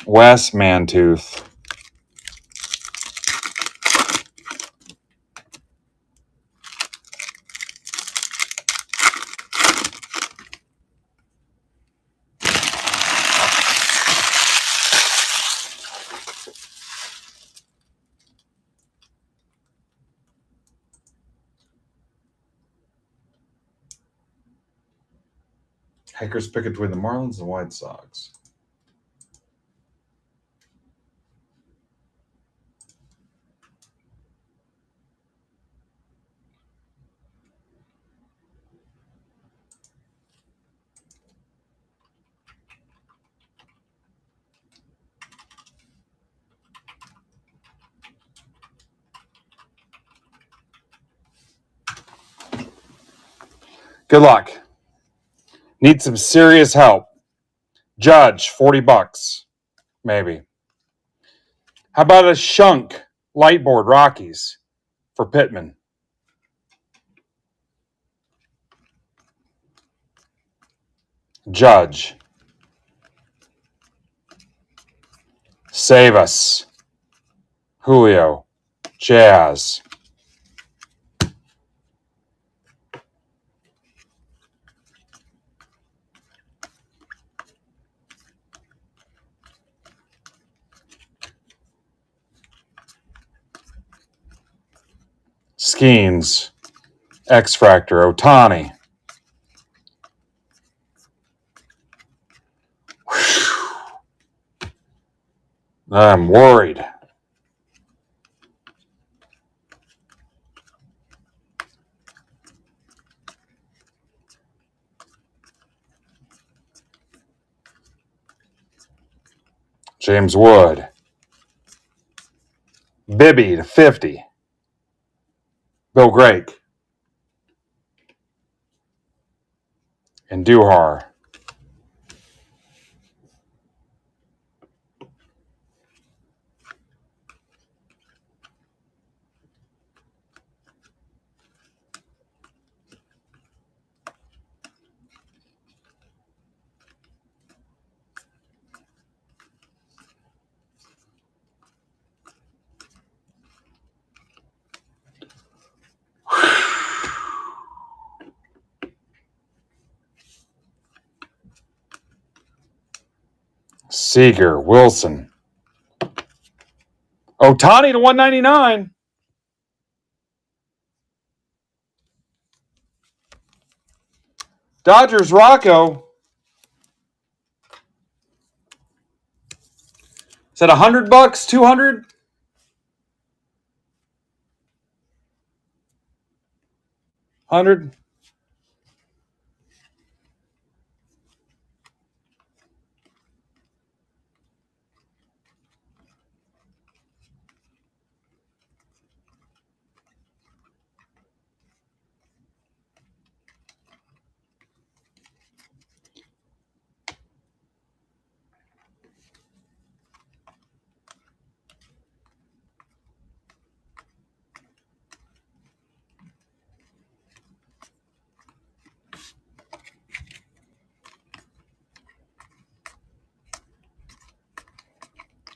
Wes Mantooth. Hecker's pick between the Marlins and White Sox. Good luck. Need some serious help. Judge, $40, maybe. How about a Shunk Lightboard Rockies for Pittman? Judge. Save us. Julio. Jazz. Skeens. X-Fractor. Ohtani. I'm worried. James Wood. Bibby to 50. Bill Grake. And Duhar. Seager, Wilson. Ohtani to 199. Dodgers, Rocco. Is that $100? 200? $100?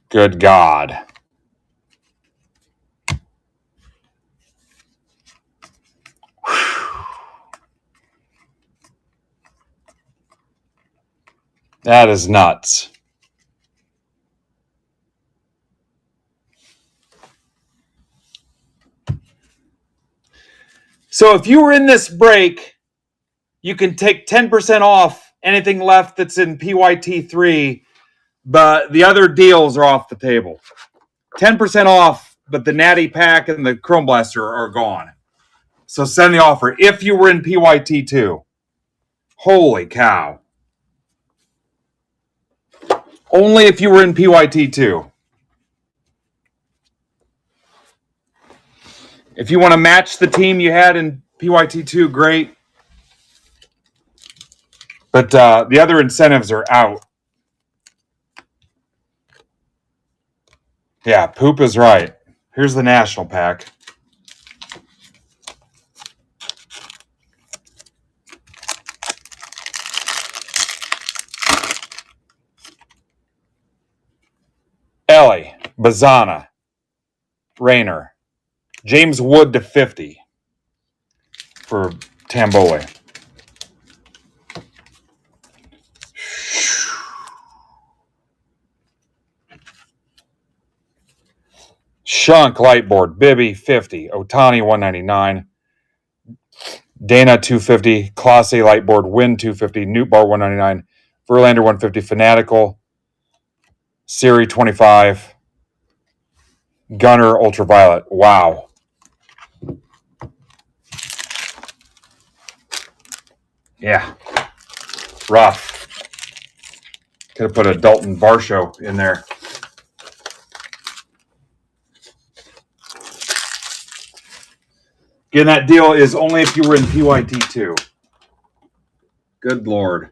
Good God. That is nuts. So if you were in this break, you can take 10% off anything left that's in PYT3, but the other deals are off the table. 10% off, but the Natty Pack and the Chrome Blaster are gone. So send the offer if you were in PYT2. Holy cow. Only if you were in PYT2. If you want to match the team you had in PYT2, great. But the other incentives are out. Yeah, Poop is right. Here's the National Pack. Ellie, Bazana, Rayner, James Wood to 50 for Tamboli. Shunk Lightboard, Bibby 50, Ohtani 199, Dana 250, Classe Lightboard, Win 250, Newt Bar 199, Verlander 150, Fanatical, Siri 25, Gunner Ultraviolet. Wow. Yeah. Rough. Could have put a Dalton Varsho in there. Again, that deal is only if you were in PYT2. Good Lord.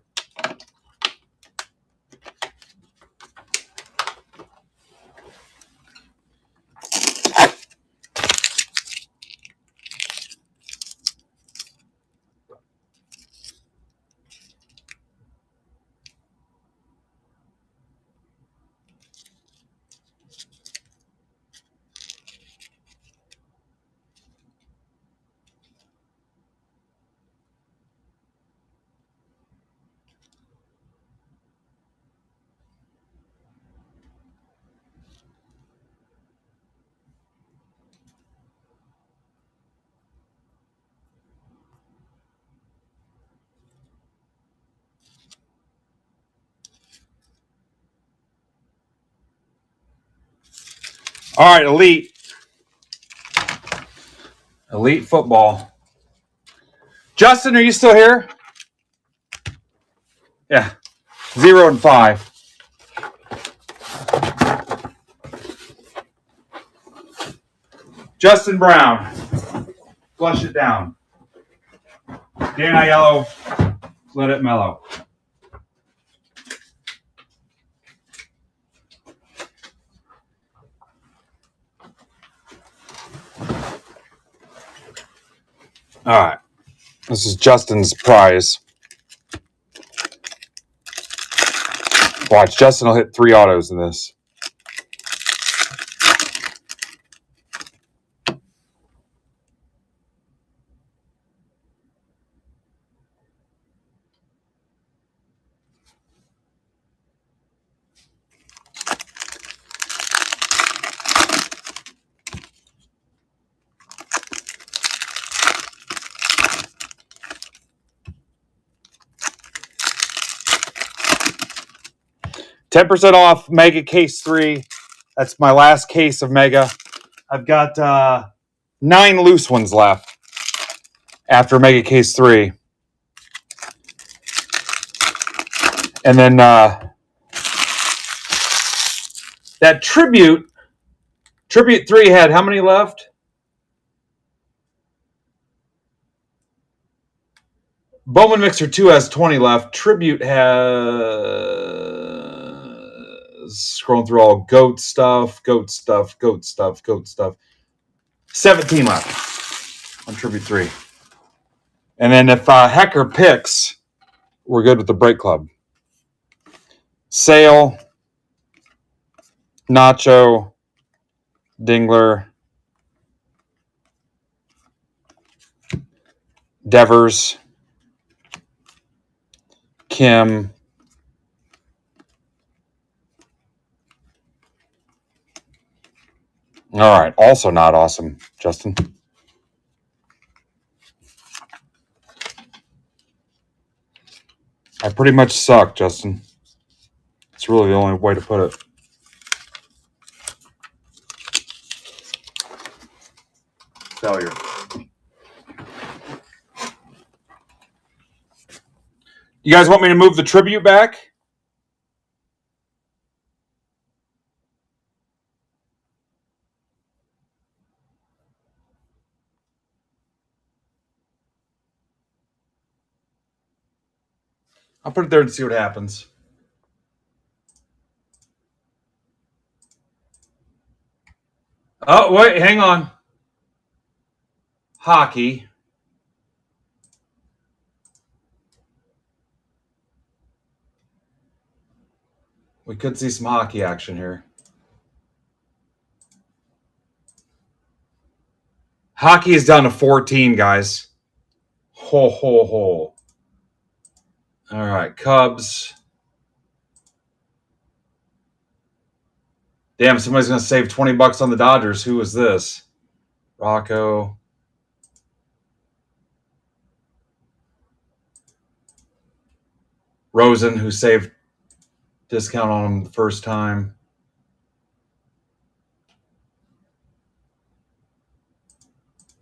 All right, Elite. Elite football. Justin, are you still here? Yeah. 0 and 5. Justin Brown. Flush it down. Dan Aiello. Let it mellow. All right. This is Justin's prize. Watch, Justin will hit 3 autos in this. 10% off Mega Case 3. That's my last case of Mega. I've got 9 loose ones left after Mega Case 3. And then that Tribute 3 had how many left? Bowman Mixer 2 has 20 left. Tribute has... Scrolling through all goat stuff. 17 left on Tribute 3. And then if Hecker picks, we're good with the Break Club. Sale, Nacho, Dingler, Devers, Kim, all right, also not awesome, Justin. I pretty much suck, Justin. It's really the only way to put it. Failure. You guys want me to move the Tribute back? I'll put it there and see what happens. Oh, wait, hang on. Hockey. We could see some hockey action here. Hockey is down to 14, guys. Ho, ho, ho. All right, Cubs. Damn, somebody's going to save $20 on the Dodgers. Who is this? Rocco. Rosen, who saved discount on him the first time.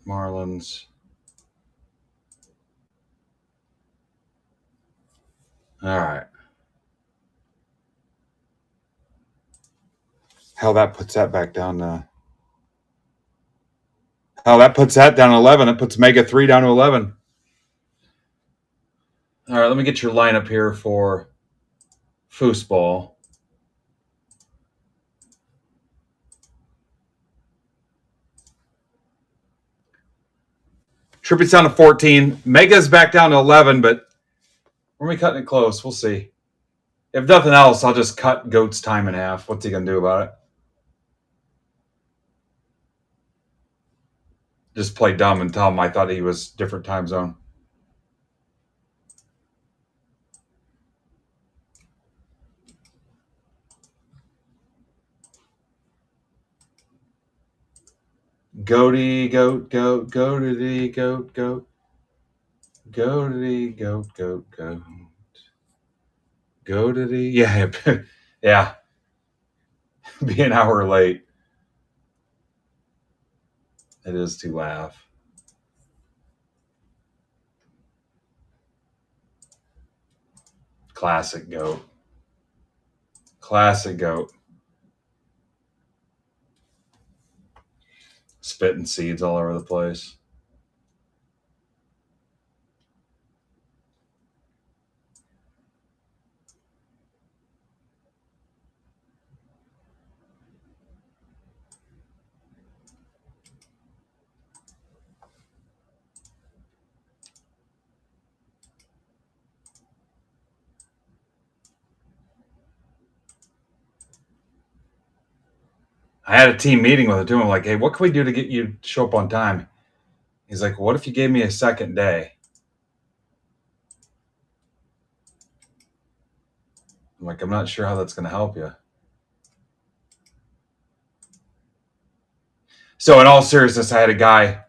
Marlins. All right. Hell, that puts that back down to... Hell, that puts that down to 11. It puts Mega 3 down to 11. All right, let me get your lineup here for foosball. Tribute's down to 14. Mega's back down to 11, but we're going to be cutting it close. We'll see. If nothing else, I'll just cut Goat's time in half. What's he going to do about it? Just play dumb and tell him I thought he was different time zone. Goaty, goat, goat, goatity, goat, goat. Goatity, goat, goat, goat. Goatity. Yeah, yeah. Be an hour late. It is to laugh. Classic goat. Classic goat. Spitting seeds all over the place. I had a team meeting with him. I'm like, hey, what can we do to get you to show up on time? He's like, what if you gave me a second day? I'm like, I'm not sure how that's going to help you. So in all seriousness, I had a guy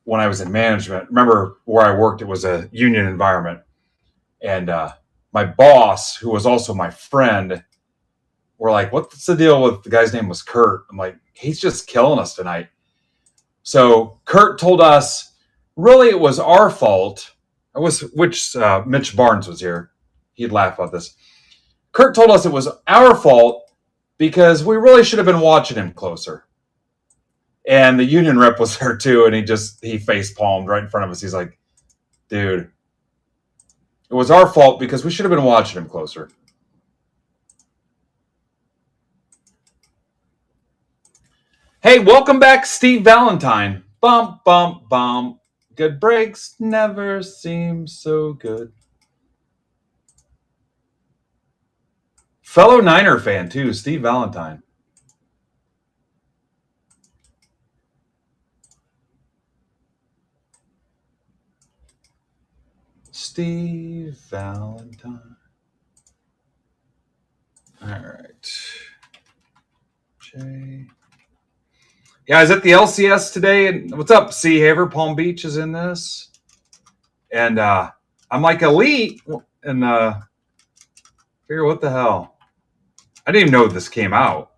when I was in management. Remember where I worked, it was a union environment. And my boss, who was also my friend, were like, what's the deal with the guy's name was Kurt? I'm like, he's just killing us tonight. So Kurt told us, really, it was our fault. Mitch Barnes was here. He'd laugh about this. Kurt told us it was our fault because we really should have been watching him closer. And the union rep was there too, and he face palmed right in front of us. He's like, dude, it was our fault because we should have been watching him closer. Hey, welcome back, Steve Valentine. Bump, bump, bump. Good breaks never seem so good. Fellow Niner fan, too, Steve Valentine. Steve Valentine. All right. Jay. Yeah, I was at the LCS today. And what's up, C. Haver? Palm Beach is in this. And I'm like, elite. And figure, what the hell? I didn't even know this came out.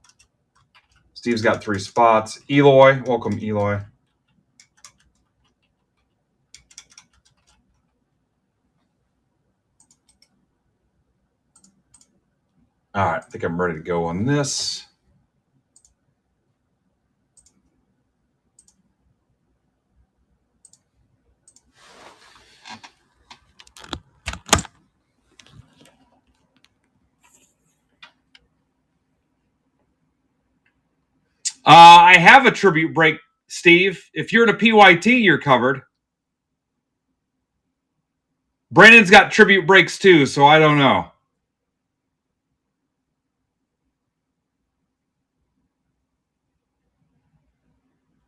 Steve's got 3 spots. Eloy. Welcome, Eloy. All right, I think I'm ready to go on this. I have a tribute break, Steve. If you're in a PYT, you're covered. Brandon's got tribute breaks too, so I don't know.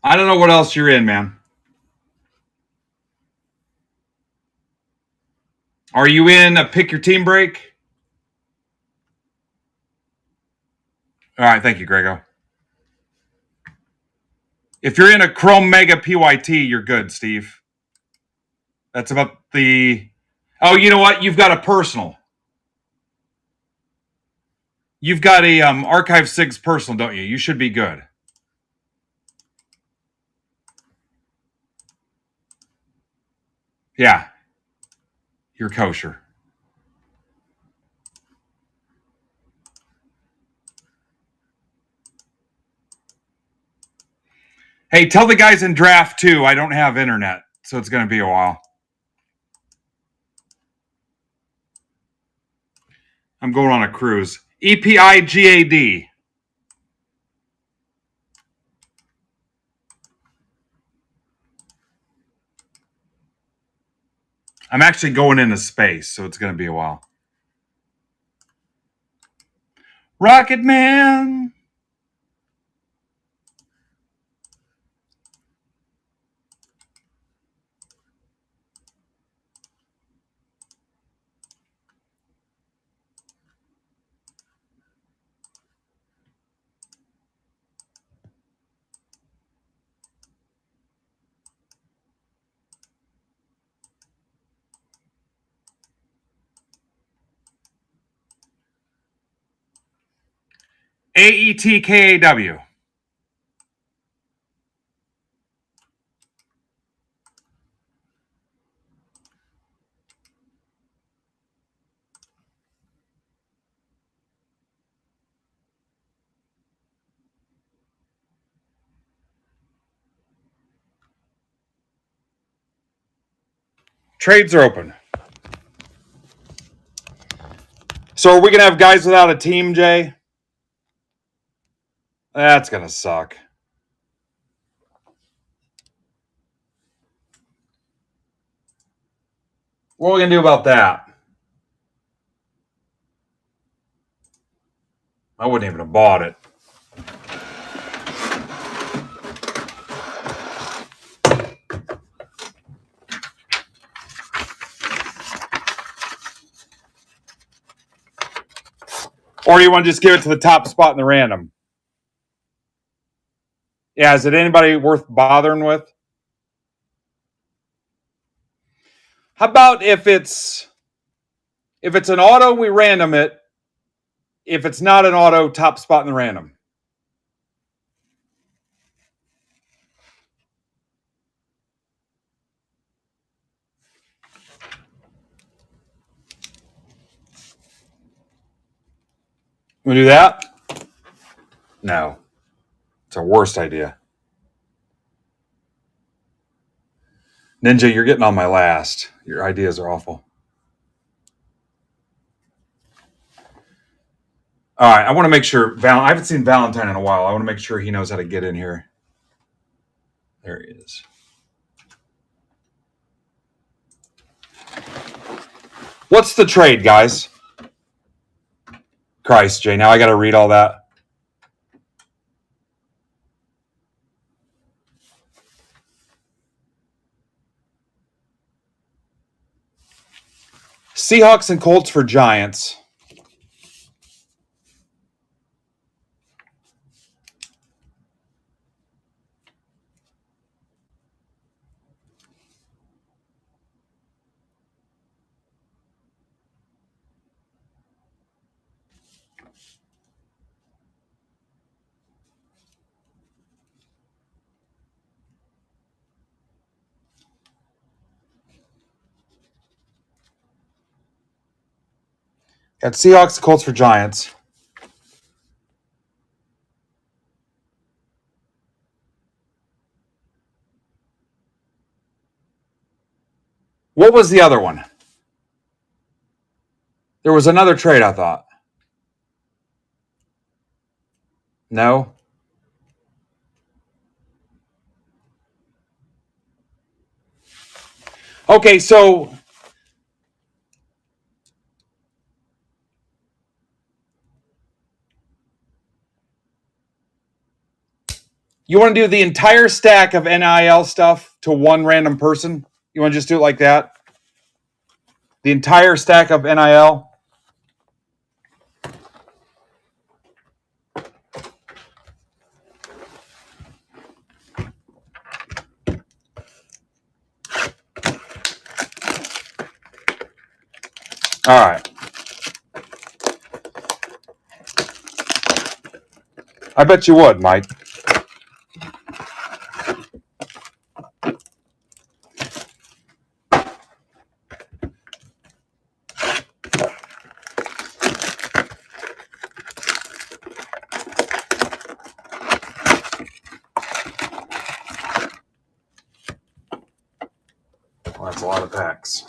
I don't know what else you're in, man. Are you in a pick your team break? All right, thank you, Grego. If you're in a Chrome Mega PYT, you're good, Steve. That's about the... Oh, you know what? You've got a personal. You've got a Archive SIGs personal, don't you? You should be good. Yeah. You're kosher. Hey, tell the guys in draft, too, I don't have internet, so it's going to be a while. I'm going on a cruise. EPIGAD. I'm actually going into space, so it's going to be a while. Rocket Man. AETKAW. Trades are open. So are we going to have guys without a team, Jay? That's going to suck. What are we going to do about that? I wouldn't even have bought it. Or do you want to just give it to the top spot in the random? Yeah, is it anybody worth bothering with? How about if it's an auto, we random it. if it's not an auto, top spot in the random. We do that? No. It's our worst idea. Ninja, you're getting on my last. Your ideas are awful. All right, I want to make sure. I haven't seen Valentine in a while. I want to make sure he knows how to get in here. There he is. What's the trade, guys? Christ, Jay. Now I got to read all that. Seahawks and Colts for Giants. Got Seahawks and Colts for Giants. What was the other one? There was another trade, I thought. No? Okay, so you want to do the entire stack of NIL stuff to one random person? You want to just do it like that? The entire stack of NIL? All right. I bet you would, Mike. Well, that's a lot of packs.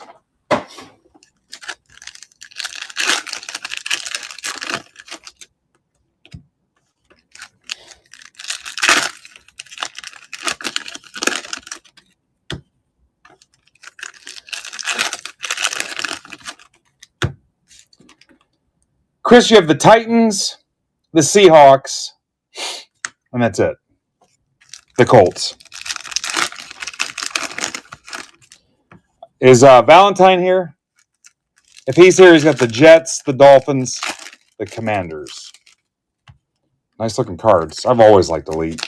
Chris, you have the Titans, the Seahawks, and that's it. The Colts. Is Valentine here? If he's here, he's got the Jets, the Dolphins, the Commanders. Nice looking cards. I've always liked Elite.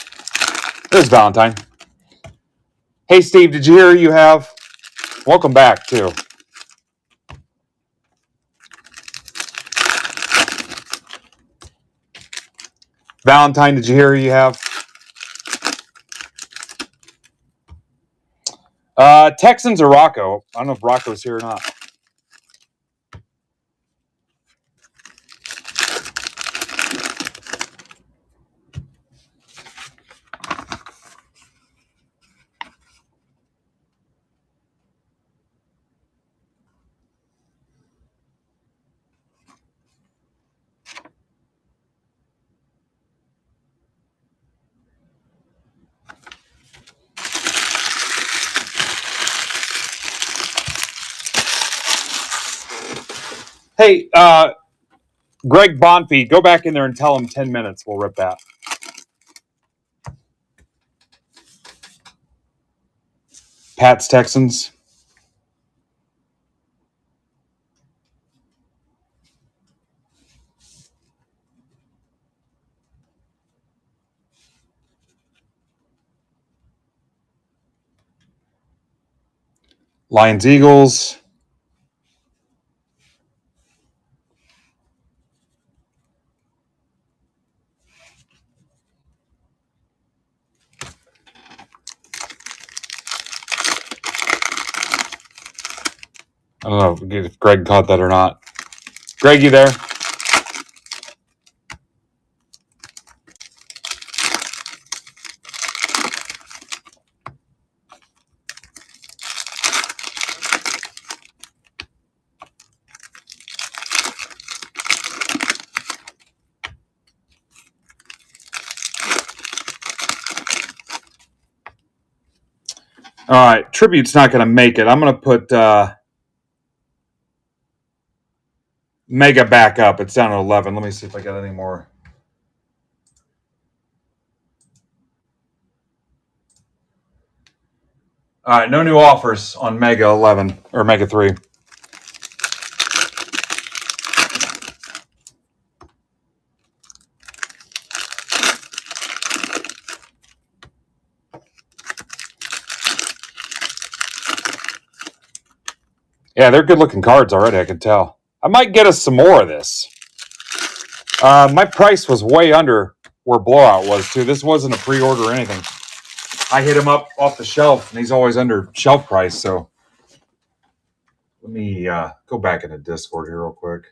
There's Valentine. Hey, Steve, did you hear you have? Welcome back, too. Valentine, did you hear you have? Texans or Rocco? I don't know if Rocco's here or not. Hey, Greg Bonfeed, go back in there and tell him 10 minutes. We'll rip that. Pats, Texans. Lions, Eagles. I don't know if Greg caught that or not. Greg, you there? All right, Tribute's not going to make it. I'm going to put Mega back up. It's down to 11. Let me see if I got any more. All right, no new offers on Mega 11 or Mega 3. Yeah, they're good-looking cards already, I can tell. I might get us some more of this. My price was way under where Blowout was, too. This wasn't a pre-order or anything. I hit him up off the shelf, and he's always under shelf price, so... Let me go back into Discord here real quick.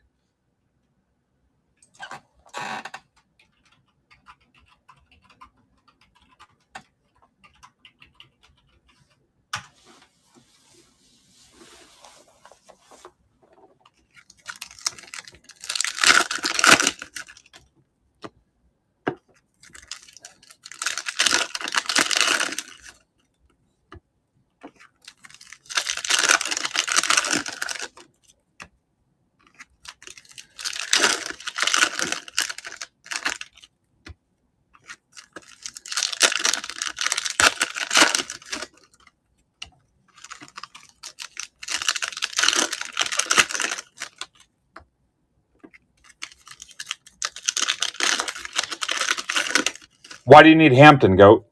Why do you need Hampton, Goat?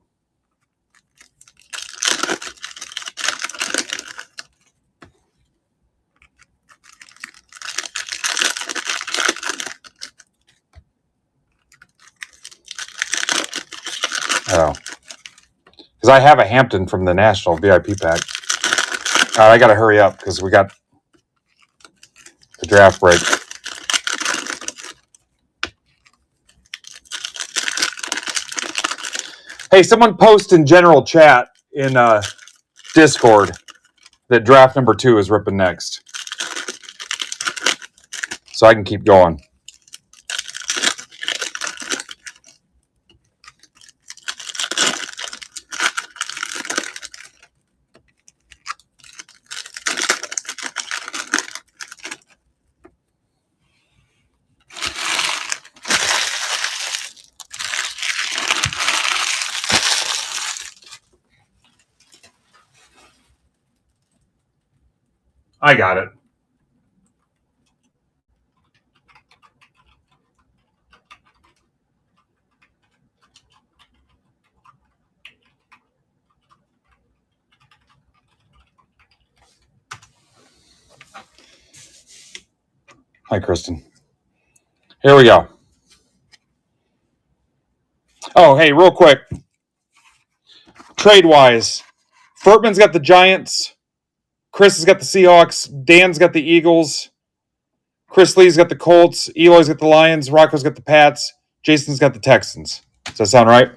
Oh. Because I have a Hampton from the National VIP pack. All right, I got to hurry up because we got the draft break. Hey, someone post in general chat in Discord that draft number 2 is ripping next. So I can keep going. I got it. Hi, Kristen. Here we go. Oh, hey, real quick. Trade-wise, Furtman's got the Giants. Chris has got the Seahawks. Dan's got the Eagles. Chris Lee's got the Colts. Eloy's got the Lions. Rocco's got the Pats. Jason's got the Texans. Does that sound right?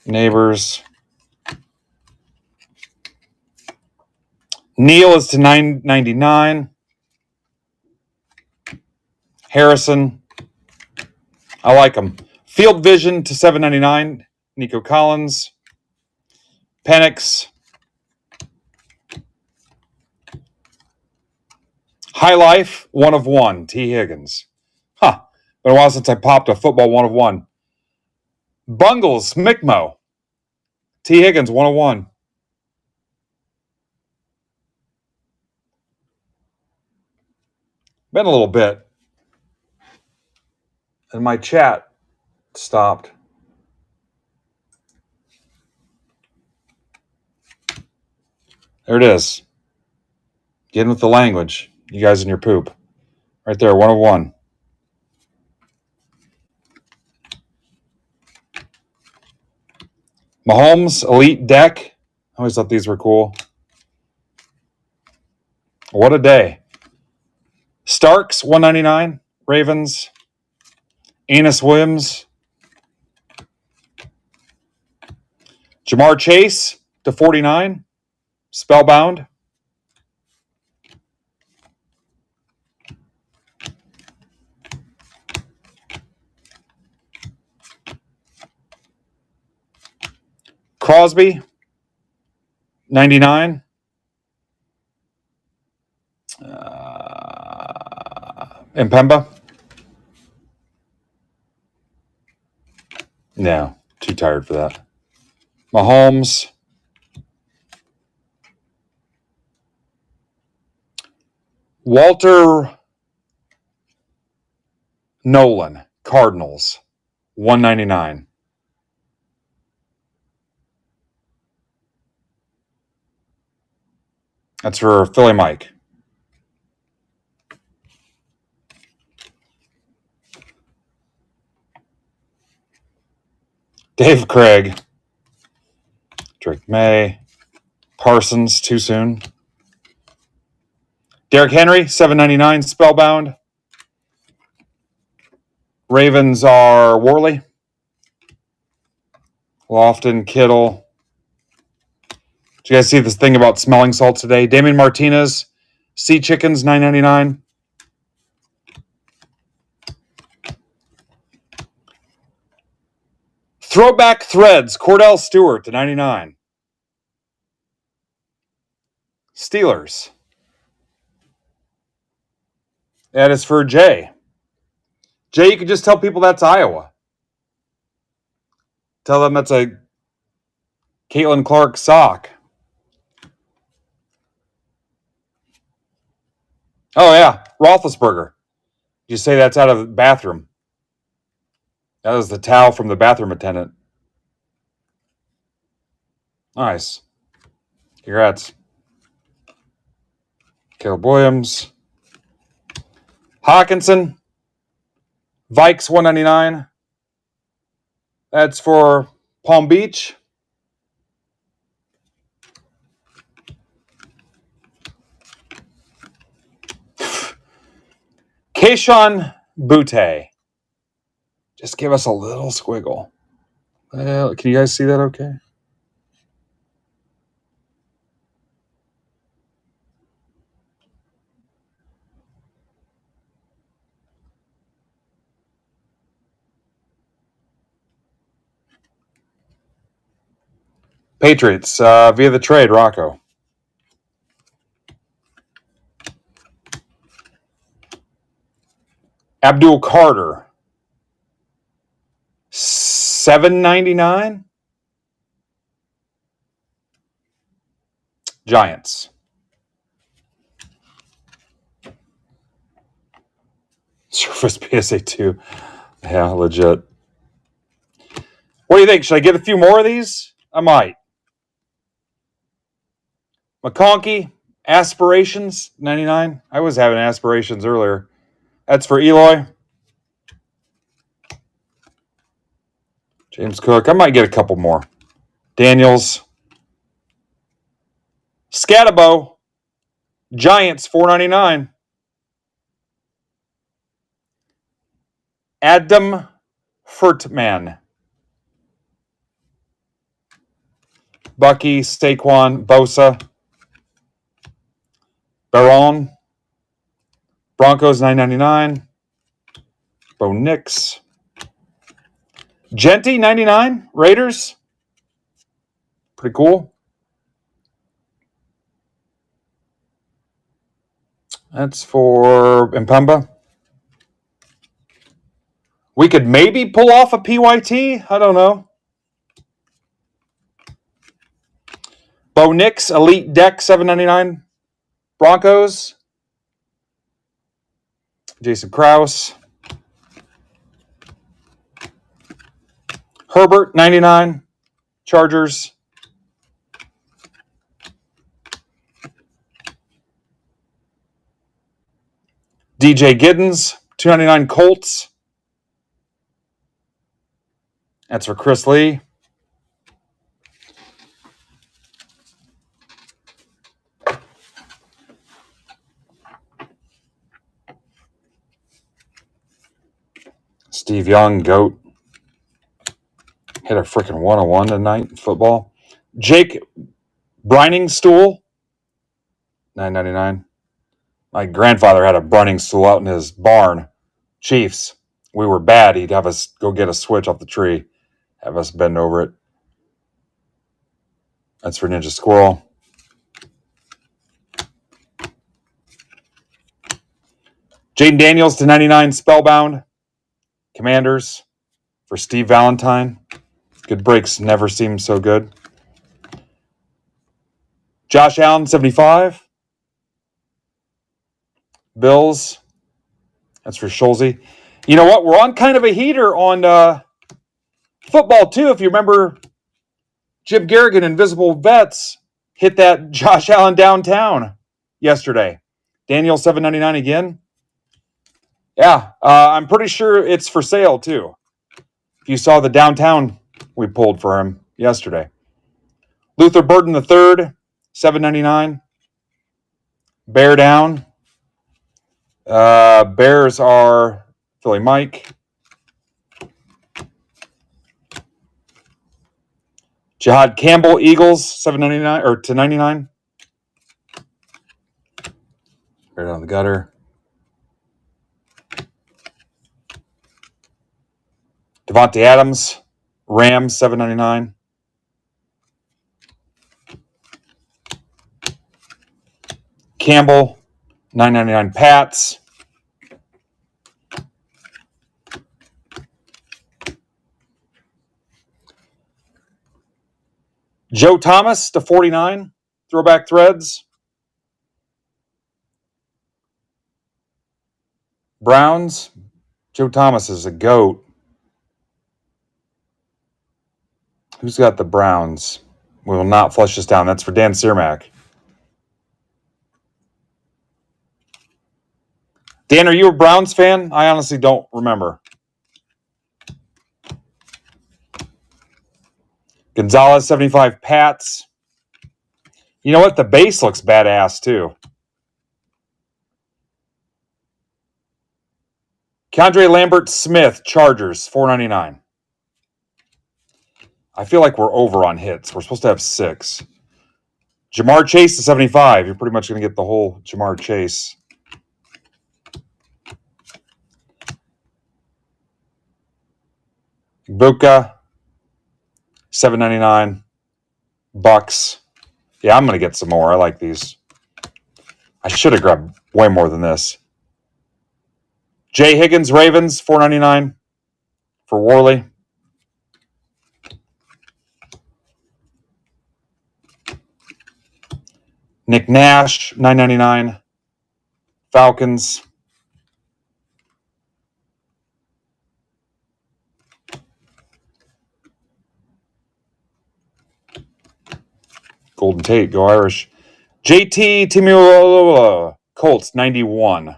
Neighbors. Neil is to 999. Harrison. I like him. Field Vision to 799. Nico Collins. Penix. High Life, 1 of 1. T. Higgins. Huh. Been a while since I popped a football 1 of 1. Bungles, Mickmo. T. Higgins, 1 of 1. Been a little bit. And my chat stopped. There it is. Getting with the language. You guys in your poop. Right there, 1 of 1. Mahomes, Elite Deck. I always thought these were cool. What a day. Starks, 199. Ravens. Enos Williams. Jamar Chase to 49. Spellbound. Crosby, 99. Mpemba. No, too tired for that. Mahomes. Walter Nolan, Cardinals, 199. That's for Philly Mike. Dave Craig. Drake May. Parsons, too soon. Derrick Henry, 799. Spellbound. Ravens are Worley. Lofton, Kittle. Did you guys see this thing about smelling salts today? Damian Martinez, Sea Chickens, $9.99. Throwback Threads, Cordell Stewart to 99. Steelers. That is for Jay. Jay, you can just tell people that's Iowa. Tell them that's a Caitlin Clark sock. Oh, yeah. Roethlisberger. You say that's out of the bathroom. That was the towel from the bathroom attendant. Nice. Congrats. Caleb Williams. Hawkinson. Vikes, $199. That's for Palm Beach. Keishon Butte. Just give us a little squiggle. Well, can you guys see that okay? Patriots, via the trade, Rocco. Abdul Carter, $7.99. Giants. Surface PSA 2. Yeah, legit. What do you think? Should I get a few more of these? I might. McConkey, Aspirations, 99. I was having aspirations earlier. That's for Eloy. James Cook. I might get a couple more. Daniels. Scatabo. Giants, $4.99. Adam Furtman. Bucky, Saquon, Bosa. Baron. Broncos, $9.99. Bo Nix. Genty, $99. Raiders. Pretty cool. That's for Mpemba. We could maybe pull off a PYT. I don't know. Bo Nix, Elite Deck, $7.99. Broncos. Jason Krause. Herbert, $99. Chargers. DJ Giddens, $2.99. Colts. That's for Chris Lee. Steve Young, GOAT. Hit a freaking 101 tonight in football. Jake Briningstool, $9.99. My grandfather had a Browning stool out in his barn. Chiefs. We were bad. He'd have us go get a switch off the tree, have us bend over it. That's for Ninja Squirrel. Jaden Daniels to 99, Spellbound. Commanders for Steve Valentine. Good breaks never seem so good. Josh Allen, 75. Bills. That's for Schulze. You know what? We're on kind of a heater on football, too. If you remember, Jim Garrigan, Invisible Vets, hit that Josh Allen downtown yesterday. Daniel, $7.99 again. Yeah, I'm pretty sure it's for sale, too. If you saw the downtown we pulled for him yesterday. Luther Burden III, $7.99. Bear down. Bears are Philly Mike. Jihad Campbell, Eagles, $7.99 or to 99. Right down the gutter. Devontae Adams, Rams, $7.99. Campbell, $9.99. Pats. Joe Thomas to 49. Throwback Threads. Browns. Joe Thomas is a GOAT. Who's got the Browns? We will not flush this down. That's for Dan Cermak. Dan, are you a Browns fan? I honestly don't remember. Gonzalez, 75. Pats. You know what? The base looks badass, too. Keandre Lambert Smith, Chargers, $4.99. I feel like we're over on hits. We're supposed to have 6. Jamar Chase to 75. You're pretty much going to get the whole Jamar Chase. Buka, $7.99. Bucks. Yeah, I'm going to get some more. I like these. I should have grabbed way more than this. Jay Higgins, Ravens, $4.99 for Worley. Nick Nash, $9.99. Falcons. Golden Tate, go Irish. JT Timulola, Colts, 91.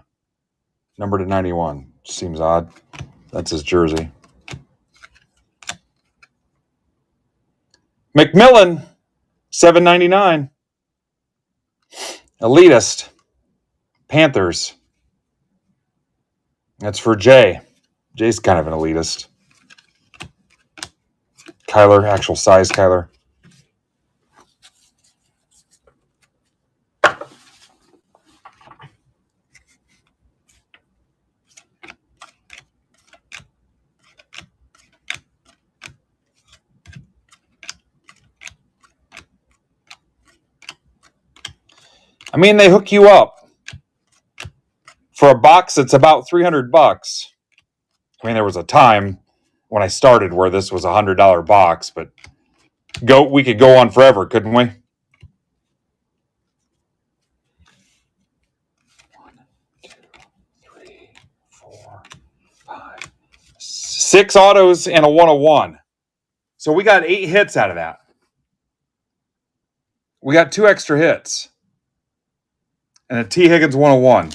Number to 91. Seems odd. That's his jersey. McMillan, $7.99. Elitist. Panthers. That's for Jay. Jay's kind of an elitist. Kyler, actual size Kyler. I mean, they hook you up for a box that's about $300. I mean, there was a time when I started where this was a $100 box, but we could go on forever, couldn't we? 1, 2, 3, 4, 5, 6 autos and a 101. So we got 8 hits out of that. We got 2 extra hits. And a T. Higgins 101.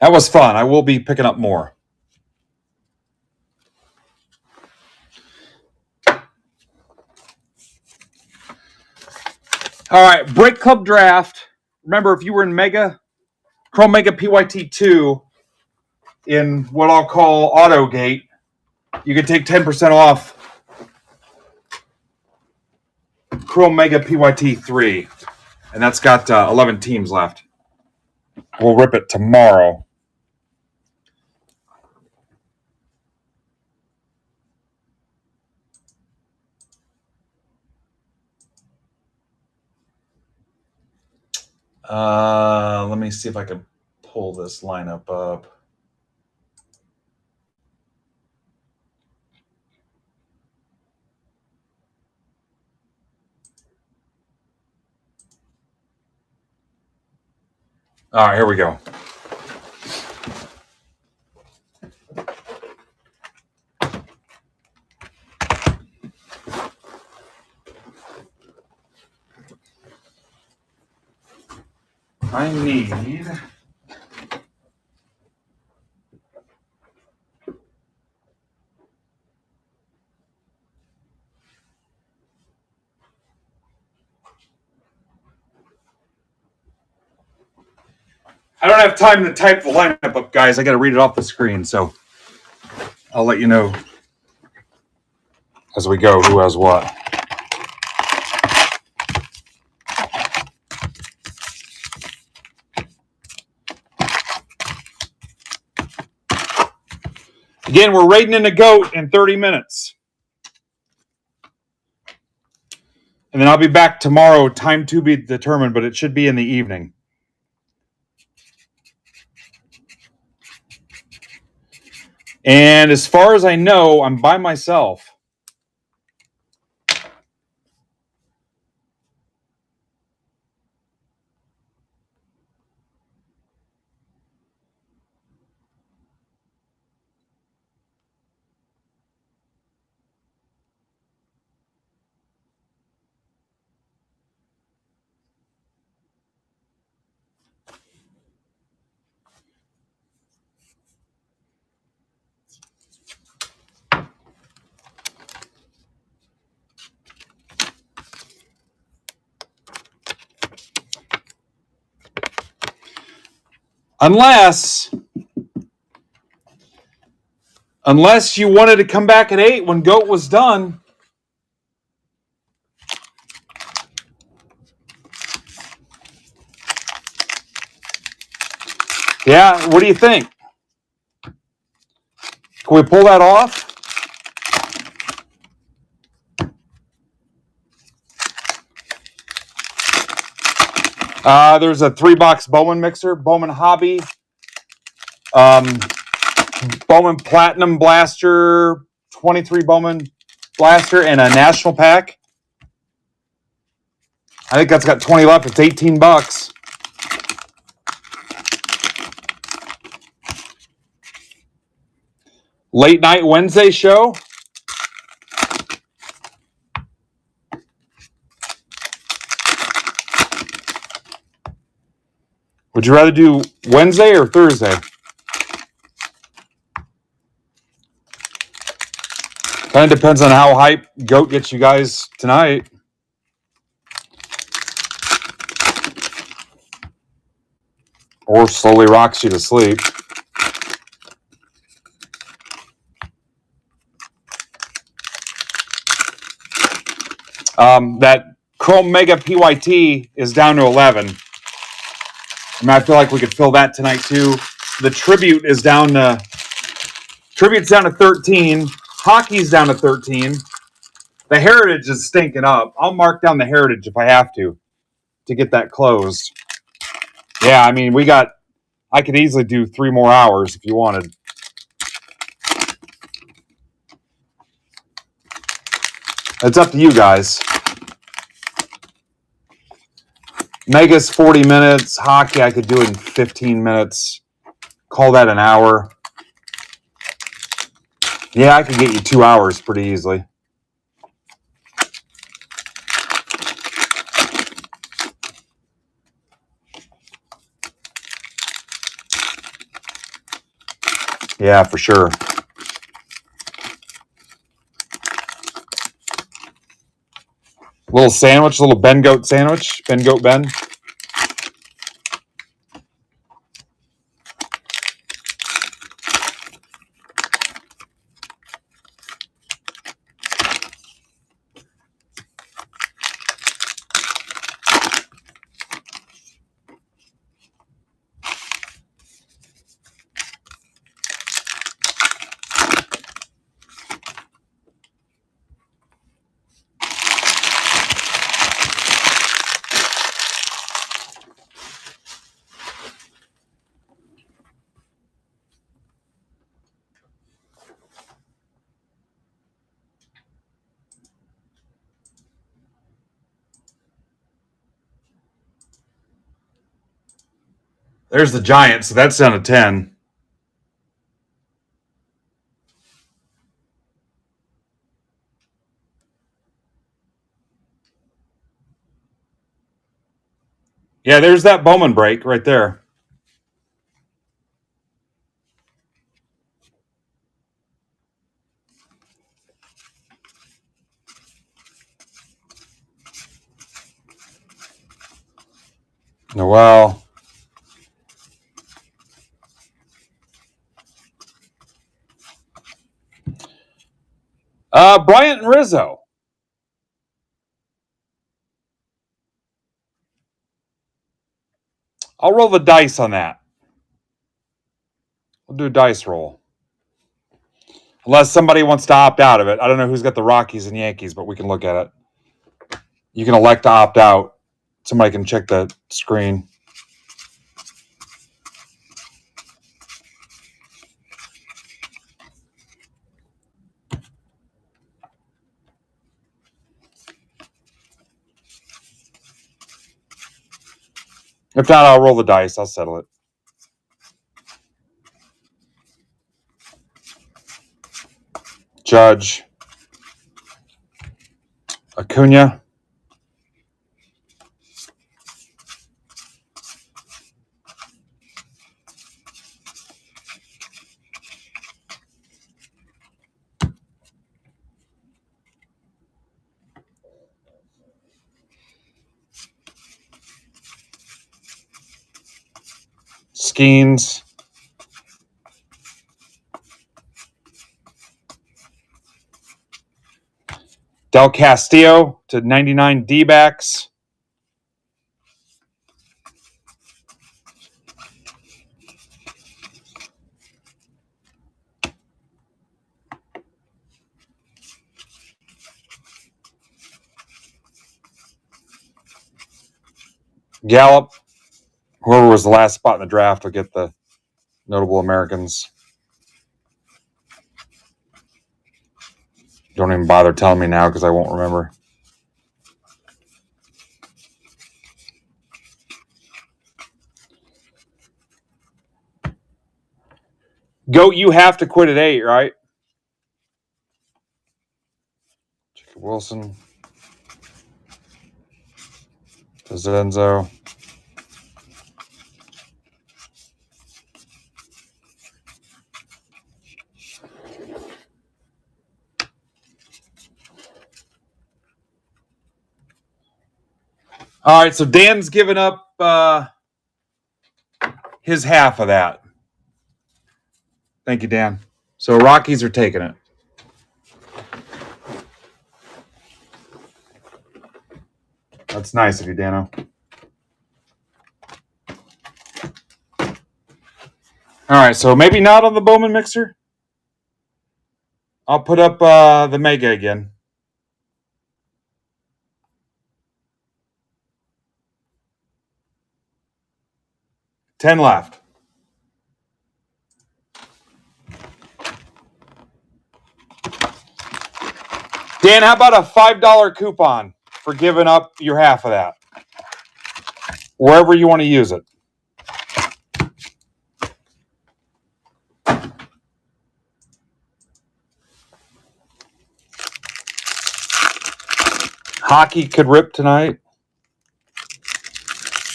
That was fun. I will be picking up more. All right, Break Club Draft. Remember, if you were in Chrome Mega PYT2 in what I'll call AutoGate, you can take 10% off Chrome Mega PYT3. And that's got 11 teams left. We'll rip it tomorrow. Let me see if I can pull this lineup up. All right, here we go. I need... I don't have time to type the lineup up, guys. I got to read it off the screen, so I'll let you know as we go who has what. Again, we're raiding in a goat in 30 minutes. And then I'll be back tomorrow, time to be determined, but it should be in the evening. And as far as I know, I'm by myself. Unless you wanted to come back at 8 when GOAT was done. Yeah, what do you think? Can we pull that off? There's a 3-box Bowman mixer, Bowman Hobby, Bowman Platinum Blaster, 23 Bowman Blaster, and a National Pack. I think that's got 20 left. It's $18. Late night Wednesday show. Would you rather do Wednesday or Thursday? Kind of depends on how hype GOAT gets you guys tonight. Or slowly rocks you to sleep. That Chrome Mega PYT is down to 11. I mean, I feel like we could fill that tonight too. The Tribute is down to... Tribute's down to 13. Hockey's down to 13. The Heritage is stinking up. I'll mark down the Heritage if I have to get that closed. Yeah, I mean, I could easily do 3 more hours if you wanted. It's up to you guys. Mega's 40 minutes. Hockey, I could do it in 15 minutes. Call that an hour. Yeah, I could get you 2 hours pretty easily. Yeah, for sure. Little sandwich, little Ben Goat sandwich. Ben Goat Ben. There's the Giants, so that's down to 10. Yeah, there's that Bowman break right there. Noel. Bryant and Rizzo. I'll roll the dice on that. We'll do a dice roll. Unless somebody wants to opt out of it. I don't know who's got the Rockies and Yankees, but we can look at it. You can elect to opt out. Somebody can check the screen. If not, I'll roll the dice. I'll settle it. Judge. Acuna. Skeens. Del Castillo to 99 D-backs. Gallup. Whoever was the last spot in the draft will get the notable Americans. Don't even bother telling me now because I won't remember. Goat, you have to quit at 8, right? Jacob Wilson. Enzo. All right, so Dan's giving up his half of that. Thank you, Dan. So Rockies are taking it. That's nice of you, Dano. All right, so maybe not on the Bowman mixer. I'll put up the Mega again. $10 left. Dan, how about a $5 coupon for giving up your half of that? Wherever you want to use it. Hockey could rip tonight.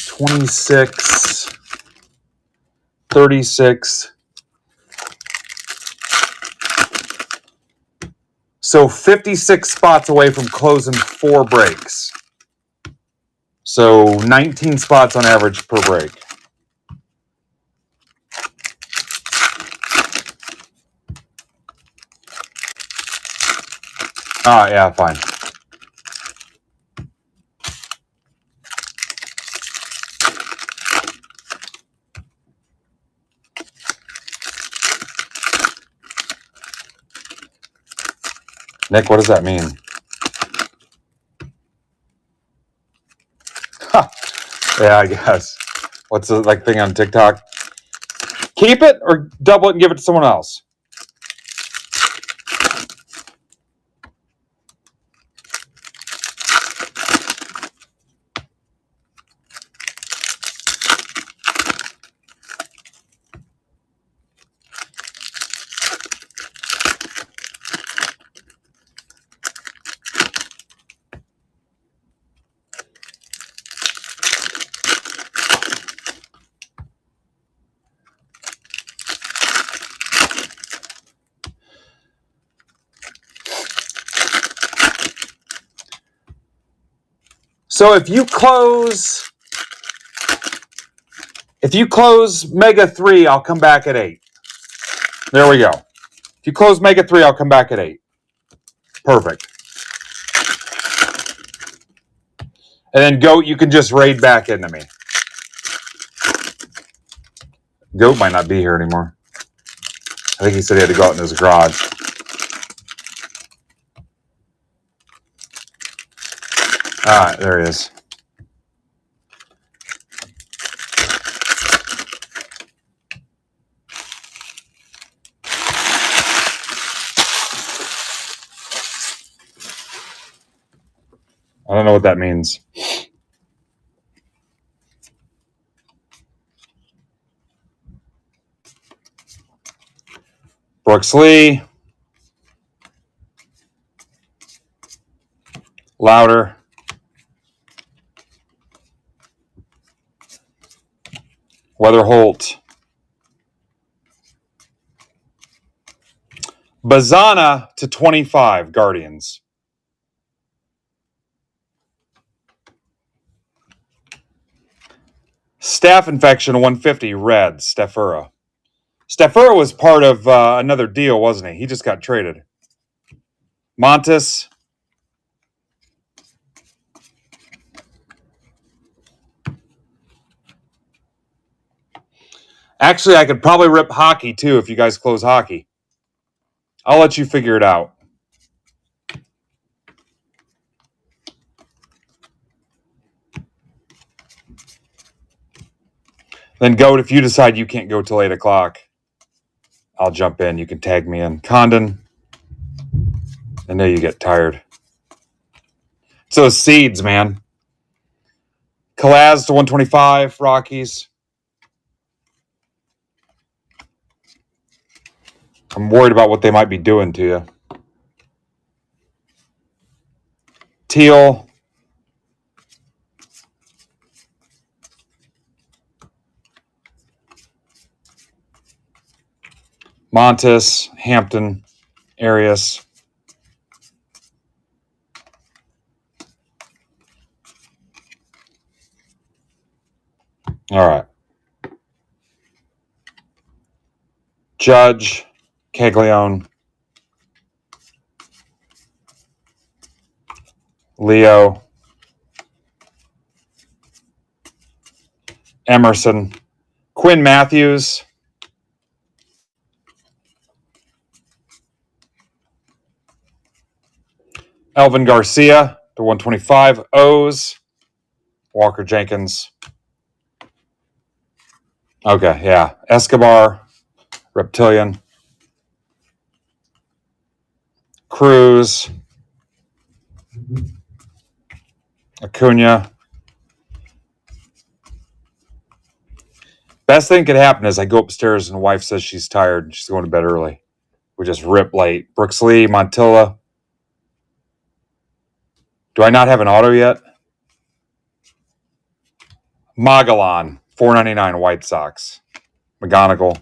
26, 36, So 56 spots away from closing 4 breaks. So 19 spots on average per break. Yeah, fine. Nick, what does that mean? Yeah, I guess. What's the thing on TikTok? Keep it or double it and give it to someone else. So if you close Mega 3, I'll come back at 8. There we go. If you close Mega 3, I'll come back at 8. Perfect. And then Goat, you can just raid back into me. Goat might not be here anymore. I think he said he had to go out in his garage. All right, there he is. I don't know what that means. Brooks Lee. Louder. Weather Holt. Bazana to 25, Guardians. Staph infection 150, Reds, Stafura. Stafura was part of another deal, wasn't he? He just got traded. Montes. Actually, I could probably rip hockey, too, if you guys close hockey. I'll let you figure it out. Then Goat, if you decide you can't go till 8 o'clock, I'll jump in. You can tag me in. Condon. I know you get tired. It's those seeds, man. Kalaz to 125, Rockies. I'm worried about what they might be doing to you. Teal. Montes, Hampton, Arias. All right. Judge, Caglione, Leo, Emerson, Quinn Matthews, Elvin Garcia to 125, O's, Walker Jenkins. Okay, yeah. Escobar, Reptilian, Cruz, Acuna. Best thing could happen is I go upstairs and the wife says she's tired. She's going to bed early. We just rip late. Brooks Lee, Montilla. Do I not have an auto yet? Magellan, $4.99 White Sox. McGonigal.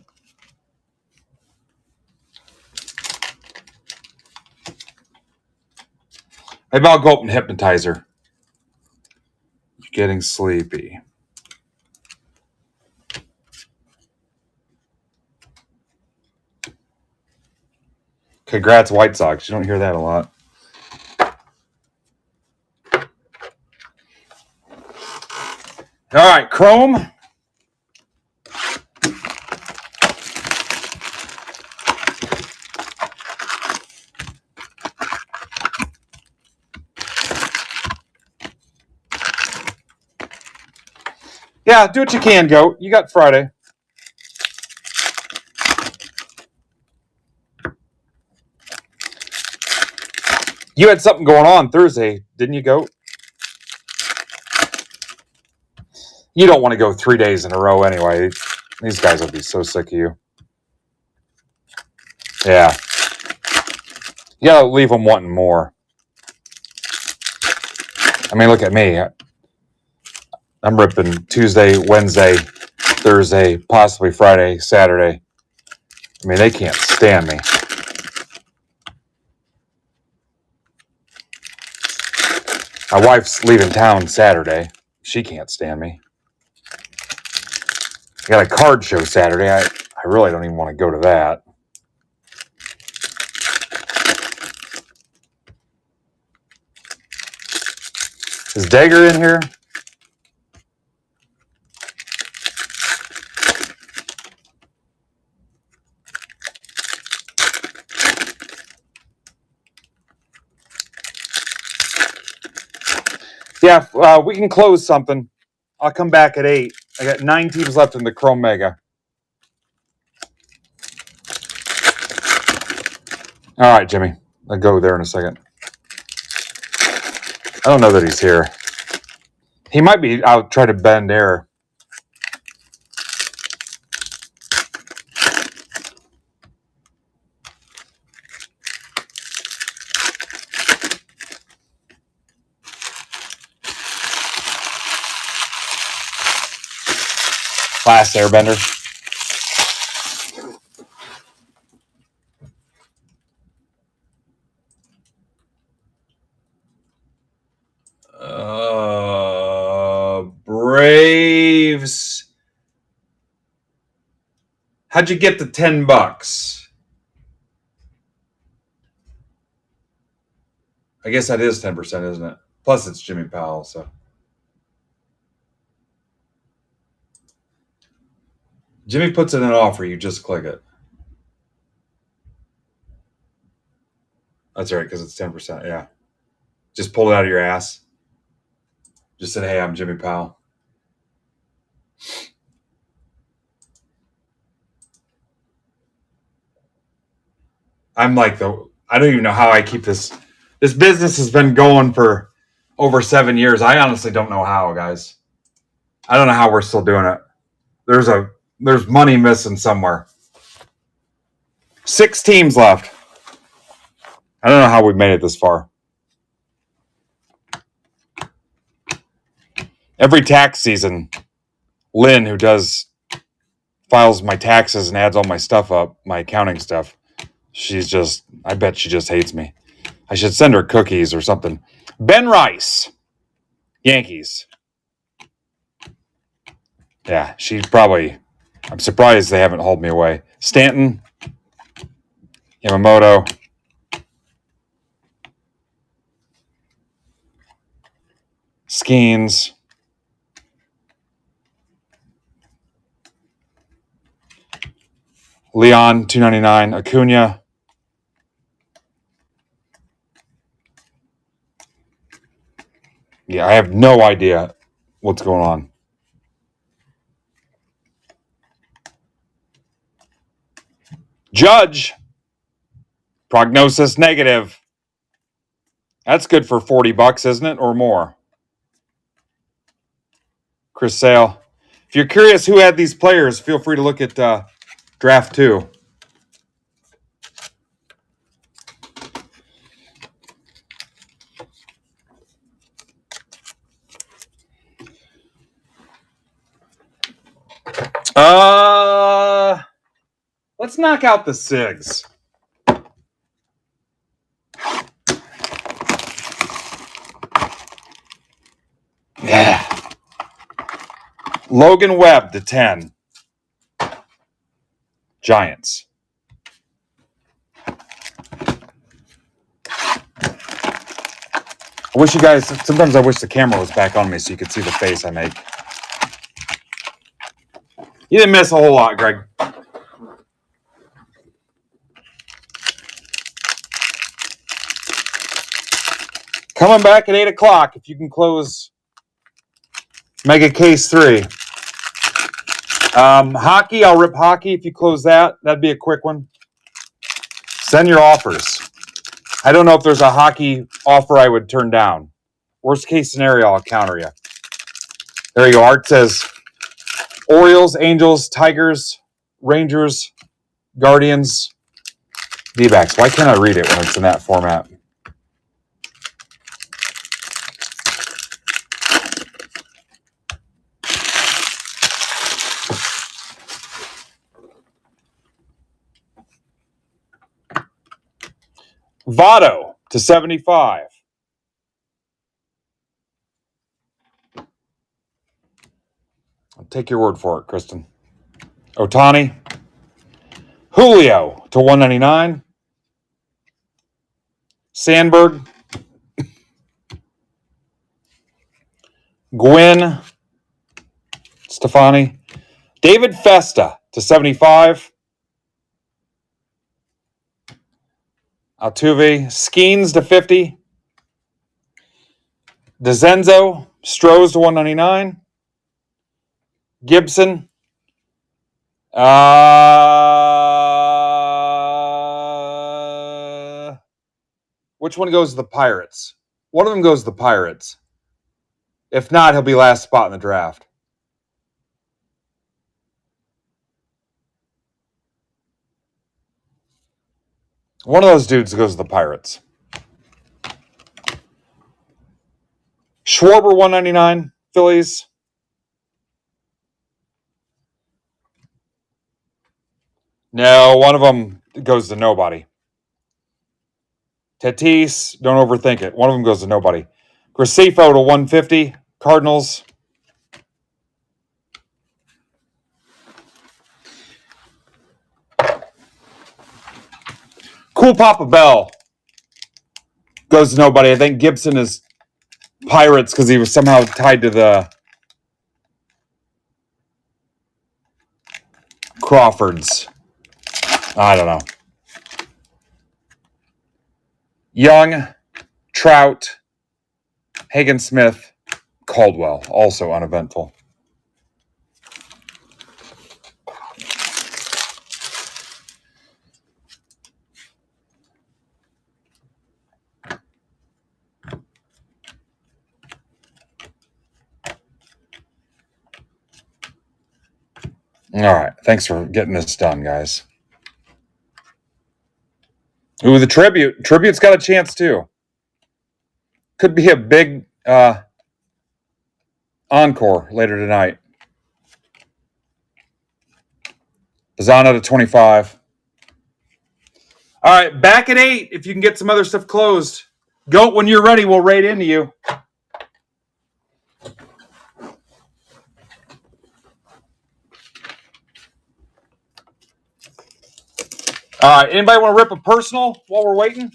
Maybe I'll go up and hypnotize her. You're getting sleepy. Congrats, White Sox. You don't hear that a lot. All right, Chrome. Yeah, do what you can, Goat. You got Friday. You had something going on Thursday, didn't you, Goat? You don't want to go 3 days in a row anyway. These guys will be so sick of you. Yeah. You got to leave them wanting more. I mean, look at me. I'm ripping Tuesday, Wednesday, Thursday, possibly Friday, Saturday. I mean, they can't stand me. My wife's leaving town Saturday. She can't stand me. I got a card show Saturday. I really don't even want to go to that. Is Dagger in here? Yeah, we can close something. I'll come back at 8. I got 9 teams left in the Chrome Mega. All right, Jimmy. I'll go there in a second. I don't know that he's here. He might be out trying to bend air. Last airbender. Braves. How'd you get the $10? I guess that is 10%, isn't it? Plus it's Jimmy Powell, so. Jimmy puts in an offer, you just click it. That's right, because it's 10%, yeah. Just pull it out of your ass. Just said, hey, I'm Jimmy Powell. I'm like I don't even know how I keep this. This business has been going for over 7 years. I honestly don't know how, guys. I don't know how we're still doing it. There's money missing somewhere. 6 teams left. I don't know how we made it this far. Every tax season, Lynn, who files my taxes and adds all my stuff up, my accounting stuff, I bet she just hates me. I should send her cookies or something. Ben Rice, Yankees. Yeah, I'm surprised they haven't hauled me away. Stanton, Yamamoto. Skeens. Leon, $2.99. Acuna. Yeah, I have no idea what's going on. Judge. Prognosis negative. That's good for $40, isn't it? Or more. Chris Sale. If you're curious who had these players, feel free to look at Draft 2. Let's knock out the SIGs. Yeah. Logan Webb to 10. Giants. I wish you guys, sometimes I wish the camera was back on me so you could see the face I make. You didn't miss a whole lot, Greg. Coming back at 8 o'clock if you can close Mega Case 3. Hockey, I'll rip hockey if you close that. That'd be a quick one. Send your offers. I don't know if there's a hockey offer I would turn down. Worst case scenario, I'll counter you. There you go. Art says Orioles, Angels, Tigers, Rangers, Guardians, D-backs. Why can't I read it when it's in that format? Votto to 75. I'll take your word for it, Kristen. Ohtani. Julio to 199. Sandberg. Gwynn. Stefani. David Festa to 75. Altuve. Skeens to 50. DeZenzo. Strohs to 199. Gibson. Which one goes to the Pirates? One of them goes to the Pirates. If not, he'll be last spot in the draft. One of those dudes goes to the Pirates. Schwarber, 199. Phillies. No, one of them goes to nobody. Tatis, don't overthink it. One of them goes to nobody. Gracefo to 150. Cardinals. Cool Papa Bell goes to nobody. I think Gibson is Pirates because he was somehow tied to the Crawfords. I don't know. Young, Trout, Hagen Smith, Caldwell, also uneventful. All right. Thanks for getting this done, guys. Ooh, the tribute. Tribute's got a chance, too. Could be a big encore later tonight. Bazana to 25. All right, back at 8 if you can get some other stuff closed. Goat, when you're ready, we'll raid into you. All right, anybody want to rip a personal while we're waiting?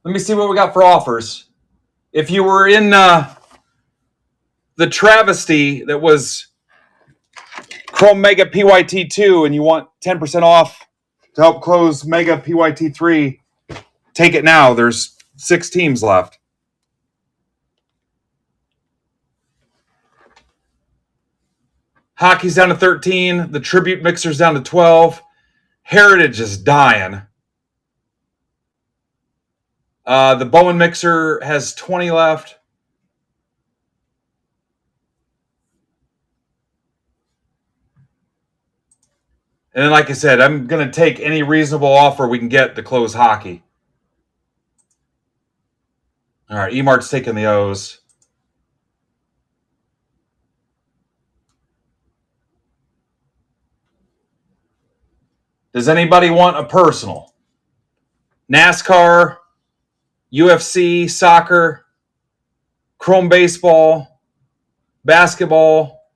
Let me see what we got for offers. If you were in the travesty that was Chrome Mega PYT2 and you want 10% off to help close Mega PYT3, take it now. There's 6 teams left. Hockey's down to 13. The Tribute Mixer's down to 12. Heritage is dying. The Bowman Mixer has 20 left. And then, like I said, I'm going to take any reasonable offer we can get to close hockey. All right, E-Mart's taking the O's. Does anybody want a personal? NASCAR, UFC, soccer, Chrome baseball, basketball.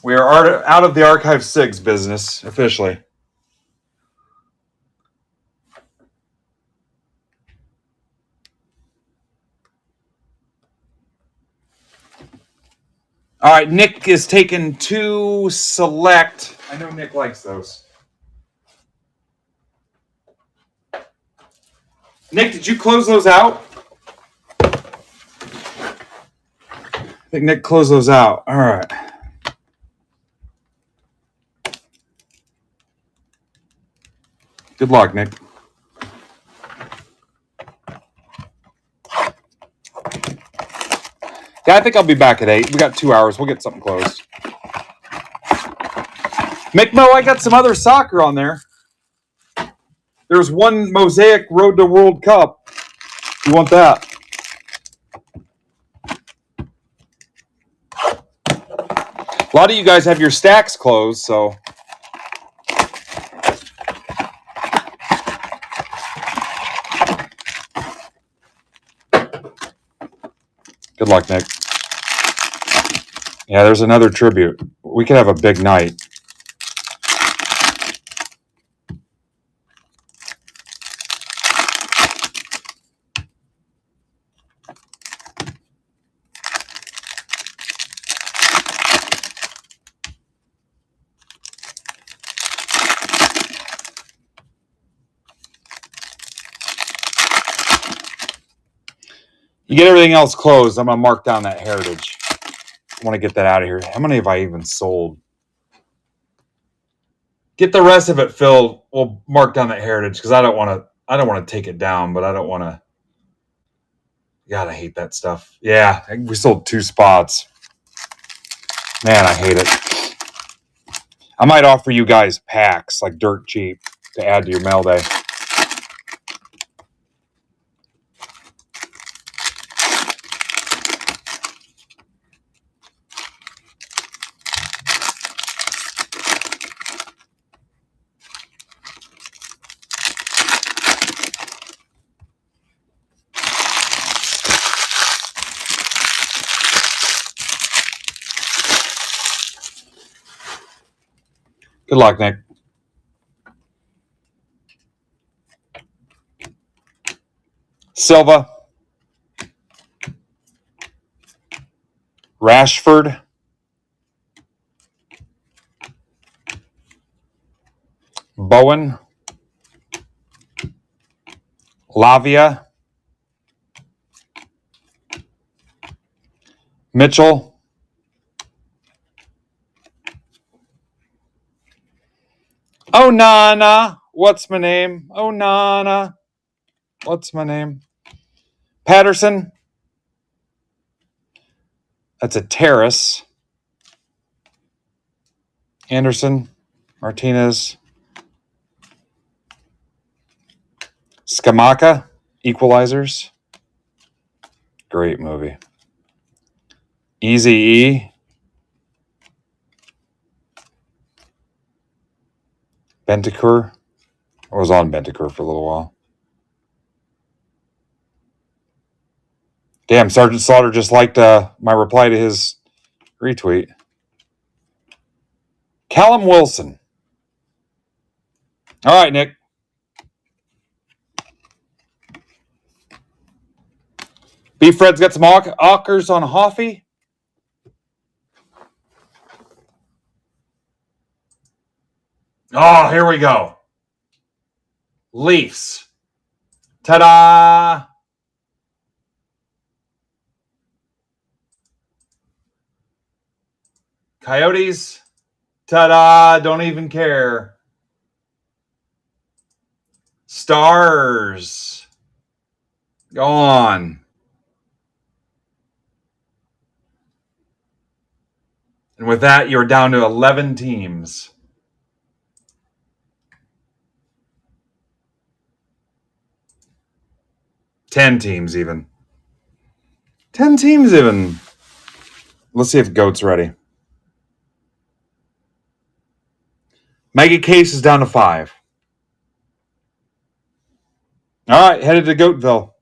We are out of the Archive 6 business, officially. All right, Nick is taking 2 select. I know Nick likes those. Nick, did you close those out? I think Nick closed those out. All right. Good luck, Nick. Yeah, I think I'll be back at 8. We got 2 hours. We'll get something closed. Mick-Mo, I got some other soccer on there. There's one Mosaic Road to World Cup. You want that? A lot of you guys have your stacks closed, so. Good luck, Nick. Yeah, there's another tribute. We could have a big night. You get everything else closed, I'm going to mark down that Heritage. I want to get that out of here. How many have I even sold? Get the rest of it filled. We'll mark down that Heritage because I don't want to take it down, but I don't want to. God, I hate that stuff. Yeah, we sold 2 spots. Man, I hate it. I might offer you guys packs, like dirt cheap, to add to your mail day. Good luck, Nick. Silva. Rashford. Bowen. Lavia. Mitchell. Oh, Nana. What's my name? Oh, Nana. What's my name? Patterson. That's a Terrace. Anderson. Martinez. Skamaka. Equalizers. Great movie. Easy E. Bentancur. I was on Bentancur for a little while. Damn, Sergeant Slaughter just liked my reply to his retweet. Callum Wilson. All right, Nick. Beef Fred's got some Ockers on Hoffy. Oh, here we go. Leafs. Ta-da! Coyotes. Ta-da! Don't even care. Stars. Gone. And with that, you're down to 11 teams. Ten teams even. 10 teams even. Let's see if Goat's ready. Mega Case is down to 5. All right, headed to Goatville.